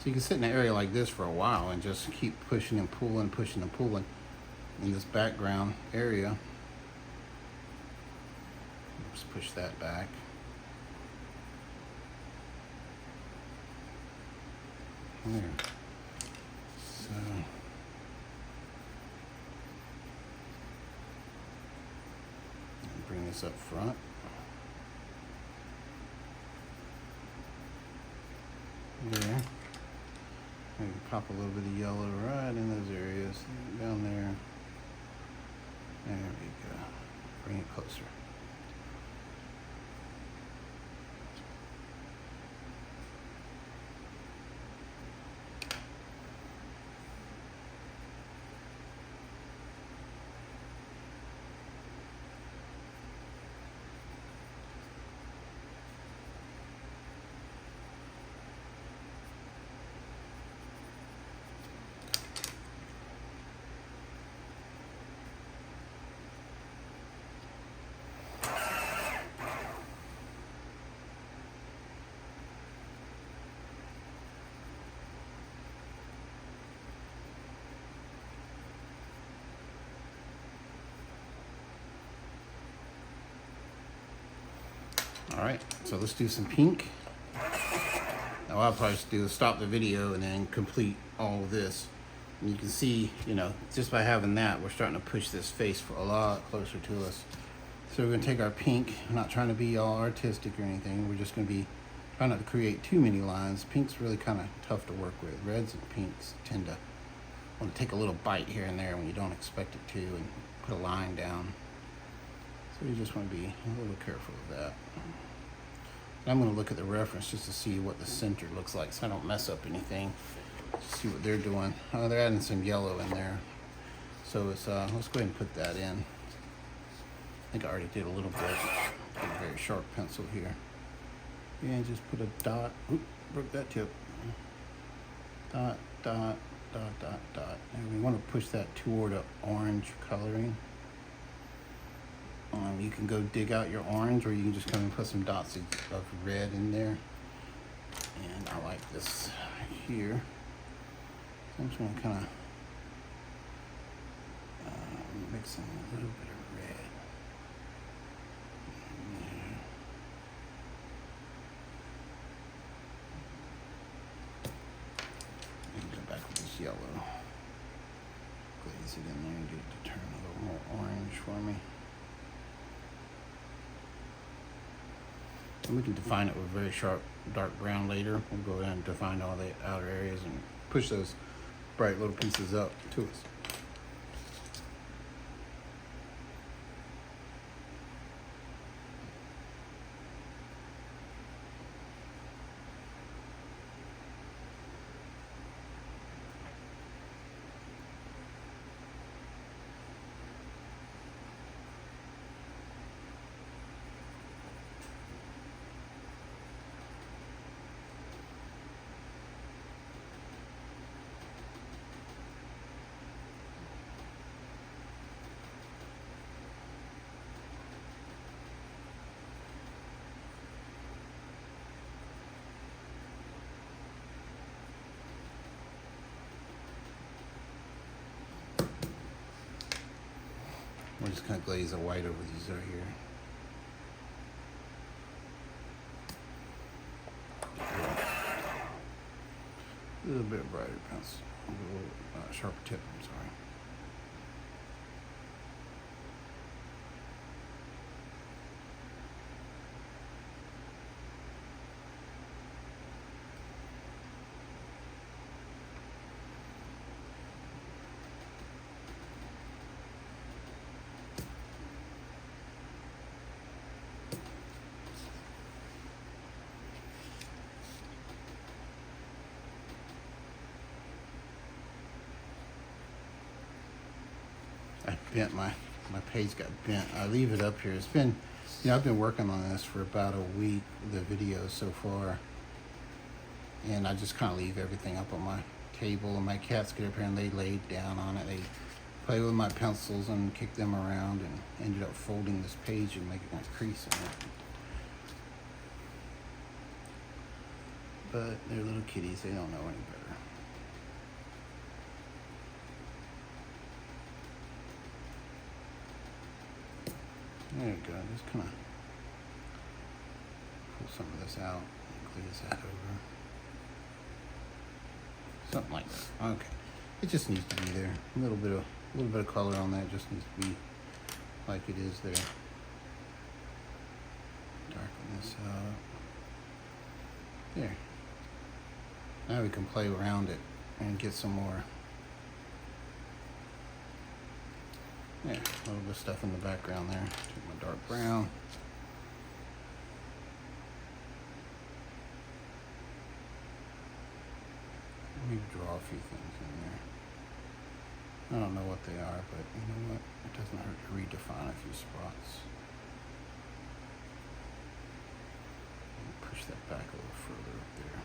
So you can sit in an area like this for a while and just keep pushing and pulling, pushing and pulling in this background area. Just push that back. There. So bring this up front. There. Maybe pop a little bit of yellow right in those areas down there. There we go. Bring it closer. All right, so let's do some pink. Now I'll probably just stop the video and then complete all of this. And you can see, you know, just by having that, we're starting to push this face for a lot closer to us. So we're gonna take our pink, I'm not trying to be all artistic or anything. We're just gonna be try not to create too many lines. Pink's really kind of tough to work with. Reds and pinks tend to want to take a little bite here and there when you don't expect it to, and put a line down. So you just want to be a little careful of that. And I'm going to look at the reference just to see what the center looks like, so I don't mess up anything. See what they're doing. Oh, they're adding some yellow in there. So it's let's go ahead and put that in. I think I already did a little bit. Get a very sharp pencil here. And just put a dot. Oop, broke that tip. Dot, dot, dot, dot, dot. And we want to push that toward an orange coloring. You can go dig out your orange, or you can just come and put some dots of red in there. And I like this here. So I'm just going to kind of mix in a little bit of red. And go back with this yellow. Glaze it in there and get it to turn a little more orange for me. And we can define it with very sharp dark brown later. We'll go ahead and define all the outer areas and push those bright little pieces up to us. We're just going to glaze a white over these right here. A little bit brighter pencil, a little sharper tip, I'm sorry. I bent my page got bent. I leave it up here. It's been, I've been working on this for about a week, the video so far. And I just kind of leave everything up on my table, and my cats get up here and they lay down on it. They play with my pencils and kick them around, and ended up folding this page and making a crease in it. But they're little kitties, they don't know any better. There you go, just kind of pull some of this out and glaze that over. Something like that. Okay. It just needs to be there. A little bit of color on that just needs to be like it is there. Darken this up. There. Now we can play around it and get some more. Yeah, a little bit of stuff in the background there. Take my dark brown. Let me draw a few things in there. I don't know what they are, but you know what? It doesn't hurt to redefine a few spots. Push that back a little further up there.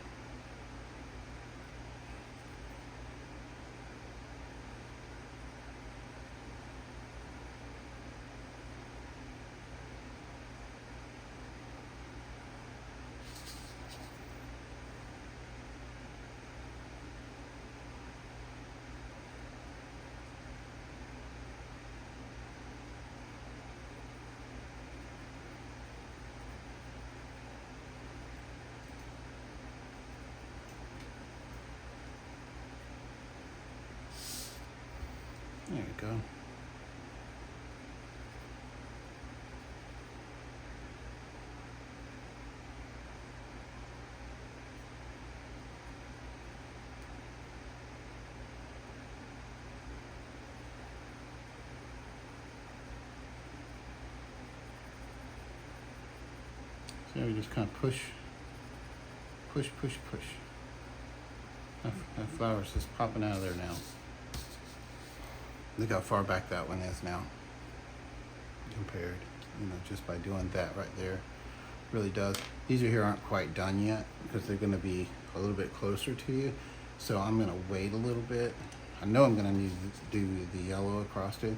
There you go. There we just kind of push. That flower's just popping out of there now. Look how far back that one is now compared, just by doing that right there. Really does. These are here aren't quite done yet because they're going to be a little bit closer to you. So I'm going to wait a little bit. I know I'm going to need to do the yellow across it,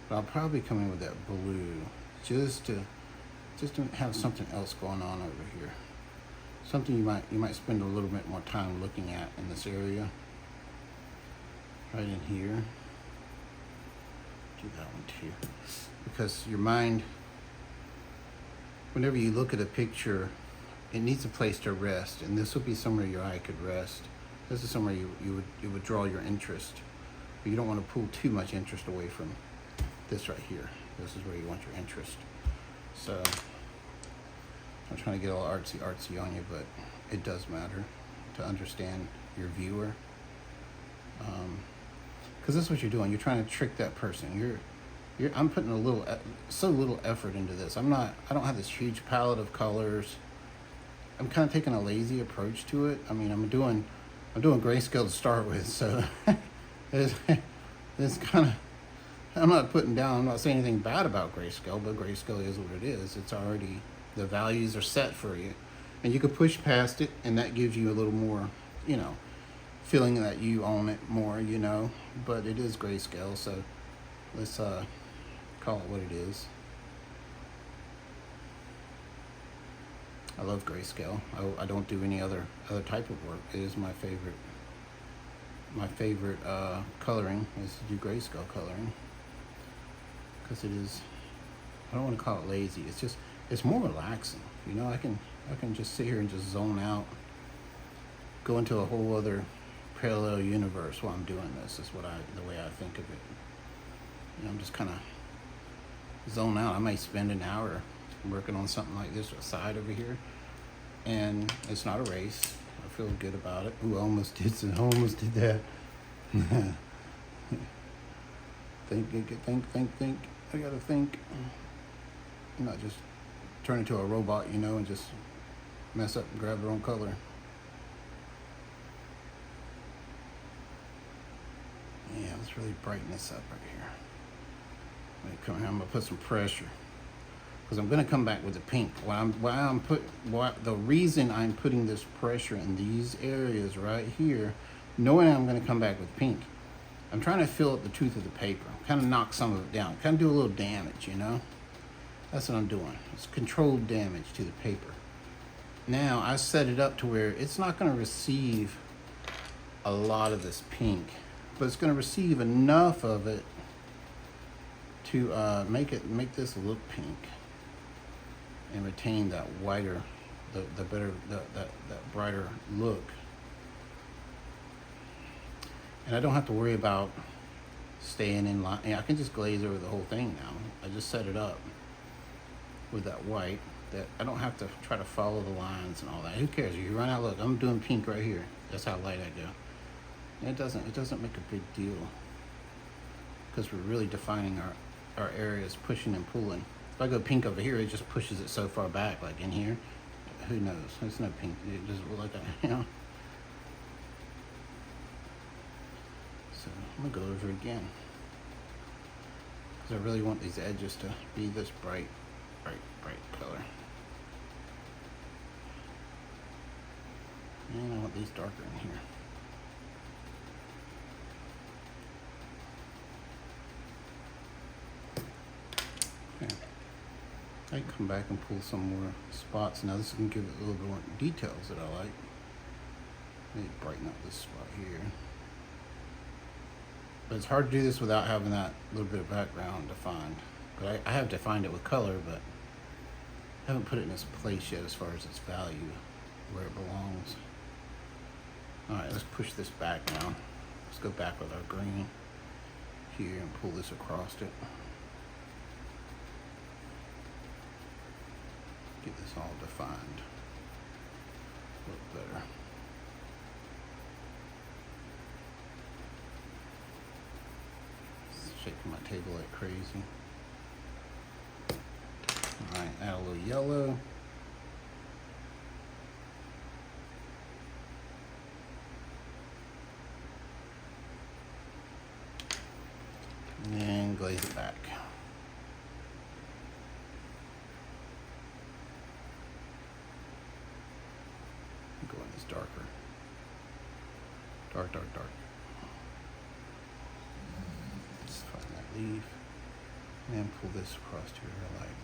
but I'll probably come in with that blue just to have something else going on over here. Something you might spend a little bit more time looking at in this area. Right in here. Do that one too. Because your mind, whenever you look at a picture, it needs a place to rest, and this would be somewhere your eye could rest. This is somewhere you would draw your interest, but you don't want to pull too much interest away from this right here. This is where you want your interest. So I'm trying to get all artsy on you, but it does matter to understand your viewer, because this is what you're doing. You're trying to trick that person. I'm putting so little effort into this. I don't have this huge palette of colors. I'm kind of taking a lazy approach to it. I mean, I'm doing grayscale to start with, so it's kind of, I'm not saying anything bad about grayscale, but grayscale is what it is. It's already, the values are set for you, and you can push past it, and that gives you a little more, feeling that you own it more, but it is grayscale, so let's call it what it is. I love grayscale. I don't do any other type of work. It is my favorite. My favorite coloring is to do grayscale coloring, because it is, I don't want to call it lazy. It's more relaxing. I can just sit here and just zone out, go into a whole other parallel universe while I'm doing this. Is the way I think of it. I'm just kind of zone out. I might spend an hour working on something like this aside over here, and it's not a race. I feel good about it. Ooh, I almost did that. Think. I gotta think. Not just turn into a robot, and just mess up and grab the wrong color. Yeah, let's really brighten this up right here. I'm gonna put some pressure, because I'm gonna come back with the pink. The reason I'm putting this pressure in these areas right here, knowing I'm gonna come back with pink, I'm trying to fill up the tooth of the paper, kind of knock some of it down, kind of do a little damage, That's what I'm doing. It's controlled damage to the paper. Now I set it up to where it's not gonna receive a lot of this pink, but it's gonna receive enough of it to make this look pink and retain that whiter, that brighter look. And I don't have to worry about staying in line. I can just glaze over the whole thing now. I just set it up with that white, that I don't have to try to follow the lines and all that. Who cares? If you run out, look, I'm doing pink right here. That's how light I go. And it doesn't make a big deal, because we're really defining our areas, pushing and pulling. If I go pink over here, it just pushes it so far back, like in here. Who knows? It's no pink. It just like that, So I'm gonna go over again, because I really want these edges to be this bright color. And I want these darker in here. Okay. I can come back and pull some more spots. Now this can give it a little bit more details that I like. Maybe brighten up this spot here. But it's hard to do this without having that little bit of background defined. But I have defined it with color, but I haven't put it in its place yet as far as its value, where it belongs. Alright, let's push this back now. Let's go back with our green here and pull this across it. Get this all defined a little better. Shaking my table like crazy. Alright, add a little yellow. glaze it back. Go in this darker. Dark, dark, dark. Just find that leaf. And pull this across here real lightly.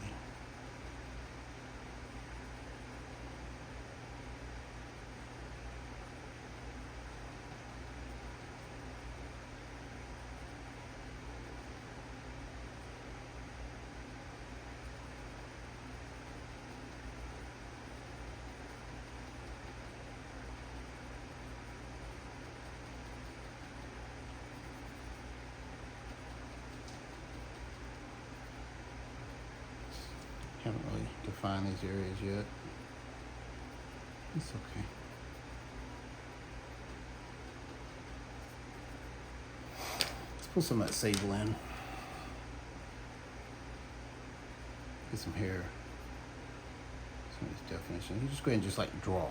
Haven't really defined these areas yet. It's okay. Let's put some of that sable in. Get some hair. Some of these definitions. You just go ahead and just like draw.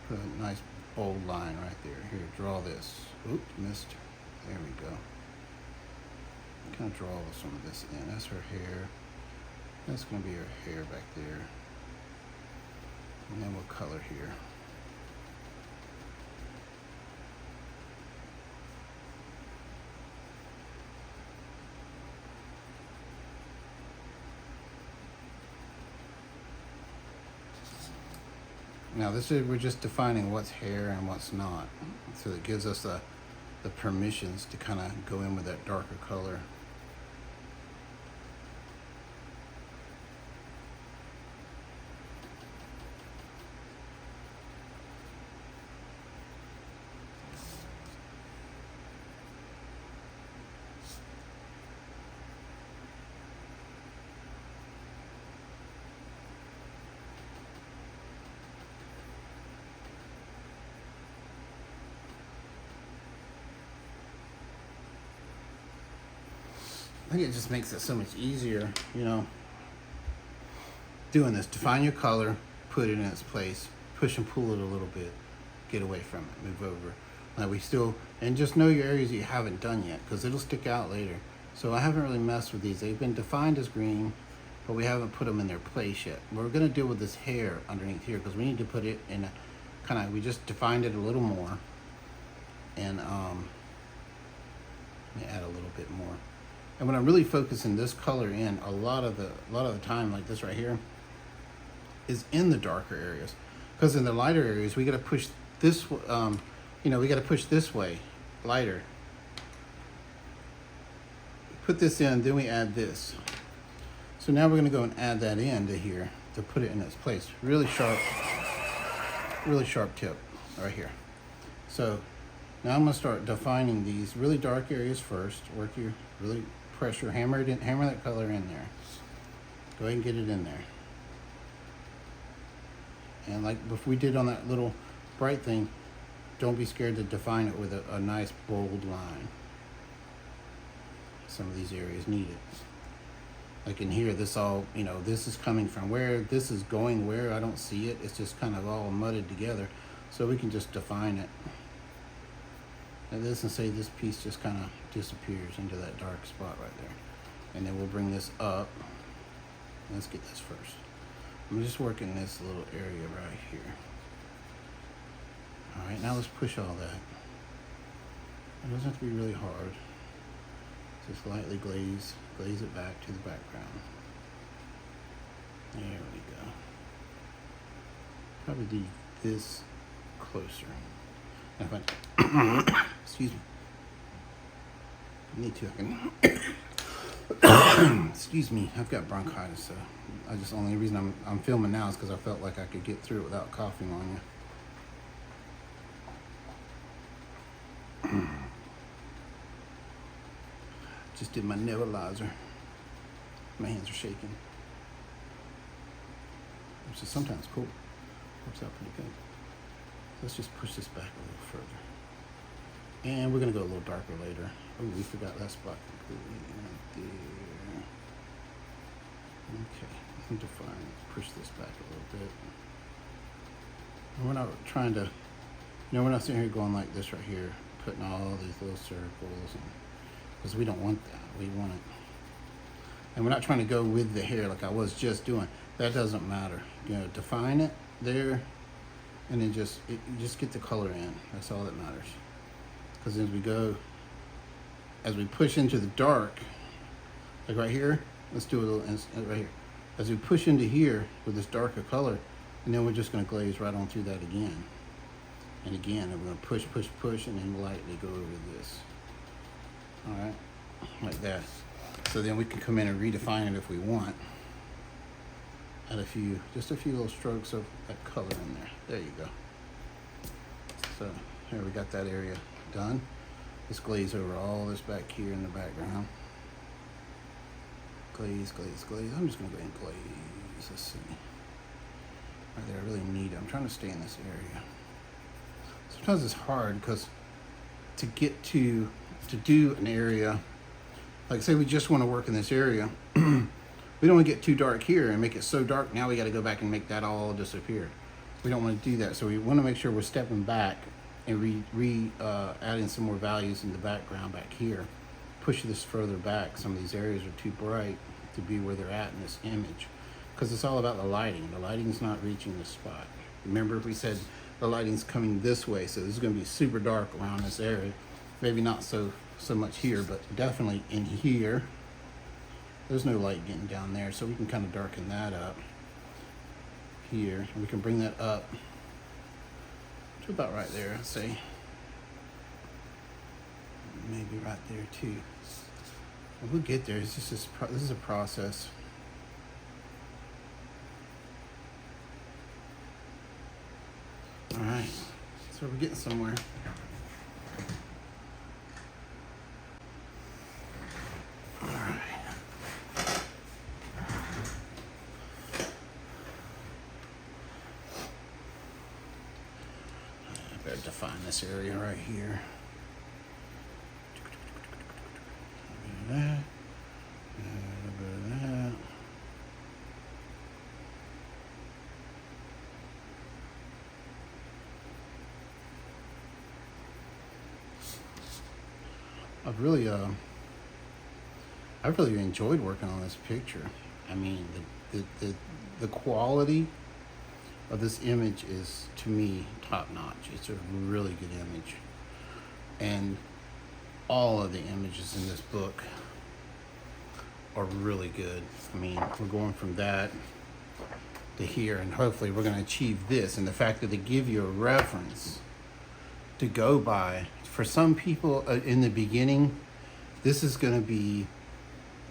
Put a nice bold line right there. Here, draw this. Oops, missed. There we go. Kind of draw some of this in. That's her hair. That's going to be her hair back there. And then we'll color here. Now this is, we're just defining what's hair and what's not. So it gives us the permissions to kind of go in with that darker color. I think it just makes it so much easier, you know, doing this. Define your color, put it in its place, push and pull it a little bit, get away from it, move over. Now we still, and just know your areas that you haven't done yet, because it'll stick out later. So I haven't really messed with these. They've been defined as green, but we haven't put them in their place yet. We're gonna deal with this hair underneath here, because we need to put it in a kind of, we just defined it a little more. And let me add a little bit more. And when I'm really focusing this color in, a lot of the time, like this right here, is in the darker areas. Because in the lighter areas, we got to push this, you know, we got to push this way, lighter. Put this in, then we add this. So now we're going to go and add that into here to put it in its place. Really sharp tip right here. So now I'm going to start defining these really dark areas first. Work your really pressure, hammer it in, hammer that color in there. Go ahead and get it in there. And like if we did on that little bright thing, don't be scared to define it with a nice bold line. Some of these areas need it. Like in here, this all, you know, this is coming from where, this is going where, I don't see it. It's just kind of all mudded together. So we can just define it. And this, and say this piece just kind of disappears into that dark spot right there. And then we'll bring this up. Let's get this first. I'm just working this little area right here. All right, now let's push all that. It doesn't have to be really hard. Just lightly glaze it back to the background. There we go. Probably do this closer. If I, excuse me. If I need to, I can. Excuse me. I've got bronchitis, so I just, only reason I'm filming now is because I felt like I could get through it without coughing on you. Just did my nebulizer. My hands are shaking, which is sometimes cool. Works out pretty good. Let's just push this back a little further. And we're gonna go a little darker later. Oh, we forgot that spot completely right there. Okay, I'm define, push this back a little bit. And we're not trying to, you know, we're not sitting here going like this right here, putting all these little circles and because we don't want that. We want it. And we're not trying to go with the hair like I was just doing. That doesn't matter. You know, define it there, and then just get the color in. That's all that matters. Because as we push into the dark, like right here, let's do a little right here. As we push into here with this darker color, and then we're just going to glaze right on through that again. And again, and we're going to push, push, push, and then lightly go over this. All right, like that. So then we can come in and redefine it if we want. Add just a few little strokes of that color in there. There you go. So here we got that area done. Let's glaze over all this back here in the background. Glaze, glaze, glaze. I'm just gonna go ahead and glaze. Let's see. Right there, I really need it. I'm trying to stay in this area. Sometimes it's hard because to get to do an area, like say we just want to work in this area, we don't want to get too dark here and make it so dark now we got to go back and make that all disappear. We don't want to do that, so we want to make sure we're stepping back and adding some more values in the background back here. Push this further back. Some of these areas are too bright to be where they're at in this image, because it's all about the lighting. The lighting's not reaching the spot. Remember, we said the lighting's coming this way, so this is going to be super dark around this area. Maybe not so much here, but definitely in here. There's no light getting down there, so we can kind of darken that up here. And we can bring that up to about right there, I'd say. Maybe right there too. We'll get there. It's just this is a process. All right, so we're getting somewhere. All right. I better define this area right here. A little bit of that. A little bit of that. I've really enjoyed working on this picture. I mean, the quality of this image is, to me, top notch. It's a really good image, and all of the images in this book are really good. I mean, we're going from that to here, and hopefully we're going to achieve this. And the fact that they give you a reference to go by, for some people in the beginning, this is going to be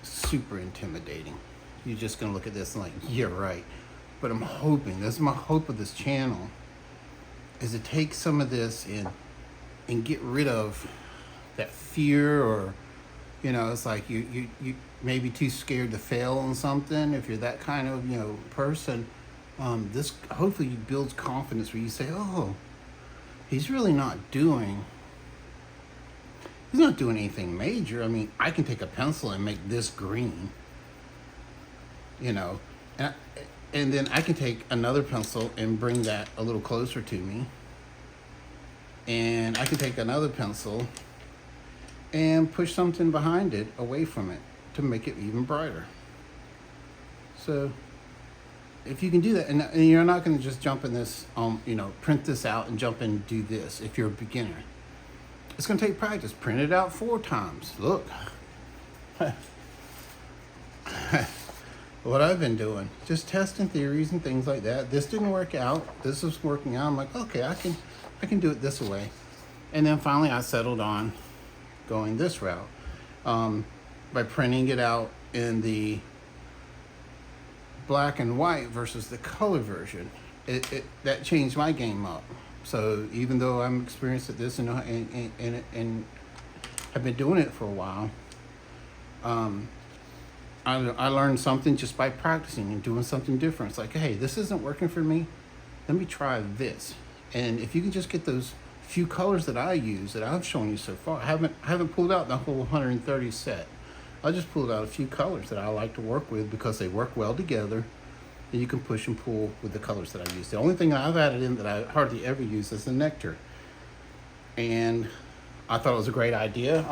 super intimidating. You're just going to look at this and like, yeah, right. But I'm hoping, this is my hope of this channel, is to take some of this and get rid of that fear, or, you know, it's like you may be too scared to fail on something. If you're that kind of, you know, person, this hopefully builds confidence where you say, oh, he's not doing anything major. I mean, I can take a pencil and make this green, you know, and then I can take another pencil and bring that a little closer to me. And I can take another pencil and push something behind it, away from it, to make it even brighter. So if you can do that, and you're not going to just jump in this, you know, print this out and jump in and do this if you're a beginner. It's going to take practice. Print it out 4 times. Look. What I've been doing, just testing theories and things like that. This didn't work out. This is working out. I'm like, okay, I can do it this way. And then finally I settled on going this route, by printing it out in the black and white versus the color version. That changed my game up. So even though I'm experienced at this and have been doing it for a while, I learned something just by practicing and doing something different. It's like, hey, this isn't working for me. Let me try this. And if you can just get those few colors that I use, that I've shown you so far, I haven't pulled out the whole 130 set. I just pulled out a few colors that I like to work with because they work well together. And you can push and pull with the colors that I use. The only thing I've added in that I hardly ever use is the nectar. And I thought it was a great idea.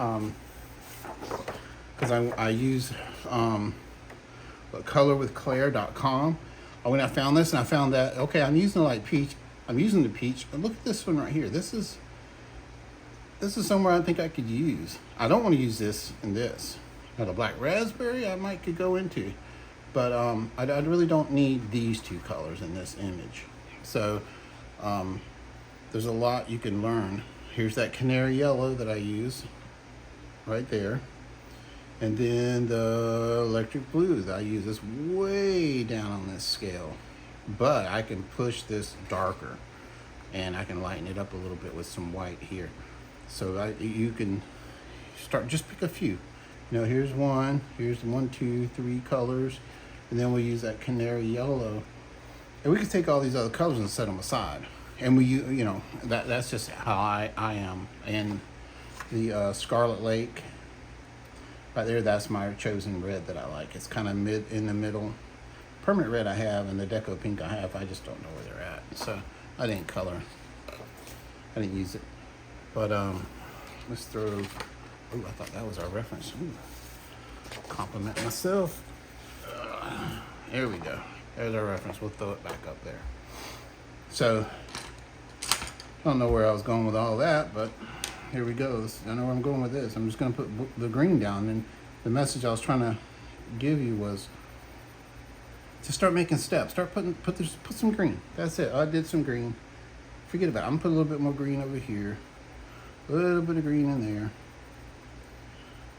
because I use colorwithclaire.com. When I found this and I found that, okay, I'm using like peach. I'm using the peach. But look at this one right here. This is somewhere I think I could use. I don't want to use this and this. Now the black raspberry I might could go into, but I really don't need these two colors in this image. So there's a lot you can learn. Here's that canary yellow that I use right there. And then the electric blue that I use is way down on this scale. But I can push this darker and I can lighten it up a little bit with some white here. So you can start, just pick a few. You know, here's one, here's 1, 2, 3 colors. And then we'll use that canary yellow. And we can take all these other colors and set them aside. And you know, that's just how I am. And the Scarlet Lake, right there, that's my chosen red that I like. It's kind of in the middle. Permanent red I have, and the Deco Pink I have, I just don't know where they're at. So I didn't color. I didn't use it. But let's throw, oh, I thought that was our reference. Ooh, compliment myself. There we go. There's our reference. We'll throw it back up there. So I don't know where I was going with all that, but here we go. I know where I'm going with this. I'm just going to put the green down, and the message I was trying to give you was to start making steps. Put some green. That's it. I did some green. Forget about it. I'm gonna put a little bit more green over here. A little bit of green in there.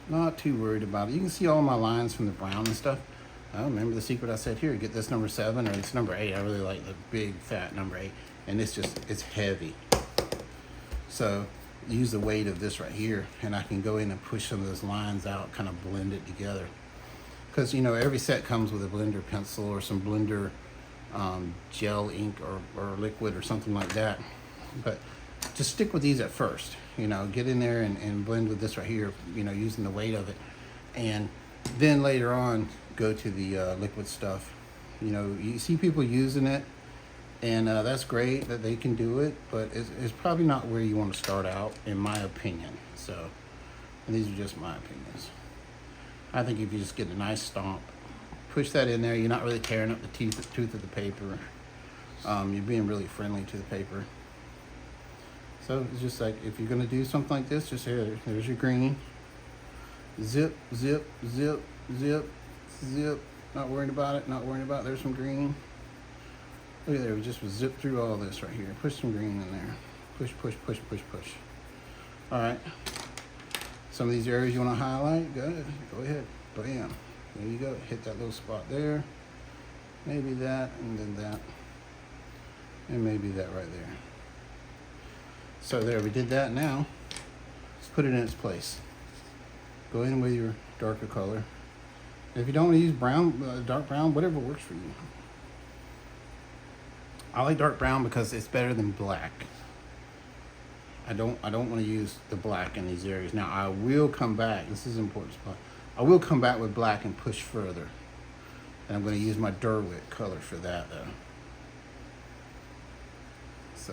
Not too worried about it. You can see all my lines from the brown and stuff. I remember the secret I said here. Get this number 7 or it's number 8. I really like the big fat number 8, and it's heavy. So use the weight of this right here, and I can go in and push some of those lines out, kind of blend it together. Because, you know, every set comes with a blender pencil or some blender gel ink or liquid or something like that. But just stick with these at first. You know, get in there and blend with this right here, you know, using the weight of it. And then later on, go to the liquid stuff. You know, you see people using it, and that's great that they can do it, but it's probably not where you want to start out, in my opinion. So, and these are just my opinions. I think if you just get a nice stomp, push that in there, you're not really tearing up the tooth of the paper. You're being really friendly to the paper. So it's just like, if you're gonna do something like this, just here's your green. Zip, zip, zip, zip, zip. Not worried about it, not worrying about it. There's some green. Look at there, we just zip through all this right here. Push some green in there. Push, push, push, push, push. All right. Some of these areas you want to highlight, go ahead, bam. There you go, hit that little spot there. Maybe that, and then that. And maybe that right there. So there, we did that. Now, let's put it in its place. Go in with your darker color. If you don't want to use brown, dark brown, whatever works for you. I like dark brown because it's better than black. I don't want to use the black in these areas. Now I will come back. This is an important spot. I will come back with black and push further. And I'm going to use my Derwent color for that though. So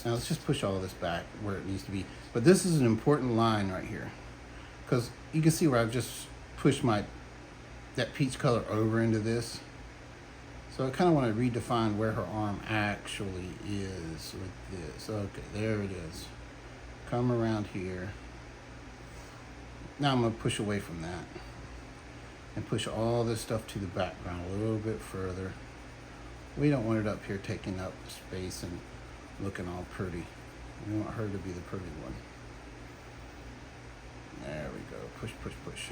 now let's just push all this back where it needs to be. But this is an important line right here, because you can see where I've just pushed that peach color over into this. So I kind of want to redefine where her arm actually is with this. Okay, there it is. Come around here. Now I'm going to push away from that and push all this stuff to the background a little bit further. We don't want it up here taking up space and looking all pretty. We want her to be the pretty one. There we go. Push, push, push.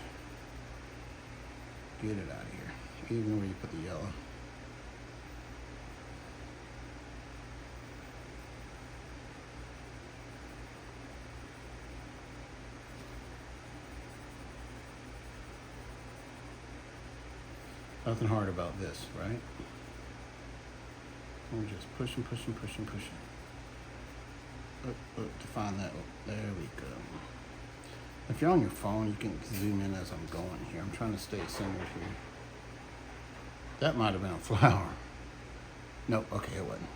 Get it out of here. Even where you put the yellow. Nothing hard about this, right? We're just pushing, pushing, pushing, pushing. To find that. There we go. If you're on your phone, you can zoom in as I'm going here. I'm trying to stay centered here. That might have been a flower. Nope, okay, it wasn't.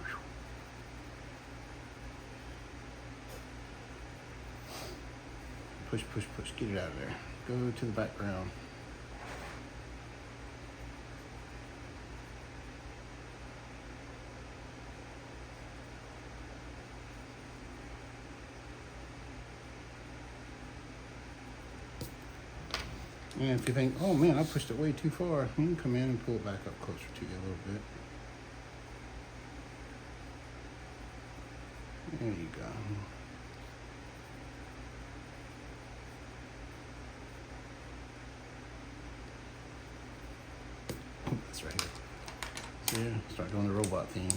Push, push, push. Get it out of there. go to the background. And if you think, oh man, I pushed it way too far, you can come in and pull it back up closer to you a little bit. There you go. Oh, that's right here. So yeah, start doing the robot theme.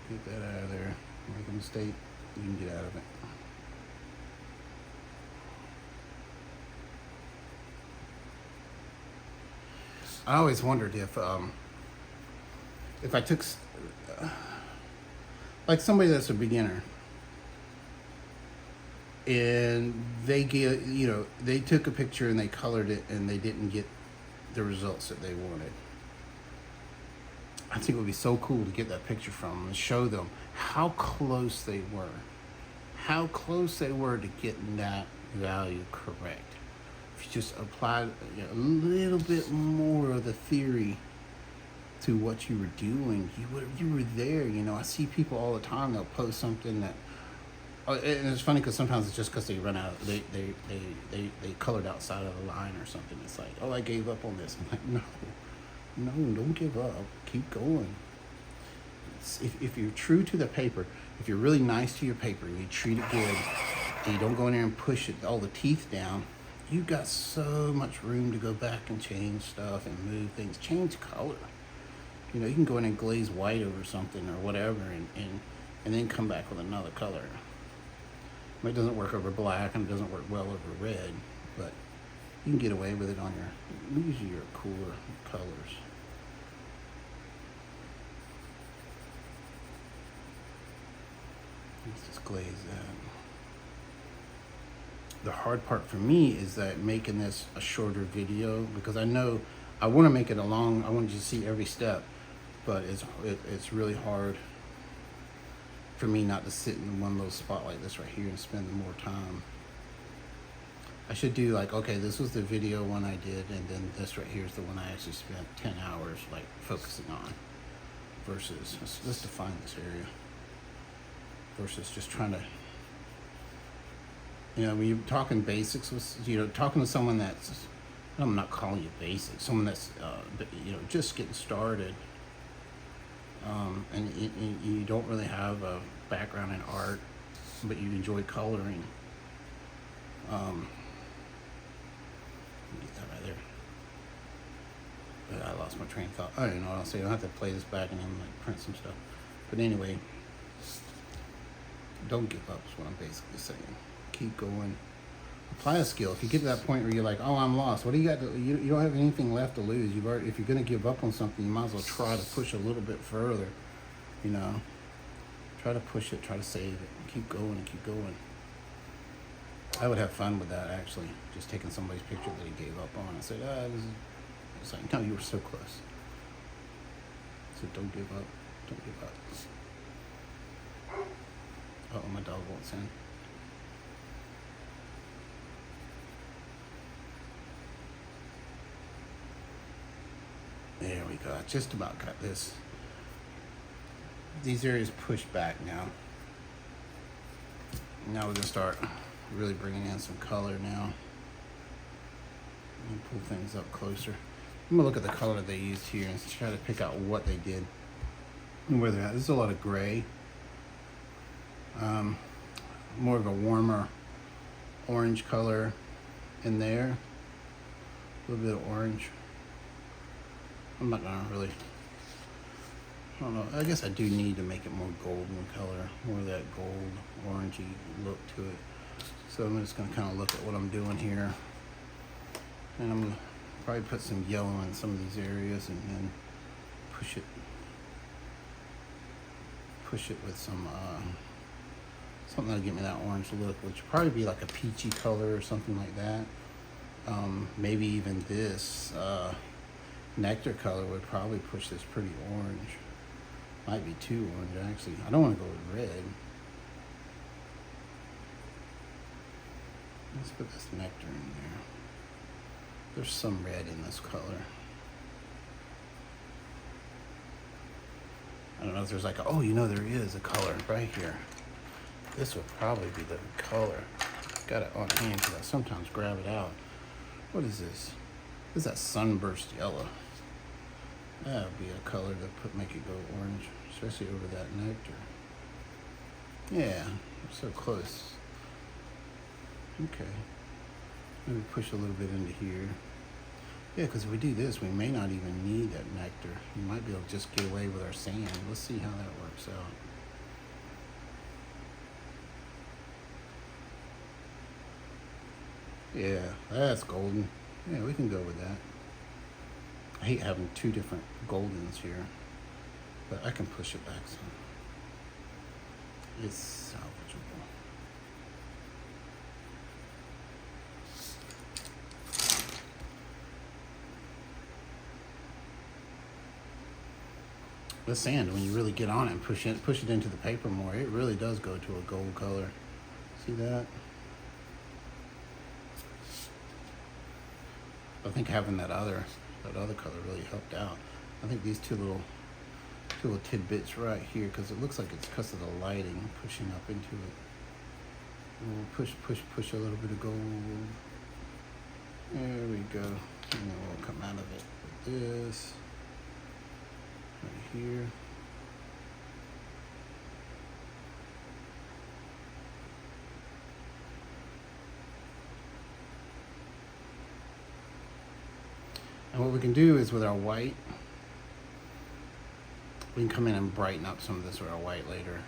Get that out of there. Make a mistake, you can get out of it. I always wondered if I took, like somebody that's a beginner, and they get, you know, they took a picture and they colored it and they didn't get the results that they wanted. I think it would be so cool to get that picture from them and show them how close they were. How close they were to getting that value correct. If you just applied, you know, a little bit more of the theory to what you were doing, you were there. You know, I see people all the time, they'll post something that, and it's funny because sometimes it's just because they run out, they colored outside of the line or something. It's like, oh, I gave up on this. I'm like, no, don't give up. Keep going. If you're true to the paper, if you're really nice to your paper, you treat it good, and you don't go in there and push it, all the teeth down, you've got so much room to go back and change stuff and move things, change color. You know, you can go in and glaze white over something or whatever, and then come back with another color. It doesn't work over black and it doesn't work well over red, but you can get away with it on usually your cooler colors. Let's just glaze that. The hard part for me is that making this a shorter video, because I know I want to make it I want you to see every step, but it's really hard for me not to sit in one little spot like this right here and spend more time. I should do like, okay, this was the video one I did, and then this right here is the one I actually spent 10 hours like focusing on, versus, let's define this area, versus just trying to, you know, when you're talking basics with, you know, talking to someone that's, I'm not calling you basic, someone that's, you know, just getting started, and you don't really have a background in art, but you enjoy coloring. Get that right there. But I lost my train of thought. I don't know what I'll say. I'll have to play this back and then like print some stuff. But anyway, don't give up is what I'm basically saying. Keep going. Apply a skill. If you get to that point where you're like, oh, I'm lost, what do you got to, you don't have anything left to lose. You've already, if you're going to give up on something, you might as well try to push a little bit further, you know. Try to push it, try to save it, keep going and keep going. I would have fun with that, actually, just taking somebody's picture that he gave up on and said, it's like, no, you were so close. So don't give up, don't give up. Uh-oh, my dog wants in. There we go, I just about got this. These areas pushed back now. Now we're gonna start really bringing in some color now. And pull things up closer. I'm gonna look at the color they used here and try to pick out what they did and where they're at. There's a lot of gray. More of a warmer orange color in there. A little bit of orange. I'm not gonna really, I don't know, I guess I do need to make it more golden color, more of that gold, orangey look to it. So I'm just gonna kind of look at what I'm doing here. And I'm gonna probably put some yellow in some of these areas and then push it with some, something that'll give me that orange look, which would probably be like a peachy color or something like that. Maybe even this nectar color would probably push this pretty orange. Might be too orange, actually. I don't want to go with red. Let's put this nectar in there. There's some red in this color. I don't know if there's like, oh, you know, there is a color right here. This would probably be the color. Got it on hand because I sometimes grab it out. What is this? This is that sunburst yellow. That would be a color to make it go orange, especially over that nectar. Yeah, so close. Okay. Maybe push a little bit into here. Yeah, because if we do this, we may not even need that nectar. We might be able to just get away with our sand. Let's see how that works out. Yeah, that's golden. Yeah, we can go with that. I hate having two different goldens here, but I can push it back some. It's salvageable. The sand, when you really get on it and push it into the paper more, it really does go to a gold color. See that? I think having that other color really helped out. I think these two little tidbits right here, because it looks like it's because of the lighting pushing up into it. We'll push a little bit of gold. There we go. And then we'll come out of it with this right here. And what we can do is with our white, we can come in and brighten up some of this with our white later.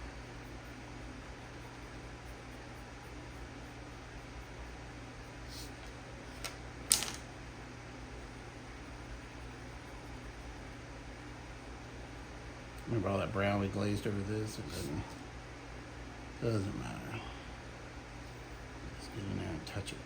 Remember all that brown we glazed over this? It doesn't matter. Just get in there and touch it.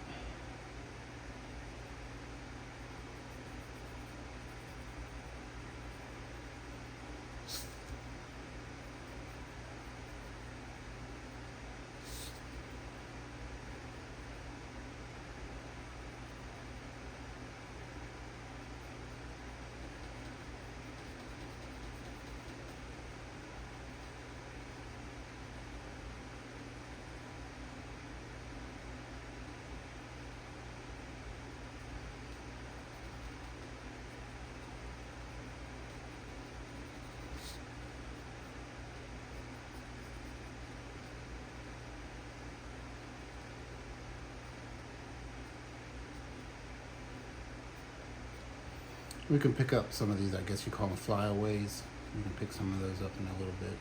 We can pick up some of these, I guess you call them flyaways. We can pick some of those up in a little bit.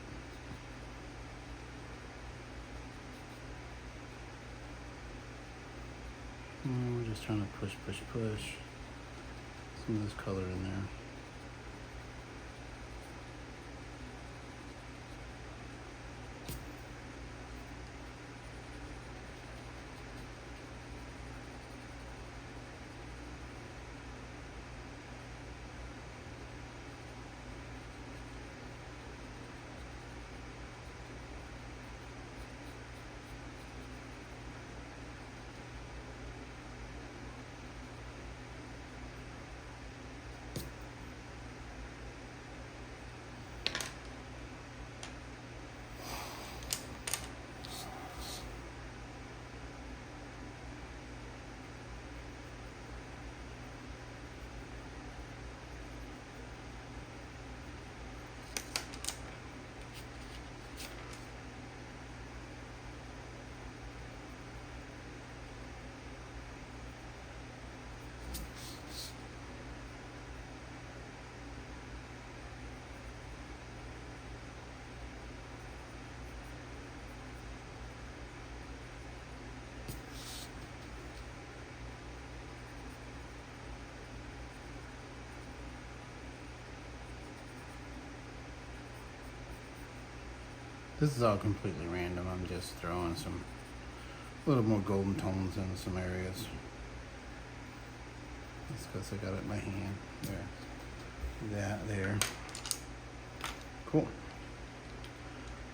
We're just trying to push some of this color in there. This is all completely random. I'm just throwing some little more golden tones in some areas. That's because I got it in my hand. There. That there. Cool.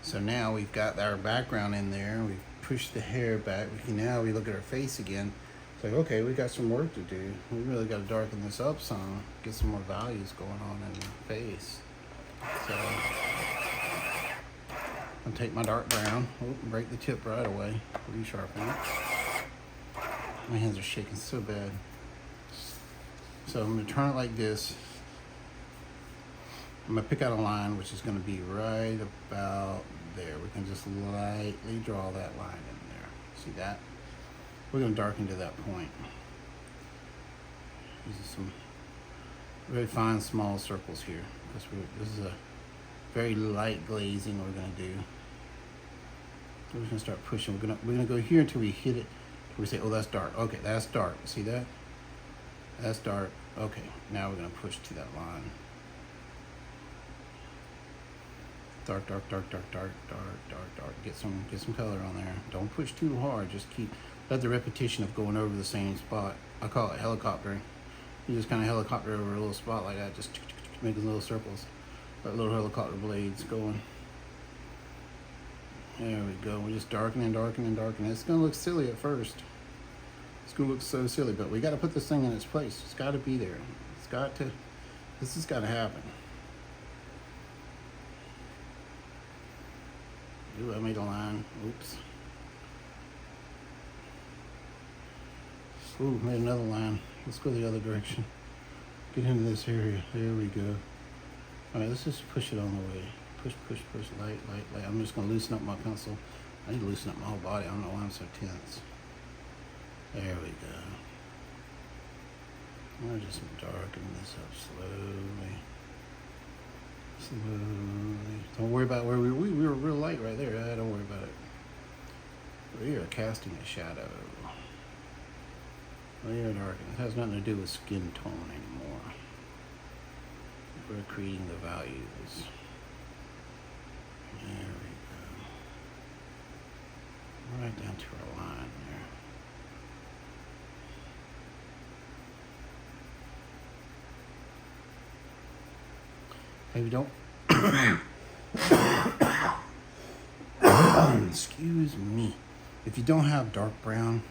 So now we've got our background in there. We've push the hair back. Now we look at our face again. It's like, okay, we got some work to do. We really got to darken this up some, get some more values going on in the face. So I'll take my dark brown, break the tip right away, resharpen it. My hands are shaking so bad. So I'm gonna turn it like this. I'm gonna pick out a line which is gonna be right about there. We can just lightly draw that line in there. See that? We're gonna darken to that point. These are some very fine small circles here. This is a very light glazing we're gonna do. We're just gonna start pushing. We're gonna go here until we hit it. We say, oh, that's dark. Okay, that's dark. See that? That's dark. Okay, now we're gonna push to that line. Dark, dark, dark, dark, dark, dark, dark, dark. Get some color on there. Don't push too hard. Just let the repetition of going over the same spot. I call it helicoptering. You just kind of helicopter over a little spot like that, just making little circles, like little helicopter blades going. There we go. We're just darkening, darkening, darkening. It's gonna look silly at first. It's gonna look so silly, but we got to put this thing in its place. It's got to be there. This has got to happen. Ooh, I made a line. Oops. Ooh, made another line. Let's go the other direction. Get into this area. There we go. All right, let's just push it on the way. Push, push, push, light, light, light. I'm just gonna loosen up my pencil. I need to loosen up my whole body. I don't know why I'm so tense. There we go. I'll just darken this up slowly. Slowly. Don't worry about where we were real light right there. Don't worry about it. We are casting a shadow. We are darkening. It has nothing to do with skin tone anymore. We're creating the values. There we go. Right down to our line there. Maybe don't. Excuse me. If you don't have dark brown,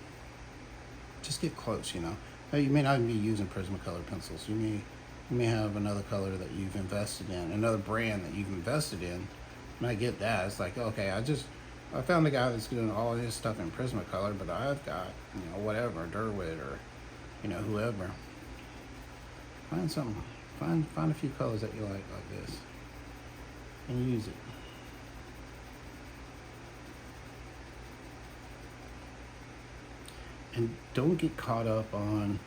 just get close, you know. Now, you may not even be using Prismacolor pencils. You may have another color that you've invested in, another brand that you've invested in. And I get that. It's like, okay, I found a guy that's doing all his stuff in Prismacolor, but I've got, you know, whatever, Derwit or, you know, whoever. Find something. Find a few colors that you like this, and use it. And don't get caught up on,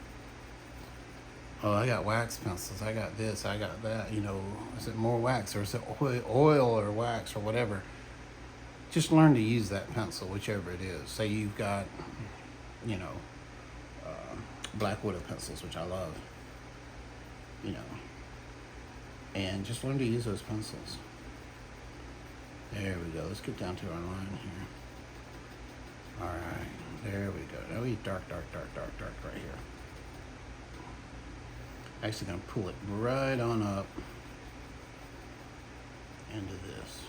oh, I got wax pencils, I got this, I got that, you know, is it more wax or is it oil or wax or whatever? Just learn to use that pencil, whichever it is. Say you've got, you know, Black Widow pencils, which I love, you know, and just learn to use those pencils. There we go. Let's get down to our line here. All right, there we go. Now we dark, dark, dark, dark, dark right here. Actually gonna pull it right on up into this.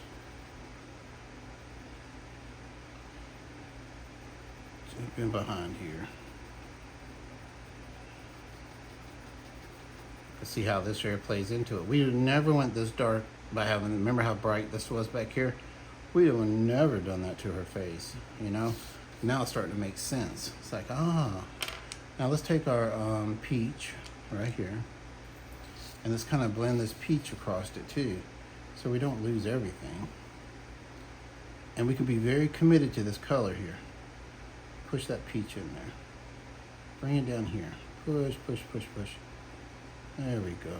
Jump in behind here. Let's see how this area plays into it. We never went this dark by having, remember how bright this was back here? We would have never done that to her face, you know? Now it's starting to make sense. It's like, ah. Now let's take our peach right here, and let's kind of blend this peach across it too, so we don't lose everything. And we can be very committed to this color here. Push that peach in there. Bring it down here. Push, push, push, push. There we go.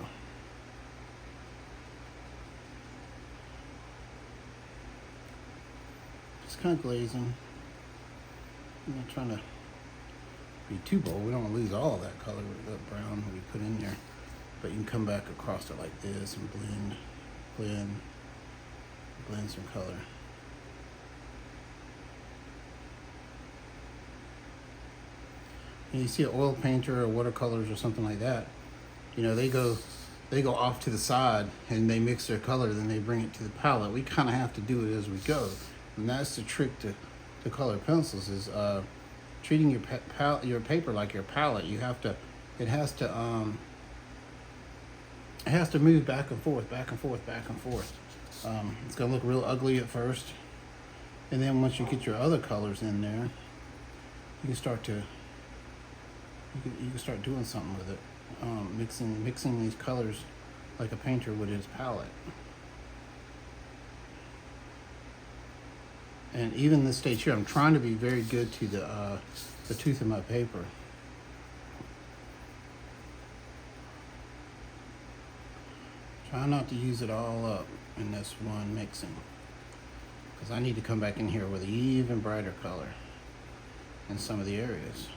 Just kind of glazing. I'm not trying to be too bold. We don't want to lose all of that color with that brown we put in there. But you can come back across it like this and blend some color. And you see an oil painter or watercolors or something like that, you know, they go off to the side and they mix their color, then they bring it to the palette. We kind of have to do it as we go. And that's the trick to the colored pencils is treating your paper like your palette. You have to, it has to move back and forth, back and forth, back and forth. It's gonna look real ugly at first, and then once you get your other colors in there, you can start to you can start doing something with it, mixing these colors like a painter would his palette. And even this stage here, I'm trying to be very good to the tooth of my paper. Try not to use it all up in this one mixing, because I need to come back in here with an even brighter color in some of the areas.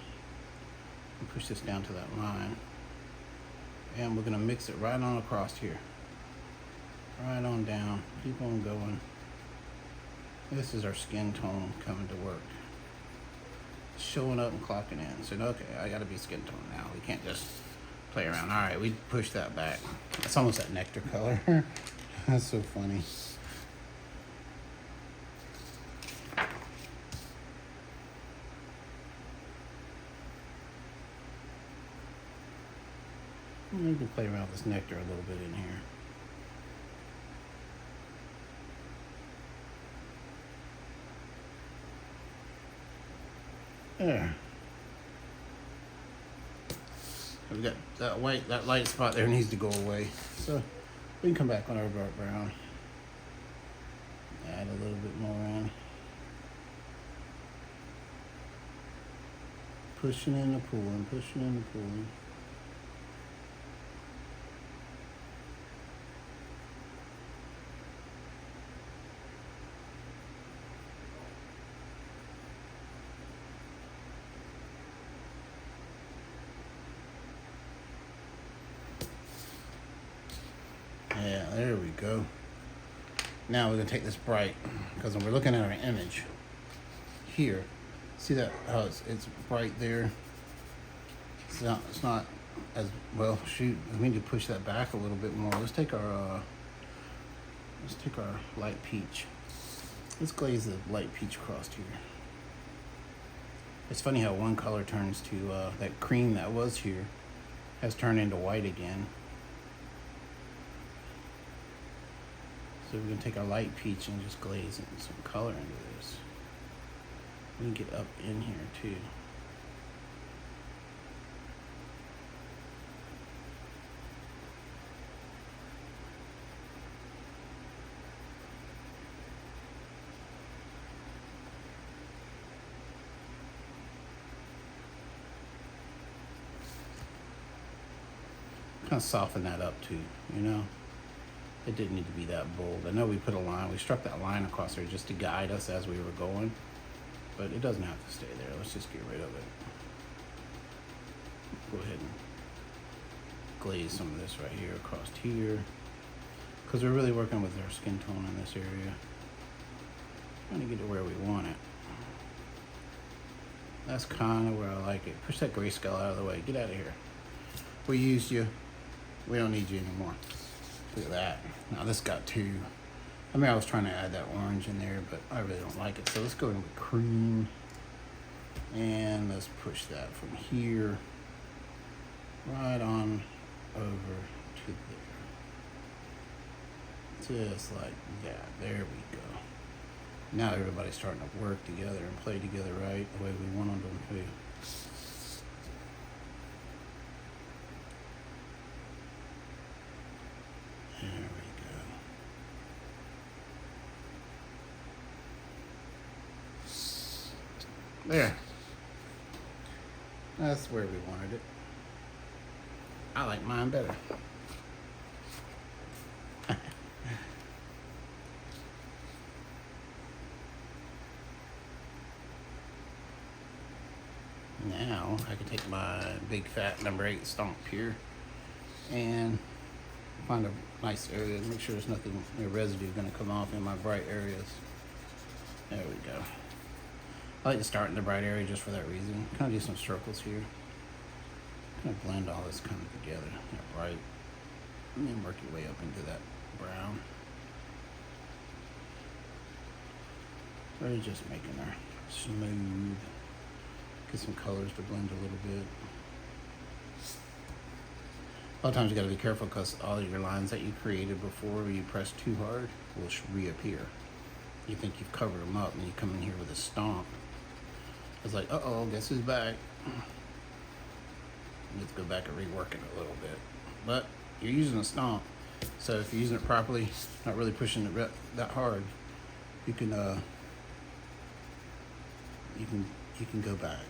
And push this down to that line. And we're gonna mix it right on across here. Right on down, keep on going. This is our skin tone coming to work. Showing up and clocking in. So, okay, I gotta be skin tone now. We can't just play around. All right, we push that back. It's almost that nectar color. That's so funny. You can play around with this nectar a little bit in here. There. We got that white, that light spot there needs to go away. So we can come back on our dark brown. Add a little bit more in. Pushing in and pulling, pushing in and pulling. Yeah, there we go. Now we're gonna take this bright, because when we're looking at our image here, see that how it's bright there. It's not as well. Shoot, we need to push that back a little bit more. Let's take our light peach. Let's glaze the light peach across here. It's funny how one color turns to that cream that was here has turned into white again. So we're gonna take our light peach and just glaze some color into this. We can get up in here too. Kind of soften that up too, you know? It didn't need to be that bold. I know we put a line, we struck that line across there just to guide us as we were going, but it doesn't have to stay there. Let's just get rid of it. Go ahead and glaze some of this right here across here, because we're really working with our skin tone in this area. Trying to get it where we want it. That's kind of where I like it. Push that grayscale out of the way. Get out of here. We used you. We don't need you anymore. Look at that. Now this got too, I mean, I was trying to add that orange in there, but I really don't like it. So let's go in with cream. And let's push that from here right on over to there. Just like that. There we go. Now everybody's starting to work together and play together right the way we want them to. There we go. There. That's where we wanted it. I like mine better. Now I can take my big fat number 8 stomp here and find a nice area, make sure there's nothing, no residue going to come off in my bright areas. There we go. I like to start in the bright area just for that reason. Kind of do some circles here. Kind of blend all this kind of together. That bright. And then work your way up into that brown. We're just making our smooth. Get some colors to blend a little bit. A lot of times you got to be careful because all of your lines that you created before you press too hard will reappear. You think you've covered them up and you come in here with a stomp. It's like, uh-oh, guess who's back? You have to go back and rework it a little bit. But you're using a stomp, so if you're using it properly, not really pushing it that hard, you can go back.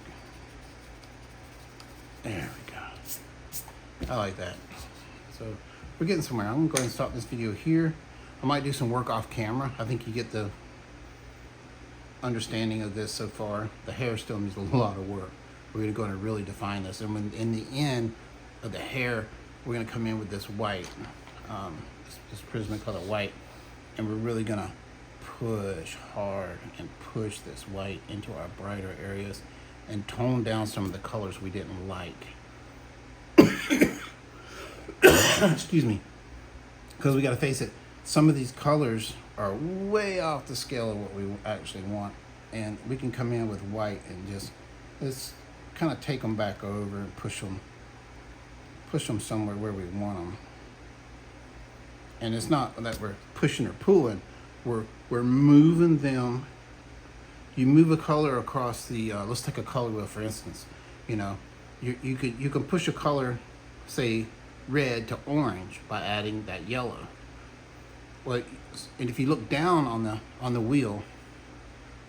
There we go. I like that. So we're getting somewhere. I'm gonna go ahead and stop this video here. I might do some work off camera. I think you get the understanding of this so far. The hair still needs a lot of work. We're gonna go in and really define this. And when in the end of the hair, we're gonna come in with this white, this Prismacolor white, and we're really gonna push hard and push this white into our brighter areas and tone down some of the colors we didn't like. Excuse me. Because we gotta face it, some of these colors are way off the scale of what we actually want. And we can come in with white and just kind of take them back over and push them somewhere where we want them. And it's not that we're pushing or pulling, we're moving them. You move a color across the, let's take a color wheel for instance. You know, you can push a color, say red to orange by adding that yellow. Well, and if you look down on the wheel,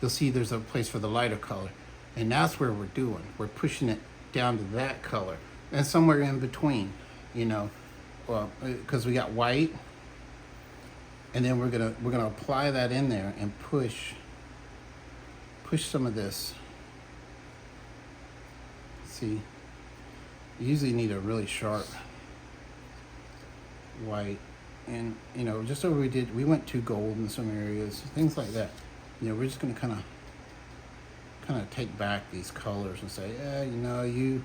you'll see there's a place for the lighter color. And that's where we're doing. We're pushing it down to that color. And somewhere in between, you know, because we got white. And then we're gonna apply that in there and push some of this. See, you usually need a really sharp white. And, you know, just so we went too gold in some areas, things like that. You know, we're just gonna kind of take back these colors and say, yeah, you know, you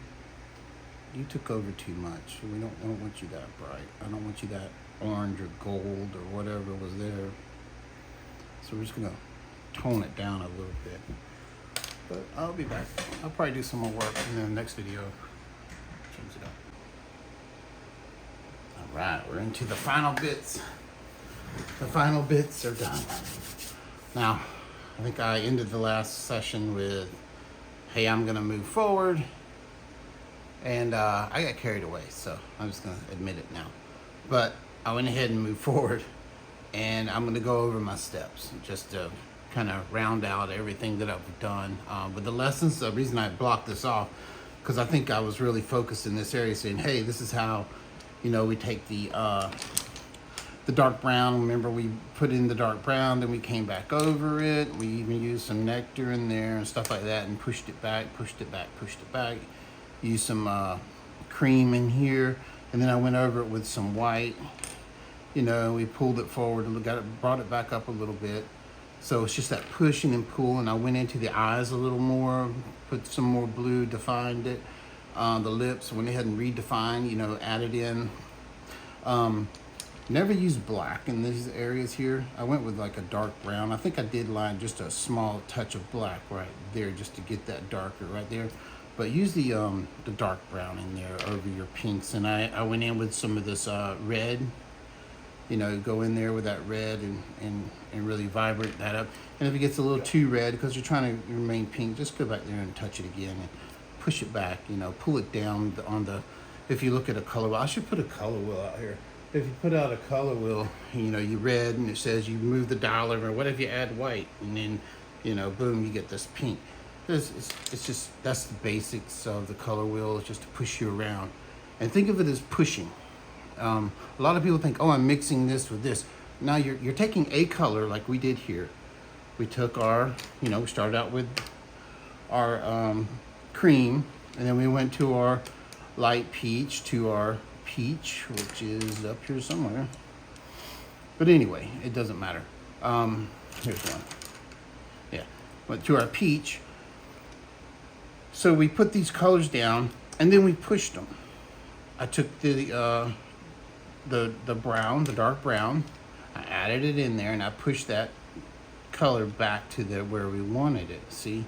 took over too much. I don't want you that bright. I don't want you that orange or gold or whatever was there. So we're just gonna tone it down a little bit. But I'll be back. I'll probably do some more work in the next video. Change it up. All right, we're into the final bits. The final bits are done. Now, I think I ended the last session with, hey, I'm gonna move forward. And I got carried away, so I'm just gonna admit it now. But I went ahead and moved forward, and I'm gonna go over my steps just to kind of round out everything that I've done. But the lessons, the reason I blocked this off, because I think I was really focused in this area saying, hey, this is how, you know, we take the dark brown. Remember, we put in the dark brown, then we came back over it. We even used some nectar in there and stuff like that and pushed it back. Used some cream in here, and then I went over it with some white. You know, we pulled it forward and brought it back up a little bit. So it's just that pushing and pulling. I went into the eyes a little more, put some more blue, defined it. The lips, went ahead and redefined, you know, added in. Never used black in these areas here. I went with like a dark brown. I think I did line just a small touch of black right there just to get that darker right there. But use the dark brown in there over your pinks. And I went in with some of this red. You know, go in there with that red and really vibrate that up. And if it gets a little too red, because you're trying to remain pink, just go back there and touch it again and push it back, you know, pull it down on the, if you look at a color wheel, I should put a color wheel out here. If you put out a color wheel, you know, you red and it says you move the dial over, what if you add white? And then, you know, boom, you get this pink. It's just, that's the basics of the color wheel, it's just to push you around. And think of it as pushing. A lot of people think, oh, I'm mixing this with this. Now you're taking a color like we did here. We took our, you know, we started out with our cream, and then we went to our light peach, to our peach, which is up here somewhere. But anyway, it doesn't matter. Here's one. Yeah, went to our peach. So we put these colors down, and then we pushed them. I took the brown, the dark brown, I added it in there, and I pushed that color back to where we wanted it, see?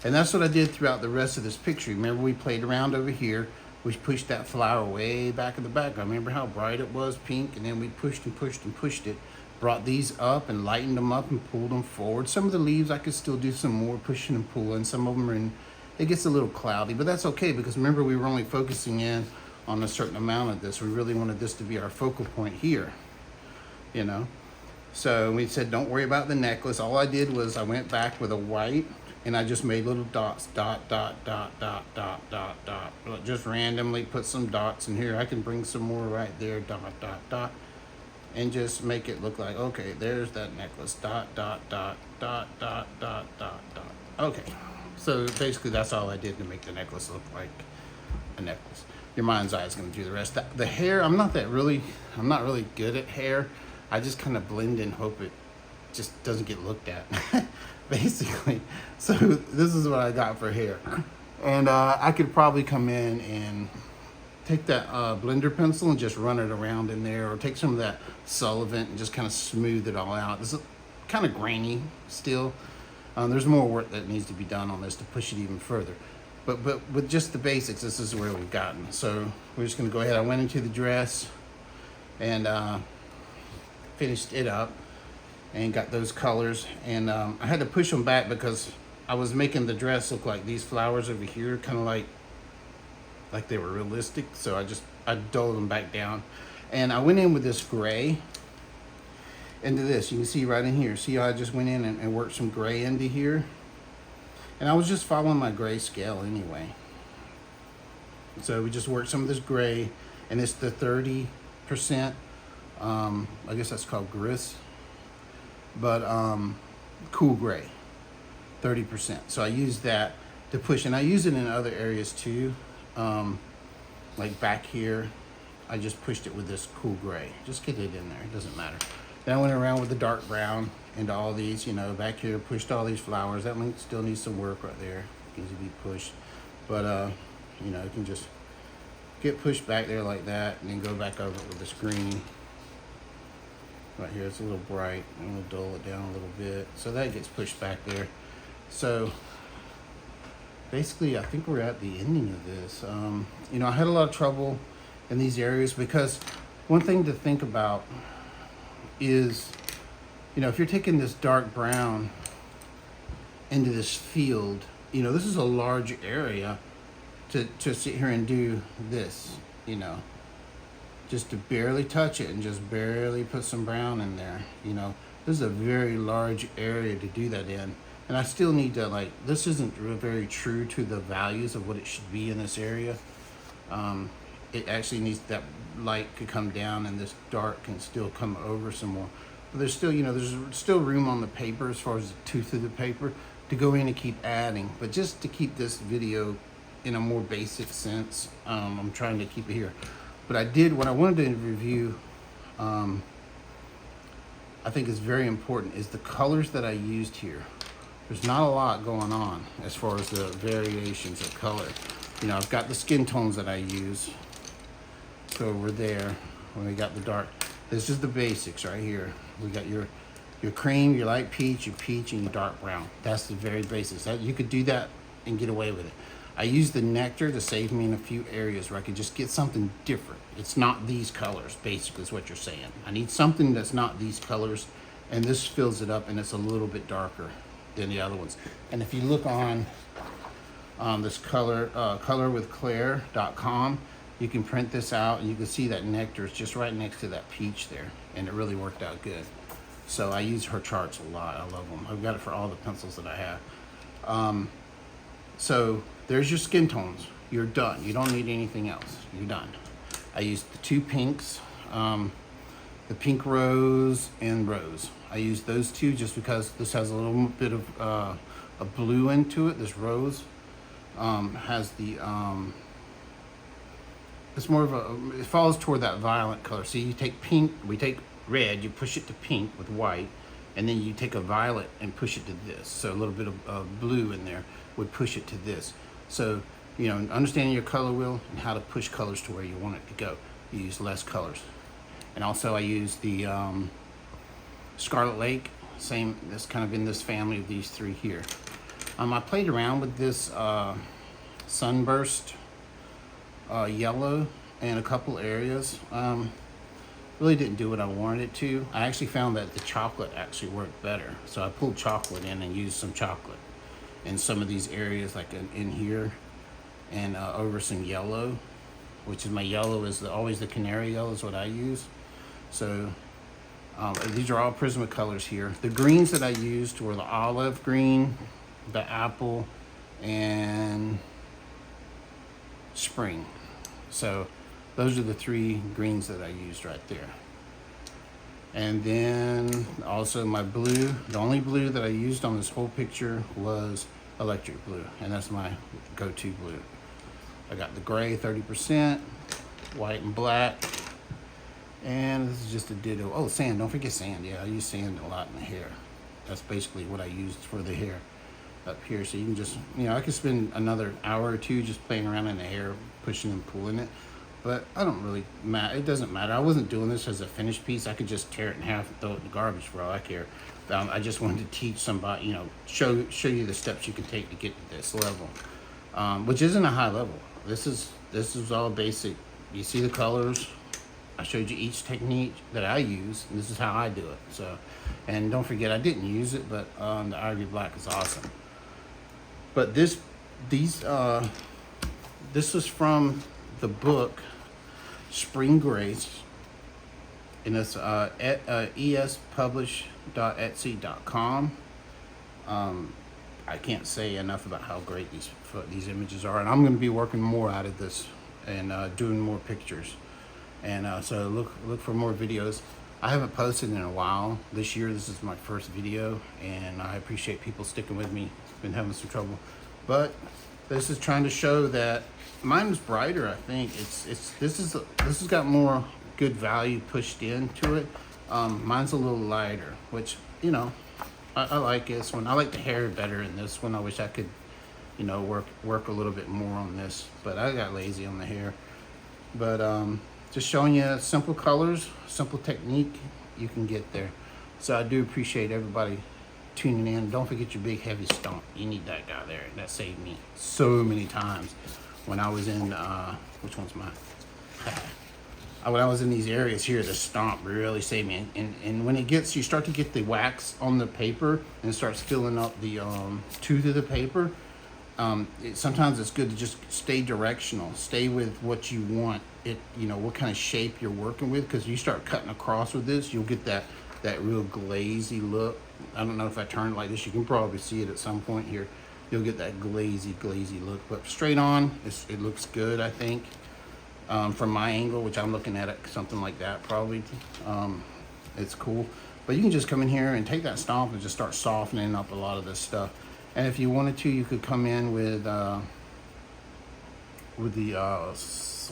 And that's what I did throughout the rest of this picture. Remember, we played around over here. We pushed that flower way back in the background. Remember how bright it was, pink? And then we pushed and pushed and pushed it. Brought these up and lightened them up and pulled them forward. Some of the leaves I could still do some more pushing and pulling. Some of them are in, it gets a little cloudy, but that's okay because remember we were only focusing in on a certain amount of this. We really wanted this to be our focal point here, you know? So we said, don't worry about the necklace. All I did was I went back with a white and I just made little dots, dot, dot, dot, dot, dot, dot, dot. Just randomly put some dots in here. I can bring some more right there, dot, dot, dot. And just make it look like, okay, there's that necklace, dot, dot, dot, dot, dot, dot, dot, dot. Okay, so basically that's all I did to make the necklace look like a necklace. Your mind's eye is gonna do the rest. The hair, I'm not really good at hair. I just kind of blend and hope it just doesn't get looked at, basically. So this is what I got for hair. And I could probably come in and take that blender pencil and just run it around in there, or take some of that Sullivan and just kind of smooth it all out. This is kind of grainy still. There's more work that needs to be done on this to push it even further. But with just the basics, this is where we've gotten. So we're just gonna go ahead. I went into the dress and finished it up and got those colors. And I had to push them back because I was making the dress look like these flowers over here, kind of like they were realistic. So I dulled them back down. And I went in with this gray into this. You can see right in here. See how I just went in and worked some gray into here? And I was just following my grayscale anyway. So we just worked some of this gray, and it's the 30%. I guess that's called gris. But cool gray, 30%. So I used that to push, and I use it in other areas too. Like back here, I just pushed it with this cool gray. Just get it in there, it doesn't matter. Then I went around with the dark brown into all these, you know, back here, pushed all these flowers. That one still needs some work right there, needs to be pushed. But, you know, you can just get pushed back there like that, and then go back over it with this green. Right here, it's a little bright. I'm gonna dull it down a little bit. So that gets pushed back there. So basically, I think we're at the ending of this. You know, I had a lot of trouble in these areas because one thing to think about is, you know, if you're taking this dark brown into this field, you know, this is a large area to sit here and do this, you know, just to barely touch it and just barely put some brown in there. You know, this is a very large area to do that in. And I still need to, like, this isn't very true to the values of what it should be in this area. It actually needs, that light could come down and this dark can still come over some more. But there's still, you know, there's still room on the paper as far as the tooth of the paper to go in and keep adding. But just to keep this video in a more basic sense, I'm trying to keep it here. But what I wanted to review, I think is very important, is the colors that I used here. There's not a lot going on as far as the variations of color. You know, I've got the skin tones that I use. So over there, when we got the dark, this is the basics right here. We got your cream, your light peach, and your dark brown. That's the very basics. You could do that and get away with it. I used the nectar to save me in a few areas where I could just get something different. It's not these colors, basically, is what you're saying. I need something that's not these colors, and this fills it up, and it's a little bit darker than the other ones. And if you look on this colorwithclaire.com, you can print this out, and you can see that nectar is just right next to that peach there, and it really worked out good. So I use her charts a lot. I love them. I've got it for all the pencils that I have. So there's your skin tones. You're done. You don't need anything else. You're done. I used the two pinks, the pink rose and rose. I used those two just because this has a little bit of a blue into it. This rose has the, it's more of it falls toward that violet color. See, you take pink, we take red, you push it to pink with white, and then you take a violet and push it to this. So a little bit of blue in there would push it to this. So, you know, understanding your color wheel and how to push colors to where you want it to go. You use less colors. And also I use the Scarlet Lake same, that's kind of in this family of these three here. I played around with this sunburst yellow in a couple areas. Really didn't do what I wanted it to. I actually found that the chocolate actually worked better. So I pulled chocolate in and used some chocolate in some of these areas, like in here, and over some yellow, which is my yellow is always the canary yellow is what I use. So these are all Prismacolors here. The greens that I used were the olive green, the apple, and spring. So those are the three greens that I used right there. And then also my blue, the only blue that I used on this whole picture was electric blue, and that's my go-to blue. I got the gray 30%, white and black, and this is just a ditto. Oh, sand, don't forget sand. Yeah, I use sand a lot in the hair. That's basically what I used for the hair up here. So you can just, I could spend another hour or two just playing around in the hair, pushing and pulling it. But I don't really matter. It doesn't matter. I wasn't doing this as a finished piece. I could just tear it in half and throw it in the garbage for all I care. I just wanted to teach somebody, show you the steps you can take to get to this level, which isn't a high level. This is all basic. You see the colors. I showed you each technique that I use, and this is how I do it. So, and don't forget, I didn't use it, but the Ivory Black is awesome. But this was from the book Spring Grace, and it's at espublish.etsy.com. I can't say enough about how great these images are, and I'm going to be working more out of this and doing more pictures. And so look for more videos. I haven't posted in a while. This year, this is my first video, and I appreciate people sticking with me. Been having some trouble, but this is trying to show that mine was brighter. I think this has got more good value pushed into it. Mine's a little lighter, which I like this one. I like the hair better in this one. I wish I could work a little bit more on this, but I got lazy on the hair. But just showing you simple colors, simple technique, you can get there. So I do appreciate everybody tuning in. Don't forget your big heavy stomp. You need that guy there. That saved me so many times when I was in which one's mine? When I was in these areas here, the stomp really saved me. And when you start to get the wax on the paper and it starts filling up the tooth of the paper, sometimes it's good to just stay directional, stay with what you want it, what kind of shape you're working with, because you start cutting across with this, you'll get that real glazy look. I don't know if I turn it like this, you can probably see it at some point here. You'll get that glazy look, but straight on, it looks good, I think. From my angle, which I'm looking at it, something like that probably, it's cool. But you can just come in here and take that stomp and just start softening up a lot of this stuff. And if you wanted to, you could come in with the what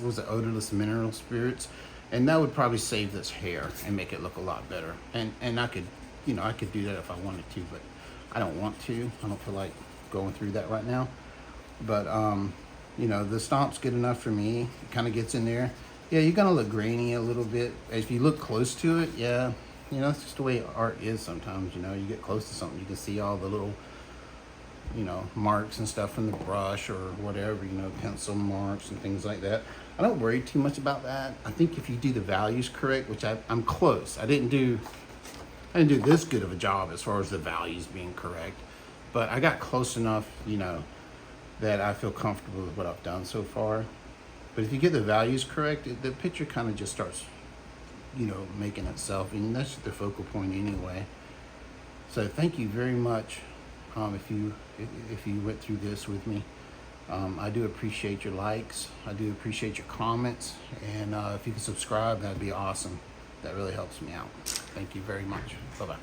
was it, odorless mineral spirits, and that would probably save this hair and make it look a lot better. And I could, I could do that if I wanted to, but I don't want to. I don't feel like going through that right now. But the stomp's good enough for me. It kind of gets in there. Yeah, you're gonna look grainy a little bit if you look close to it. Yeah, it's just the way art is sometimes. You get close to something, you can see all the little marks and stuff from the brush or whatever, pencil marks and things like that. I don't worry too much about that. I think if you do the values correct, which I'm close. I didn't do this good of a job as far as the values being correct, but I got close enough, that I feel comfortable with what I've done so far. But if you get the values correct, the picture kind of just starts, making itself, and that's the focal point anyway. So thank you very much. If you went through this with me, I do appreciate your likes. I do appreciate your comments, and if you can subscribe, that'd be awesome. That really helps me out. Thank you very much. Bye-bye.